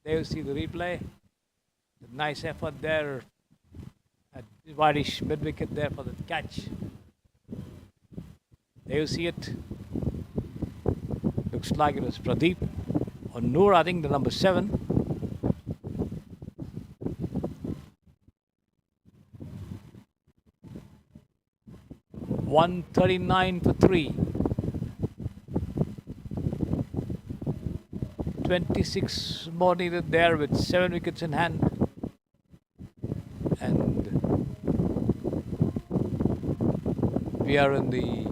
There you see the replay. Nice effort there at Wadish mid-wicket there for the catch. There you see it. Looks like it was Pradeep or Noor, I think the number 7. $139 for 3. 26 more needed there with 7 wickets in hand. And we are in the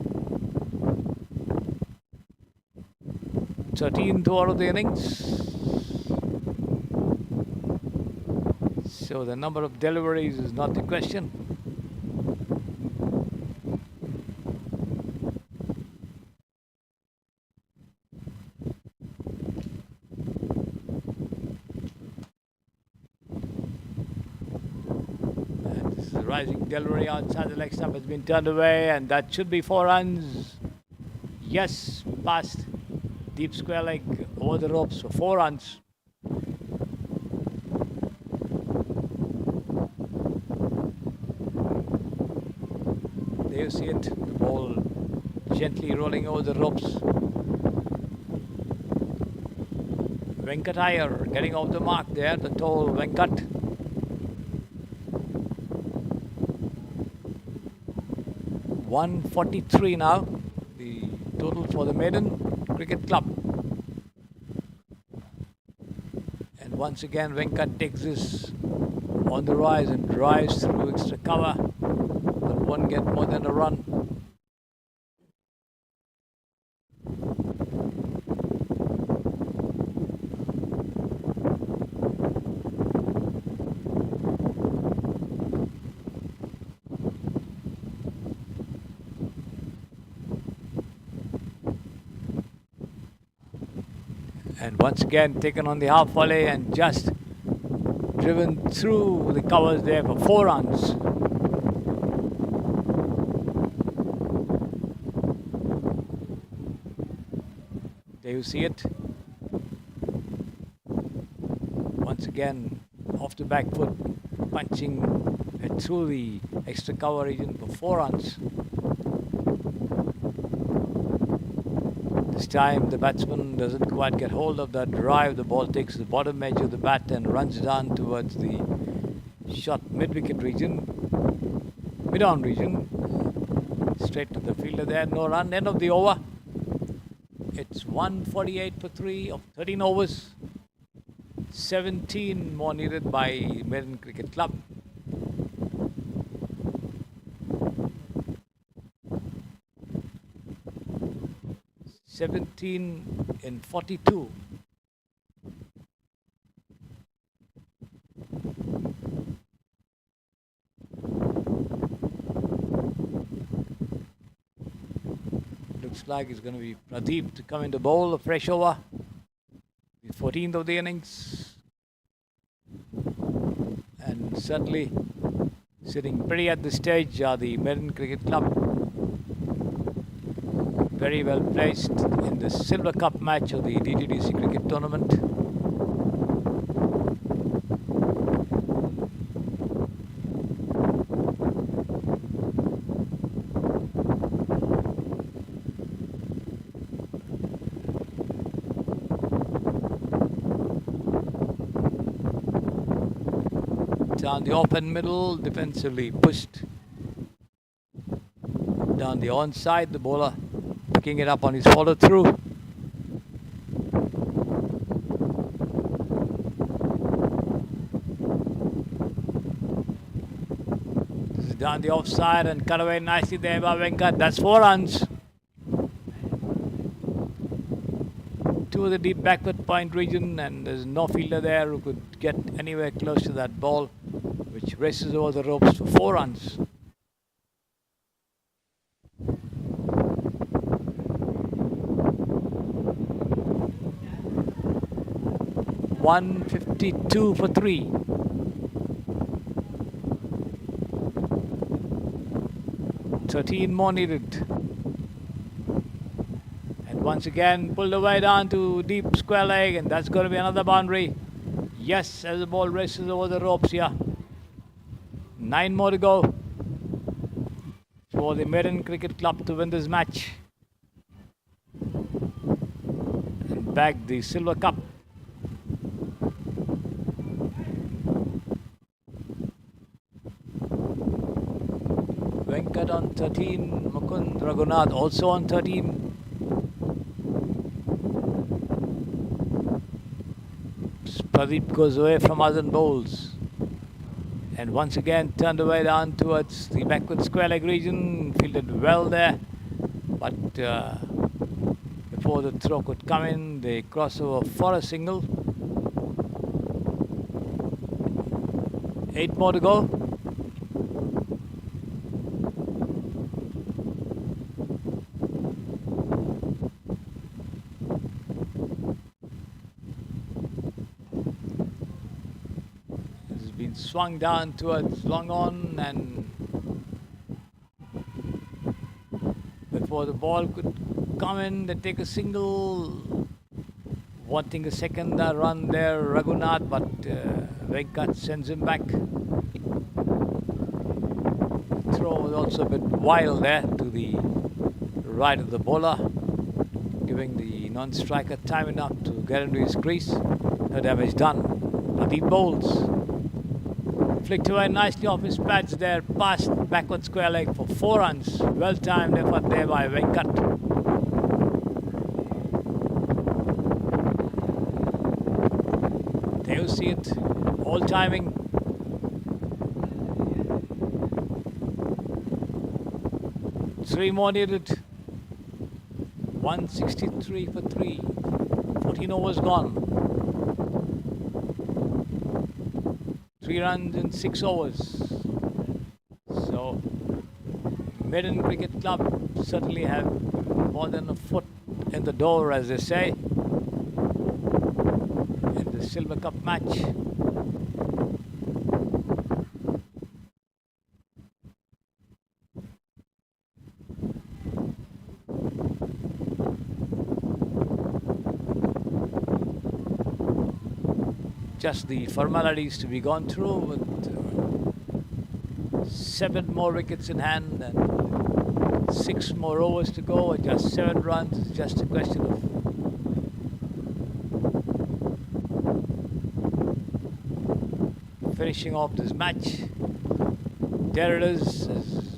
13th over of the innings. So the number of deliveries is not the question. Rising delivery outside the leg stump has been turned away, and that should be 4 runs. Yes, past deep square leg over the ropes for 4 runs. There you see it, the ball gently rolling over the ropes. Venkat Iyer getting off the mark there, the tall Venkat. $143 now, the total for the Maiden Cricket Club. And once again Venkat takes this on the rise and drives through extra cover, but won't get more than a run. And once again taken on the half volley and just driven through the covers there for 4 runs. There you see it. Once again off the back foot, punching it through the extra cover region for 4 runs. This time the batsman doesn't quite get hold of that drive. The ball takes the bottom edge of the bat and runs down towards the short mid-wicket region, mid-on region. Straight to the fielder there, no run, end of the over. It's 148 for 3 of 13 overs. 17 more needed by Maiden Cricket Club. 17 in 42. Looks like it's going to be Pradeep to come in the bowl, a fresh over. The 14th of the innings. And certainly sitting pretty at the stage are the Midland Cricket Club. Very well placed in the Silver Cup match of the DTDC cricket tournament. Down the open middle, defensively pushed down the onside, the bowler picking it up on his follow through. This is down the offside and cut away nicely there by Venkat. That's 4 runs. To the deep backward point region, and there's no fielder there who could get anywhere close to that ball, which races over the ropes for 4 runs. $152 for 3. $13 more needed. And once again pulled away down to deep square leg, and that's going to be another boundary. Yes, as the ball races over the ropes here. 9 more to go for the Midland Cricket Club to win this match and bag the Silver Cup. Venkat on 13, Mukund Raghunath also on 13. Pradeep goes away from us and bowls. And once again turned away down towards the backward square leg region. Fielded well there. But before the throw could come in, they cross over for a single. 8 more to go. Swung down towards long on, and before the ball could come in, they take a single, wanting a second run there, Raghunath, but Venkat sends him back. The throw was also a bit wild there to the right of the bowler, giving the non-striker time enough to get into his crease. No damage done. Pradeep bowls. Flicked away nicely off his pads there, past backward square leg for 4 runs. Well timed effort there by Venkat. There you see it, all timing. Three more needed. 163 for 3. 14 overs gone. 3 runs in 6 overs. So, Midland Cricket Club certainly have more than a foot in the door, as they say, in the Silver Cup match. Just the formalities to be gone through, with 7 more wickets in hand and 6 more overs to go, and just 7 runs. It's just a question of finishing off this match. There it is, as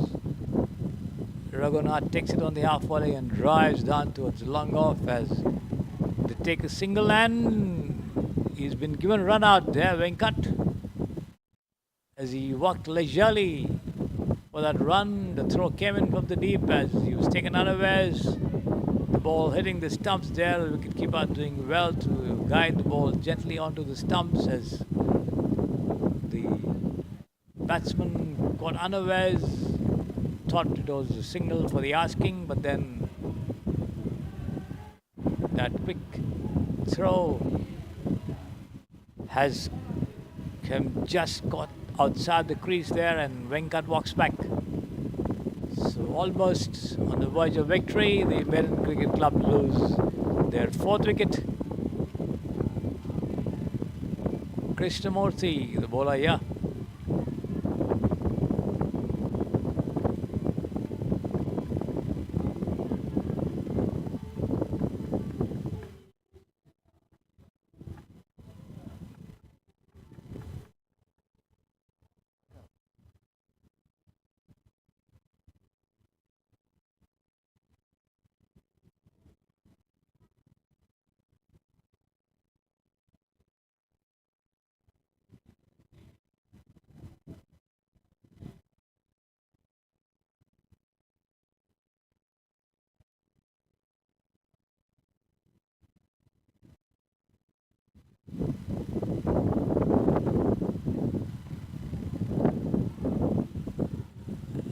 Raghunath takes it on the half volley and drives down towards long off as they take a single, and he's been given run out there, Venkat, as he walked leisurely for that run. The throw came in from the deep as he was taken unawares. The ball hitting the stumps there. The wicketkeeper doing well to guide the ball gently onto the stumps as the batsman got unawares, thought it was a signal for the asking, but then that quick throw has just got outside the crease there, and Venkat walks back. So almost on the verge of victory. The Midland Cricket Club lose their 4th wicket. Krishnamurthy, the bowler here.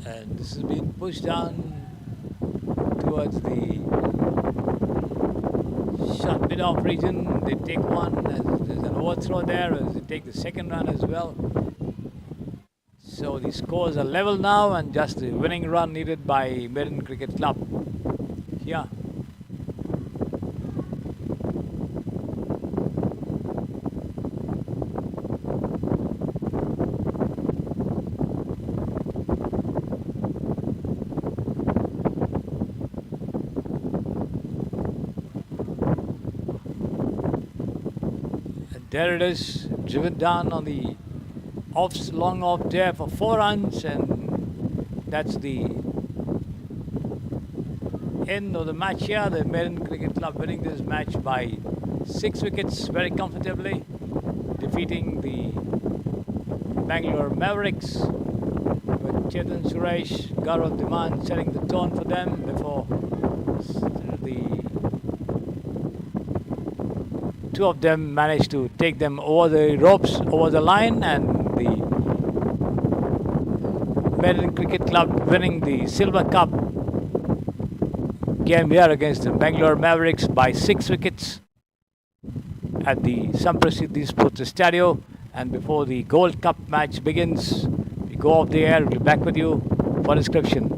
And this has been pushed down towards the short mid-off region. They take one, as there's an overthrow there, as they take the second run as well. So the scores are level now, and just the winning run needed by Midland Cricket Club here. There it is, driven down on the long off there for 4 runs, and that's the end of the match here. The Midland Cricket Club winning this match by 6 wickets very comfortably, defeating the Bangalore Mavericks, with Chetan Suresh, Gaurav Dhiman setting the tone for them before the 2 of them managed to take them over the ropes, over the line, and the Midland Cricket Club winning the Silver Cup game here against the Bangalore Mavericks by 6 wickets at the Samprasiddhi Sports Stadio. And before the Gold Cup match begins, we go off the air. We'll be back with you for description.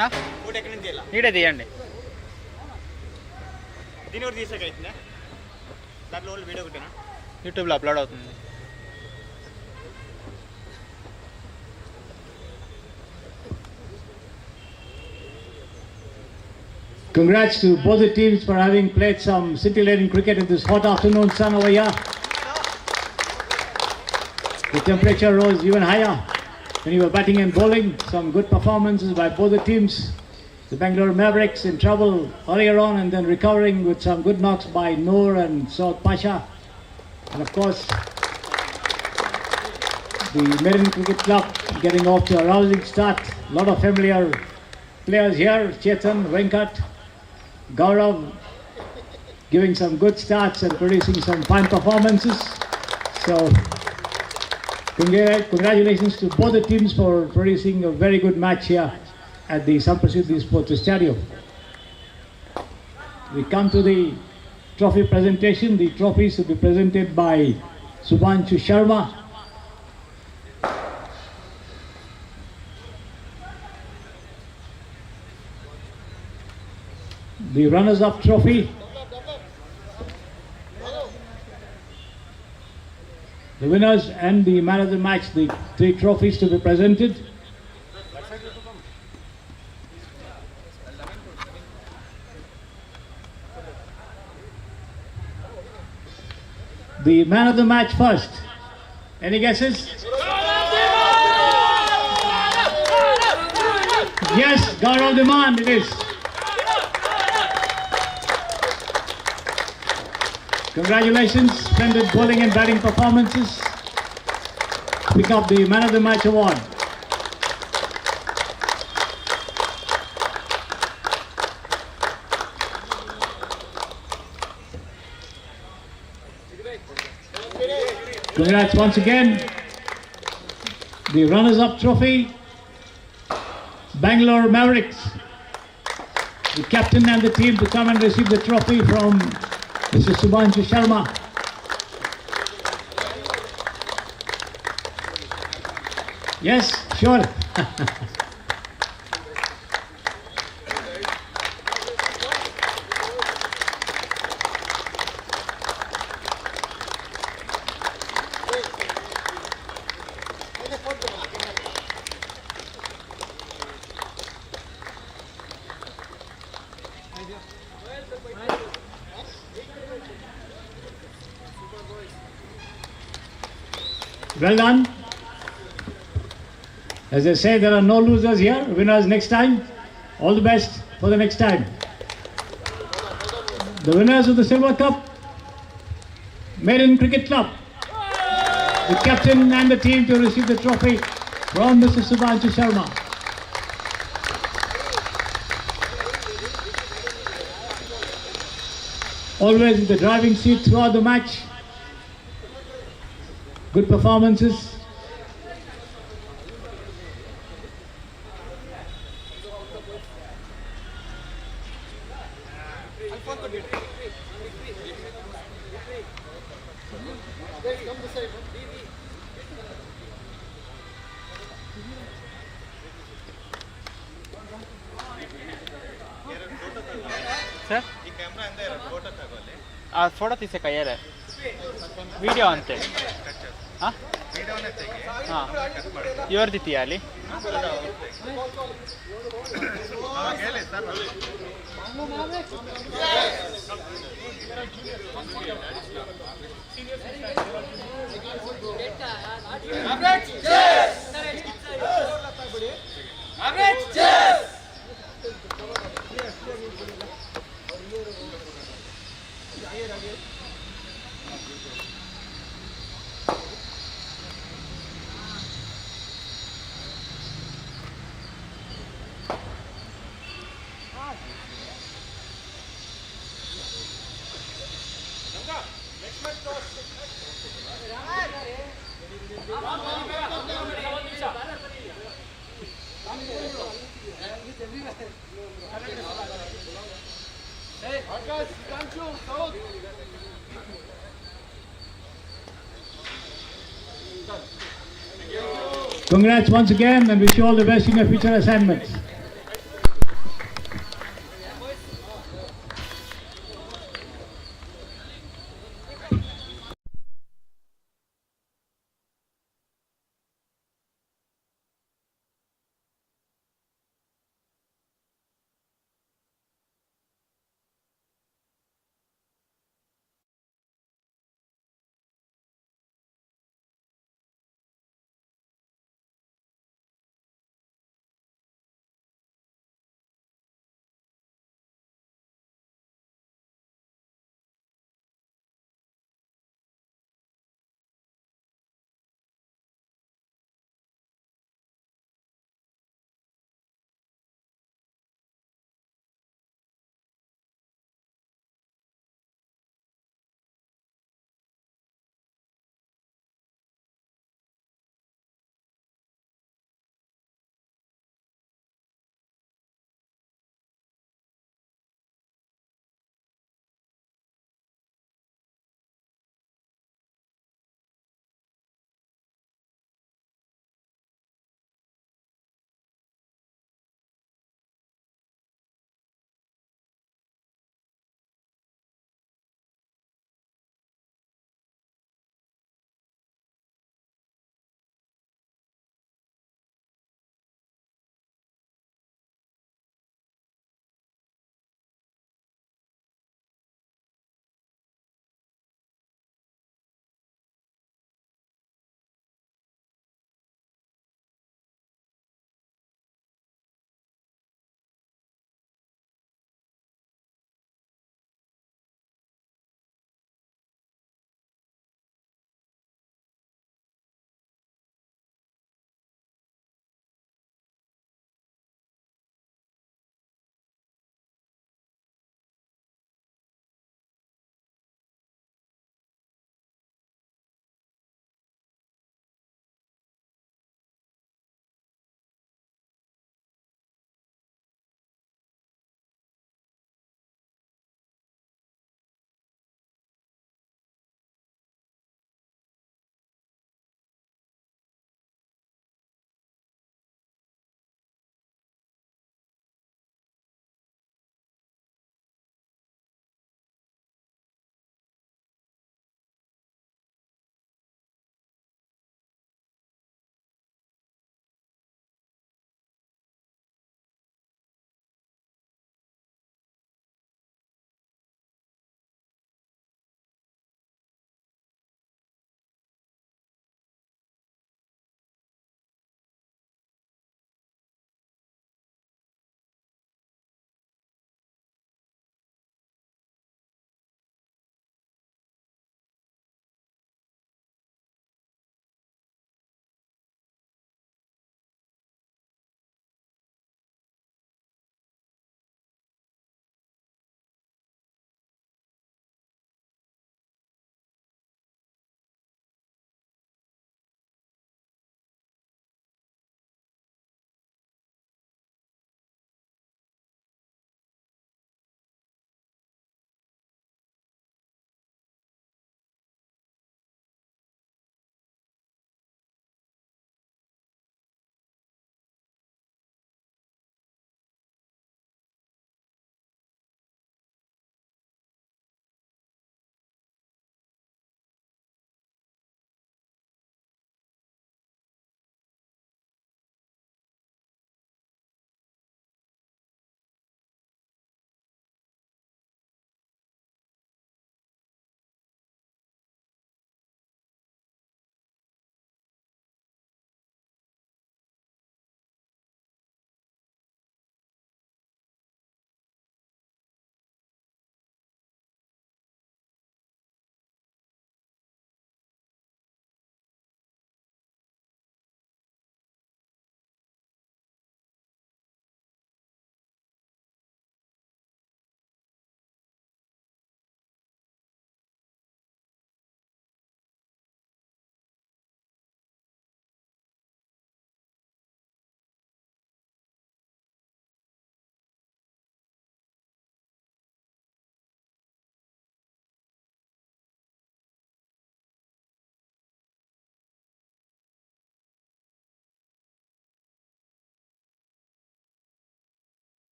నా photo ఎక్కడి నుంచి తీయాలా ఈడే తీయండి. దీని కూడా తీసాక అవుతుందా దాంట్లో వాళ్ళు వీడియో ఒకటేనా యూట్యూబ్లో అప్లోడ్ అవుతుంది. Congrats to both the teams for having played some scintillating cricket in this hot afternoon sun over here. The temperature rose even higher when you were batting and bowling. Some good performances by both the teams. The Bangalore Mavericks in trouble earlier on and then recovering with some good knocks by Noor and South Pasha. And of course, the Midland Cricket Club getting off to a rousing start. A lot of familiar players here. Chetan, Venkat, Gaurav giving some good starts and producing some fine performances. So congratulations to both the teams for producing a very good match here at the Samprasiddhi Sports Stadium. We come to the trophy presentation. The trophies will be presented by Subhanshu Sharma. The runners-up trophy. The winners and the man of the match, the 3 trophies to be presented. The man of the match first. Any guesses? Yes, Gaurav Demand it is. Congratulations, splendid bowling and batting performances. Pick up the man of the match award. Congrats once again. The runners-up trophy, Bangalore Mavericks. The captain and the team to come and receive the trophy from Mr. Subhanshu Sharma. Yes, sure. Well done. As they say, there are no losers here. Winners next time. All the best for the next time. The winners of the Silver Cup, Midland Cricket Club. The captain and the team to receive the trophy from Mr. Subhanshu Sharma. Always in the driving seat throughout the match. Good performances. Sir ಆ photo తీసే ಕೈಯಲ್ಲೇ video ಅಂತೆ ಹಾಂ ಹಾಂ ಇವ್ರದ್ದು తీయాలి Congrats once again and wish you all the best in your future assignments.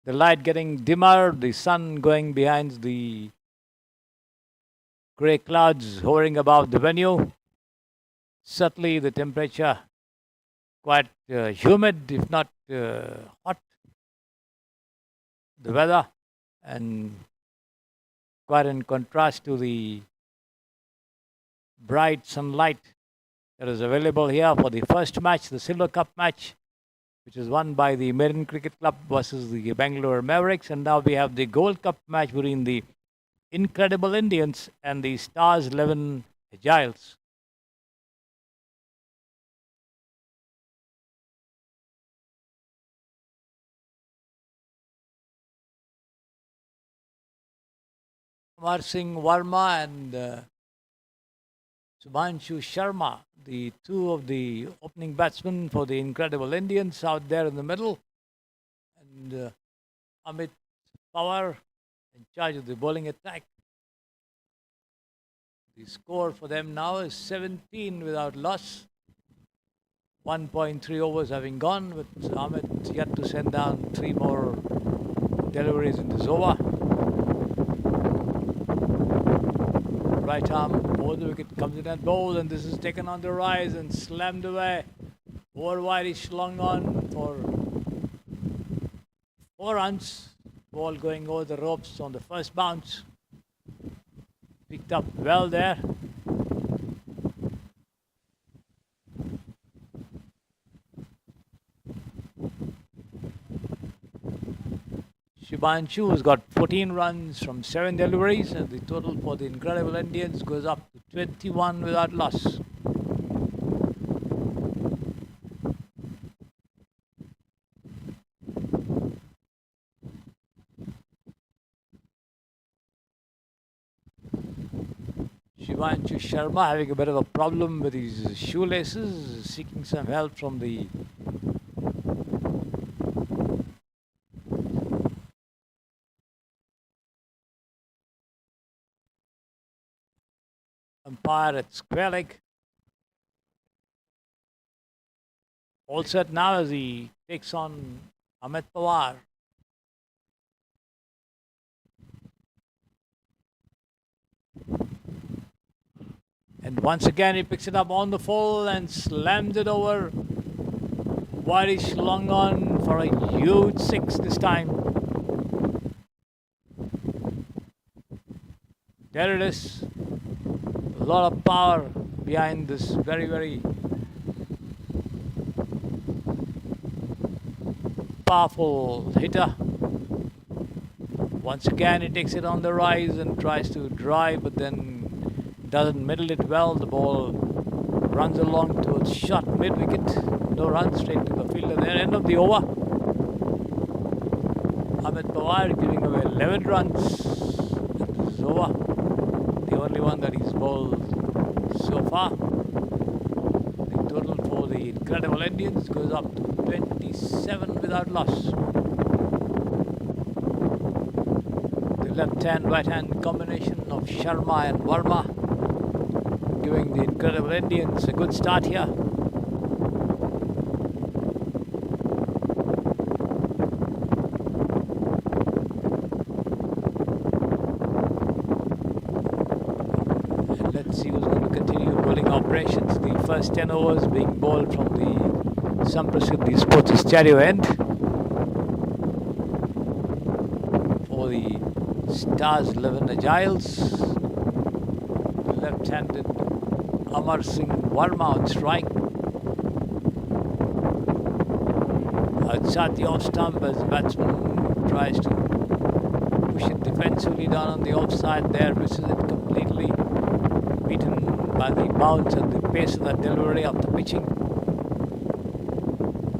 The light getting dimmer, the sun going behind the grey clouds hovering above the venue. Certainly the temperature quite humid, if not hot. The weather, and quite in contrast to the bright sunlight that is available here for the first match, the Silver Cup match, which is won by the Midland Cricket Club versus the Bangalore Mavericks. And now we have the Gold Cup match between the Incredible Indians and the Stars 11 Agiles. Amar Singh Verma and Subhanshu Sharma, the two of the opening batsmen for the Incredible Indians, out there in the middle. And Amit Pawar in charge of the bowling attack. The score for them now is 17 without loss. 1.3 overs having gone, with Amit yet to send down 3 more deliveries in this over. Right arm over the wicket, comes in and bowls, and this is taken on the rise and slammed away. Over wide-ish long on for 4 runs. Ball going over the ropes on the first bounce. Picked up well there. Shubhanshu has got 14 runs from 7 deliveries, and the total for the Incredible Indians goes up to 21 without loss. Shubhanshu Sharma having a bit of a problem with his shoelaces, seeking some help from the umpire at square leg. All set now as he takes on Amit Pawar. And once again he picks it up on the full and slams it over. Wide-ish long on for a huge 6 this time. There it is. A lot of power behind this very, very powerful hitter. Once again he takes it on the rise and tries to drive, but then doesn't middle it well. The ball runs along towards short mid-wicket. No run, straight to the fielder there. End of the over. Amit Pawar giving away 11 runs. This is over. The only one that he's bowled so far. The total for the Incredible Indians goes up to 27 without loss. The left-hand, right-hand combination of Sharma and Verma giving the Incredible Indians a good start here. And let's see who's going to continue bowling operations. The first 10 overs being bowled from the Samprasiddhi Sports Stereo end for the Stars 11 Agiles. Left-handed Amar Singh Verma on strike. Outside the off stump as the batsman tries to push it defensively down on the offside there, misses it completely. Beaten by the bounce and the pace of that delivery after pitching.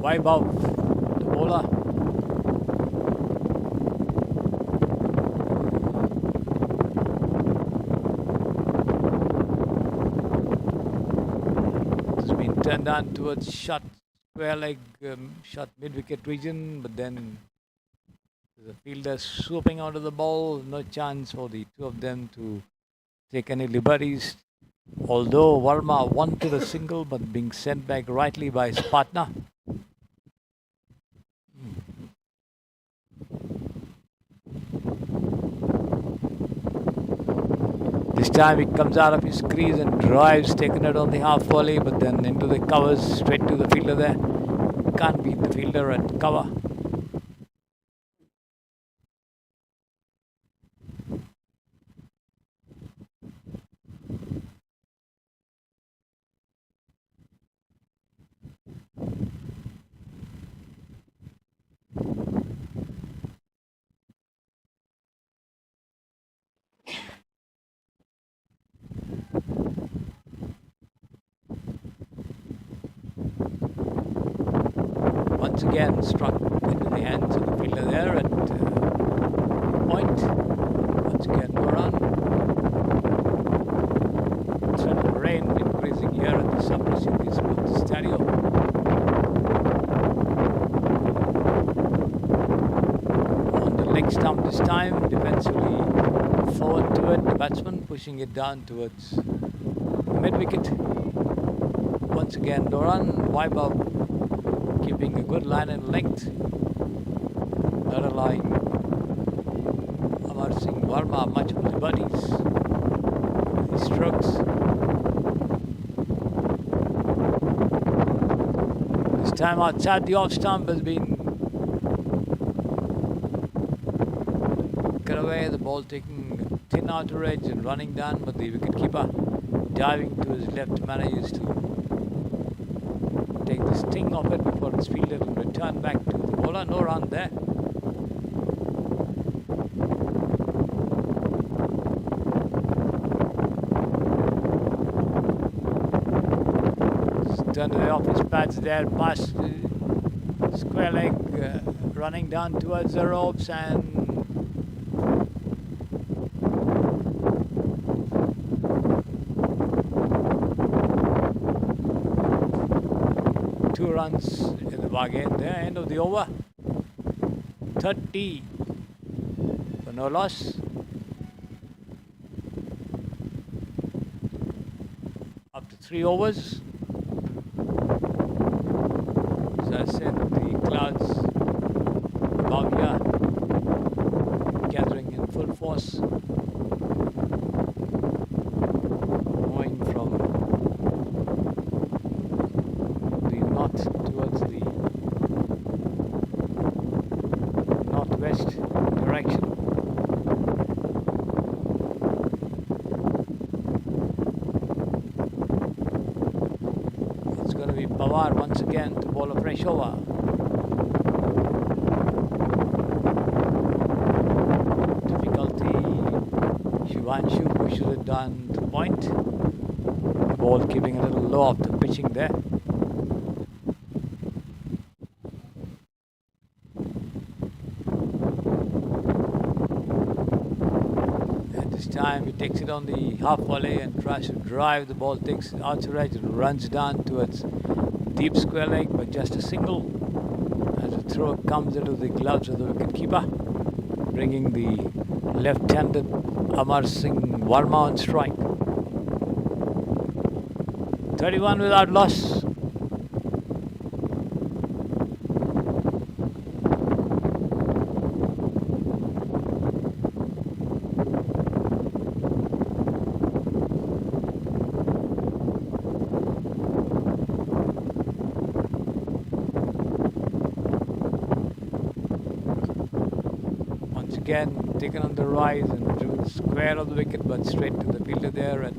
Vaibhav, the bowler. Turned down towards short square leg, short mid-wicket region, but then the fielder swooping out of the ball. No chance for the two of them to take any liberties. Although Verma wanted a single, but being sent back rightly by his partner. This time he comes out of his crease and drives, taking it on the half volley, but then into the covers, straight to the fielder there. Can't beat the fielder at cover. Once again struck into the hands of the fielder there at point. Once again no run. Threat of rain increasing here at the Saprasiddhi Sports Stadium. On the leg stump this time, defensively forward to it, the batsman pushing it down towards mid-wicket. Once again no run, wipe up, keeping a good line and length, not allowing Amar Singh Verma much of liberties with his strokes. This time outside the off stump has been cut away, the ball taking a thin outer edge and running down, but the wicketkeeper diving to his left manages to take the sting off it before it's fielded and return back to the bowler. No run there. Turn to the office pads there, past square leg, running down towards the ropes, and two runs in the bargain there. End of the over. 30 for no loss. After 3 overs. As I said, the clouds above here gathering in full force. Moving from towards the northwest direction. It's going to be Pawar once again to bowl a fresh over. Difficulty, Shivanshu pushes it down to point. The ball keeping a little low after pitching there. Time he takes it on the half volley and tries to drive. The ball takes outside edge and runs down towards deep square leg, but just a single as the throw comes into the gloves of the wicketkeeper, bringing the left-handed Amar Singh Verma on strike. 31 without loss. Again taken on the rise and driven square of the wicket, but straight to the fielder there at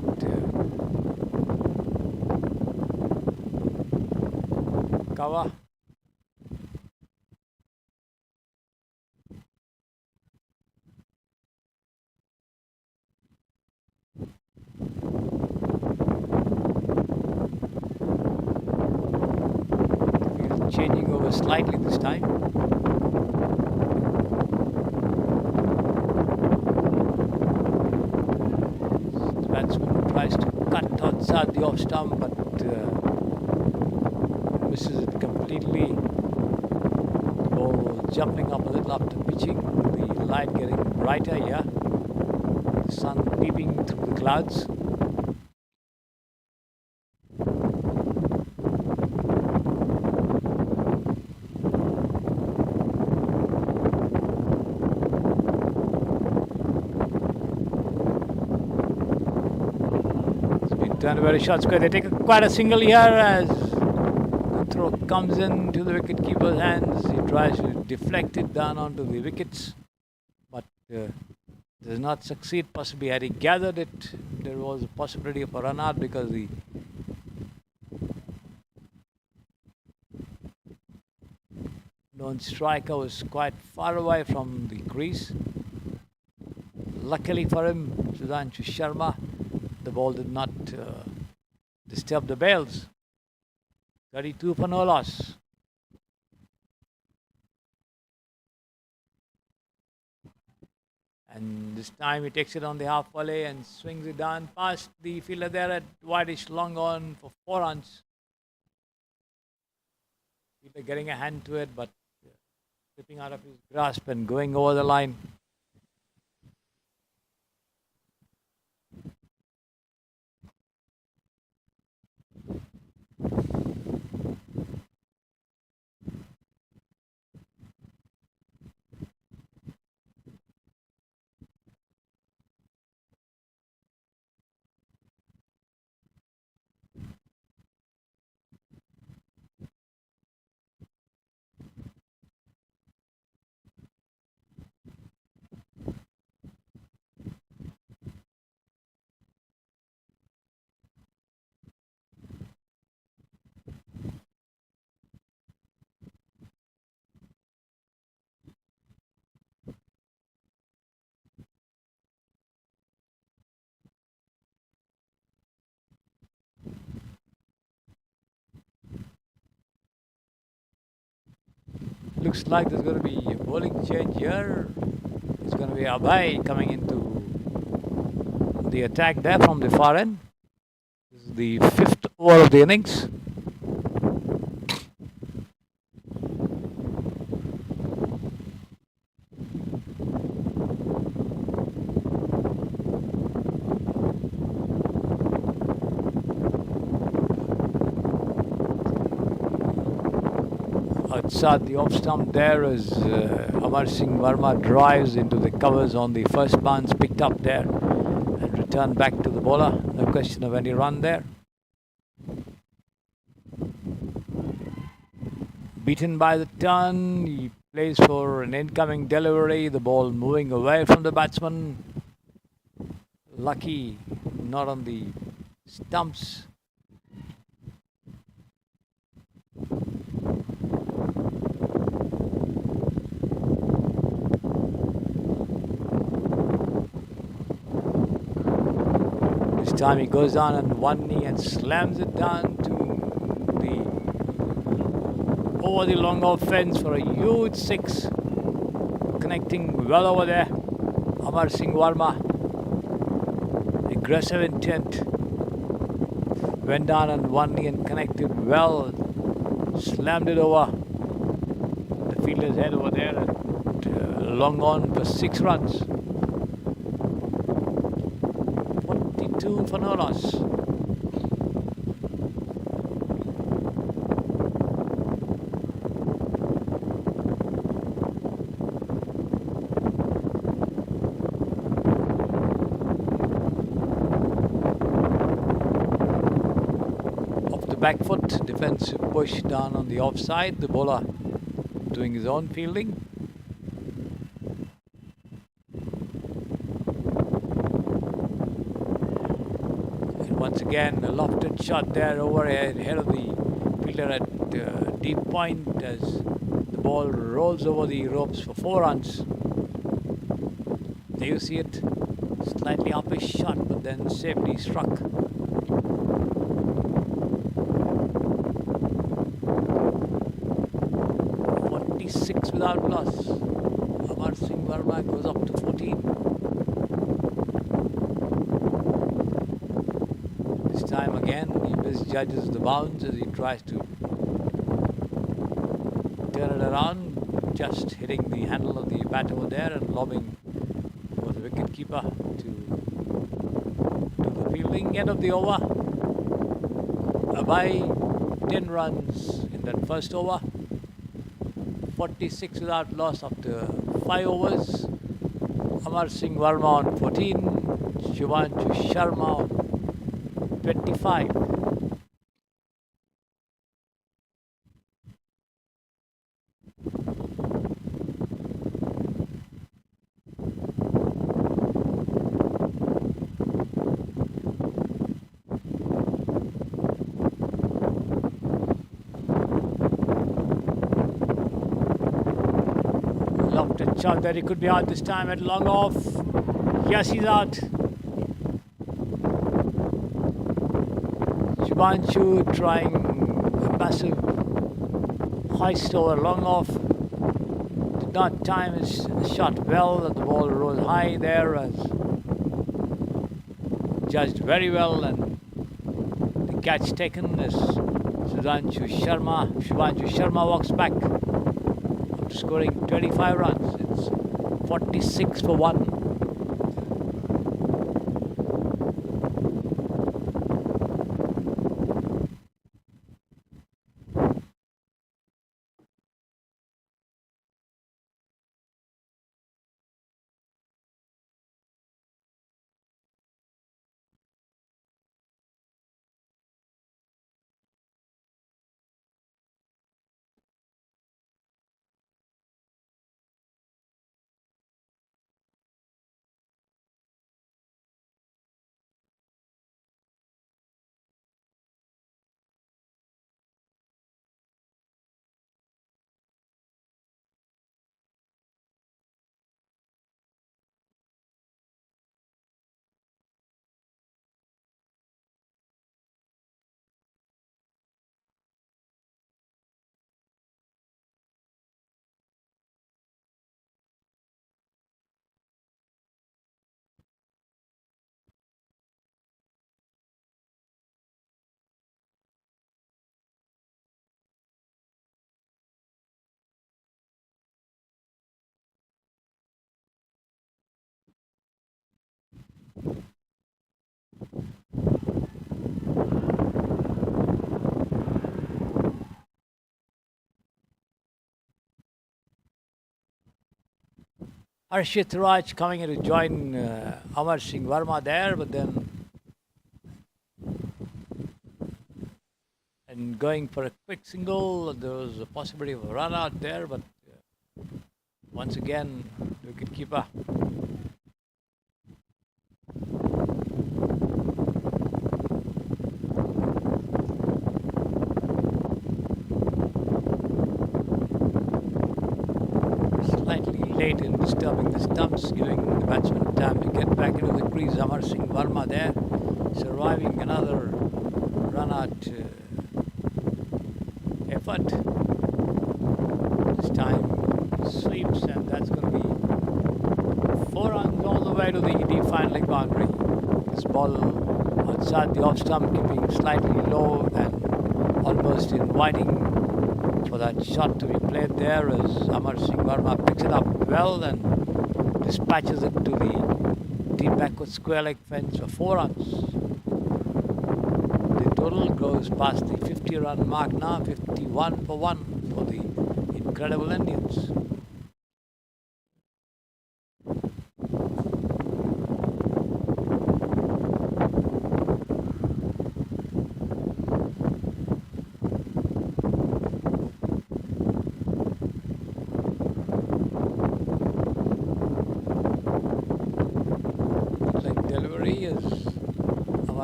cover. Field changing over slightly this time. Tries to cut outside the off stump, but misses it completely. The ball jumping up a little after pitching, the light getting brighter here. The sun peeping through the clouds. Turn very short square. They take quite a single here as the throw comes into the wicket keeper's hands. He tries to deflect it down onto the wickets, but does not succeed. Possibly had he gathered it, there was a possibility of a run out because the lone striker was quite far away from the crease. Luckily for him, Sudhanshu Sharma, the ball did not disturb the bails. 32 for no loss. And this time he takes it on the half volley and swings it down past the fielder there at wideish long on for 4 runs. Fielder getting a hand to it, but slipping out of his grasp and going over the line. Looks like there's going to be a bowling change here. It's going to be Abhay coming into the attack there from the far end. This is the 5th over of the innings. Outside the off stump there as Amar Singh Verma drives into the covers on the first bounce, picked up there and returned back to the bowler. No question of any run there. Beaten by the turn, he plays for an incoming delivery, the ball moving away from the batsman. Lucky not on the stumps. This time he goes down on one knee and slams it down to the over the long off fence for a huge 6, connecting well over there. Amar Singh Verma, aggressive intent, went down on one knee and connected well, slammed it over the fielder's head over there and long on for 6 runs. 42 for no loss. Back foot, defensive push down on the offside, the bowler doing his own fielding. And once again a lofted shot there overhead, head of the fielder at deep point as the ball rolls over the ropes for 4 runs. There you see it, slightly uppish shot but then safely struck. 6 without loss. Amar Singh Verma goes up to 14. This time again he misjudges the bounce as he tries to turn it around, just hitting the handle of the bat over there and lobbing for the wicket keeper to do the fielding. End of the over. Abhay 10 runs in that first over. 46 without loss after 5 overs. Amar Singh Verma on 14, Sudhanshu Sharma on 25. Lofted shot there. He could be out this time at long off. Yes, he's out. Shubhanshu trying a massive hoist over long off. Did not time his shot well. The ball rose high there, as judged very well, and the catch taken as Shubhanshu Sharma walks back after scoring 25 runs. It's 46 for 1. Harshit Raj coming in to join Amar Singh Verma there, but then and going for a quick single. There was a possibility of a run out there, but once again, wicketkeeper. Late in disturbing the stumps, giving the batsman time to get back into the crease. Amar Singh Verma there, surviving another run-out effort. This time sweeps, and that's going to be 4 runs all the way to the deep fine leg boundary. This ball outside the off stump, keeping slightly low and almost inviting for that shot to be played there, as Amar Singh Verma picks it up well and dispatches it to the deep backward square leg fence for 4 runs. The total goes past the 50-run mark now, 51 for 1 for the incredible Indians.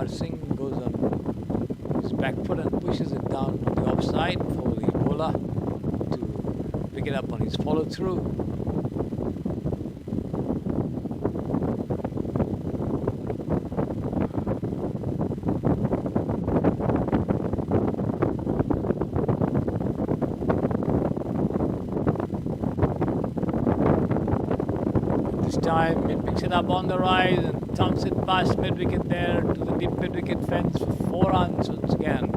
Singh goes on his back foot and pushes it down on the offside for the bowler to pick it up on his follow through. This time it picks it up on the rise and thumps it past mid-wicket there to the deep mid-wicket fence for 4 runs once again.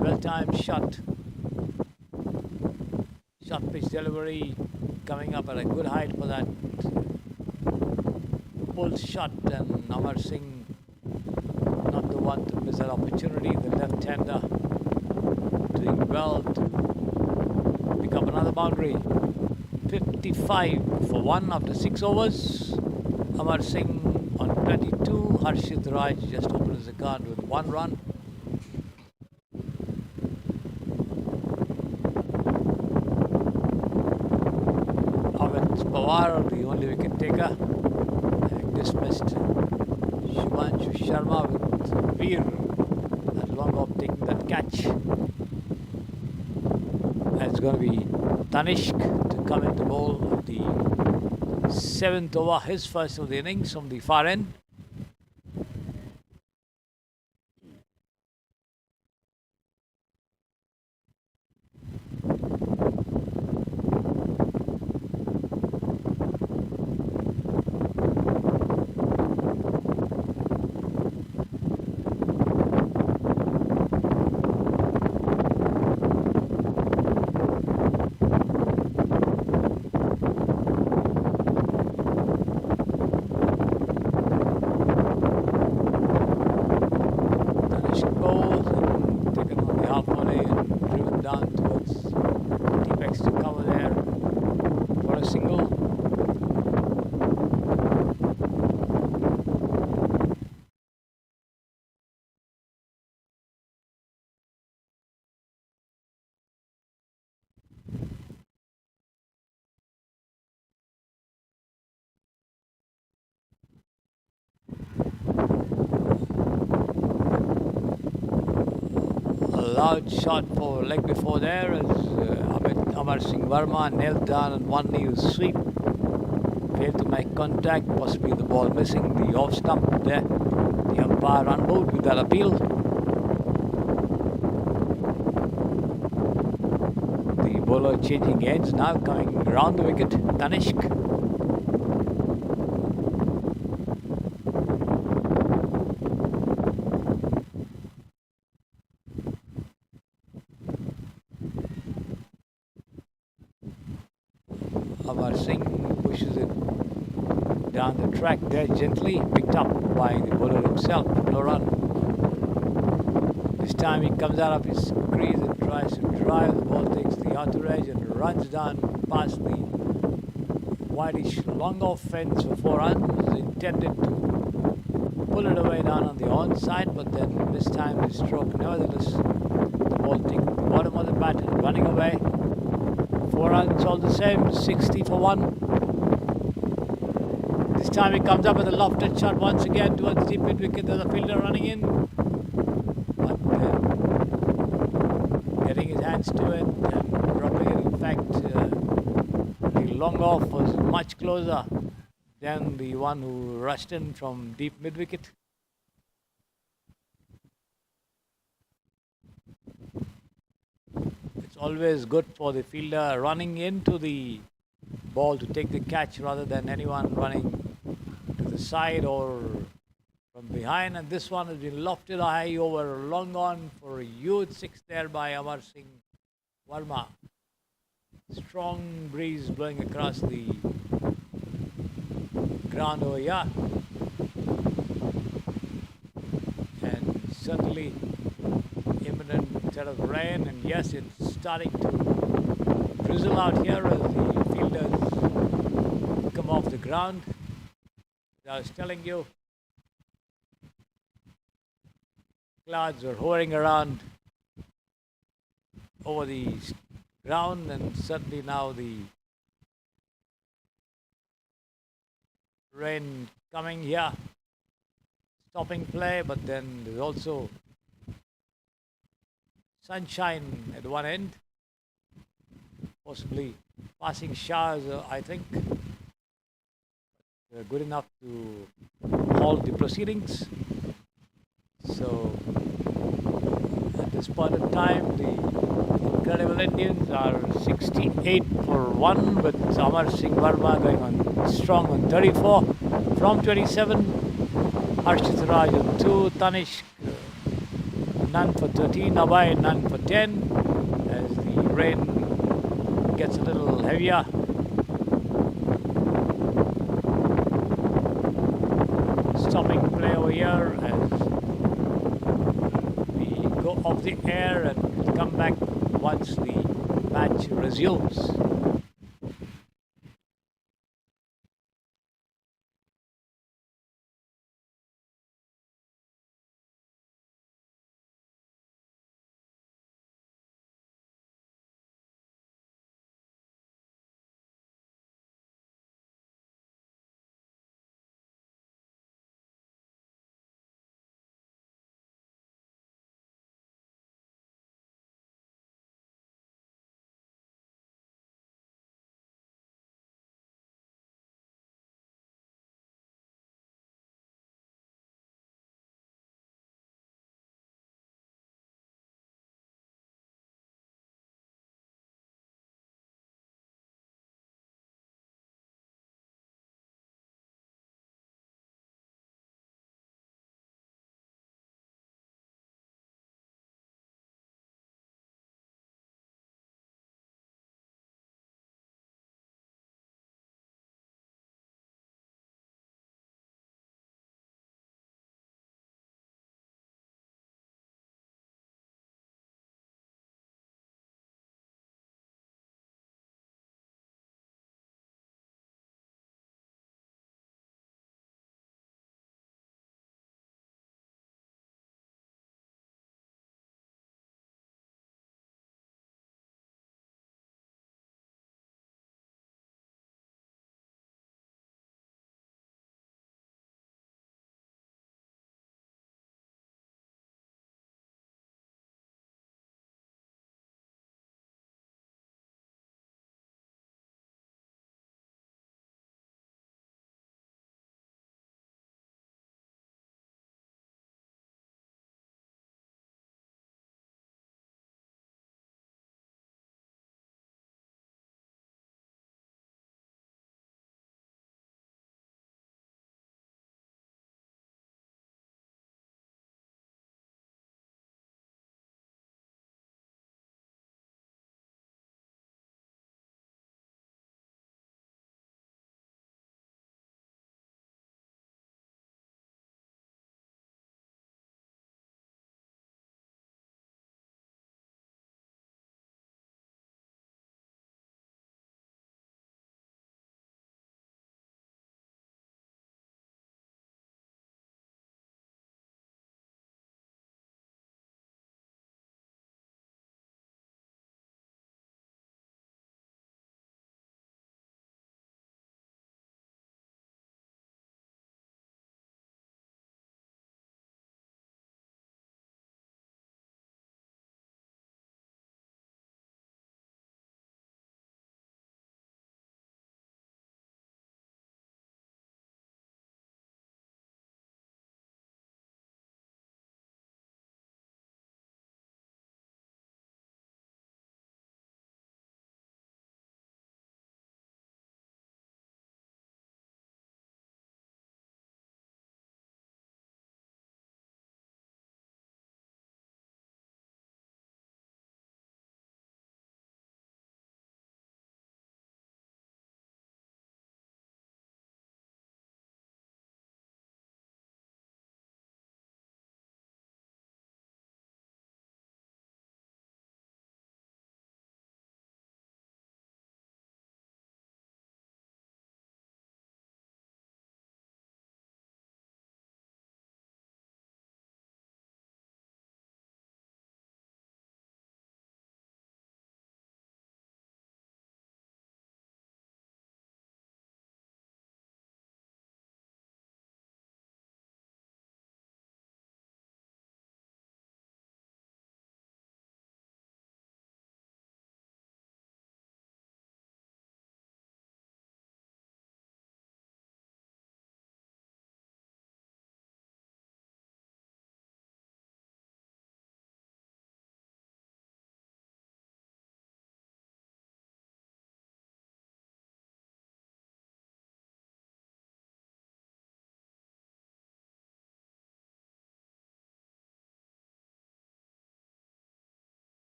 Well-timed shot. Short pitch delivery coming up at a good height for that pull shot, and Amar Singh not the one to miss that opportunity. The left-hander doing well to pick up another boundary. 55 for 1 after 6 overs. Amar Singh on 22. Harshit Raj just opened his account with 1 run. Amit Pawar, the only wicket taker, dismissed. Shubhanshu Sharma with Veer at long off taking that catch. And it's going to be Tanishq to come into bowl at the 7th over, his first of the innings from the far end. Loud shot for leg before there as Amar Singh Verma nailed down on one knee with sweep. Failed to make contact, possibly the ball missing the off stump there. The umpire unmoved with that appeal. The bowler changing ends now, coming round the wicket. Tanishq. Amar Singh pushes it down the track there gently, picked up by the bowler himself, no run. This time he comes out of his crease and tries to drive, the ball takes the outer edge and runs down past the whitish long off fence for 4 runs, intended to pull it away down on the onside, but then this time the stroke, nevertheless, the ball taking the bottom of the bat and running away. 4 runs all the same, 60 for 1. This time he comes up with a lofted shot once again towards the mid wicket. There's a fielder running in, but then getting his hands to it and dropping it. In fact, the long off was much closer than the one who rushed in from deep mid wicket. Always good for the fielder running into the ball to take the catch rather than anyone running to the side or from behind. And this one has been lofted high over long on for a huge 6 there by Amar Singh Verma. Strong breeze blowing across the ground over here. And certainly imminent set of rain, and yes, it's starting to drizzle out here as the fielders come off the ground. As I was telling you, clouds are hovering around over the ground, and certainly now the rain coming here, stopping play, but then there's also sunshine at one end, possibly passing showers, I think. Good enough to halt the proceedings. So at this point in time, the incredible Indians are 68 for 1, with Amar Singh Verma going on strong on 34 from 27. Harshit Raj on 2, Tanishq none for 13, Abhay none for 10, as the rain gets a little heavier. Stopping play over here as we go off the air and come back once the match resumes.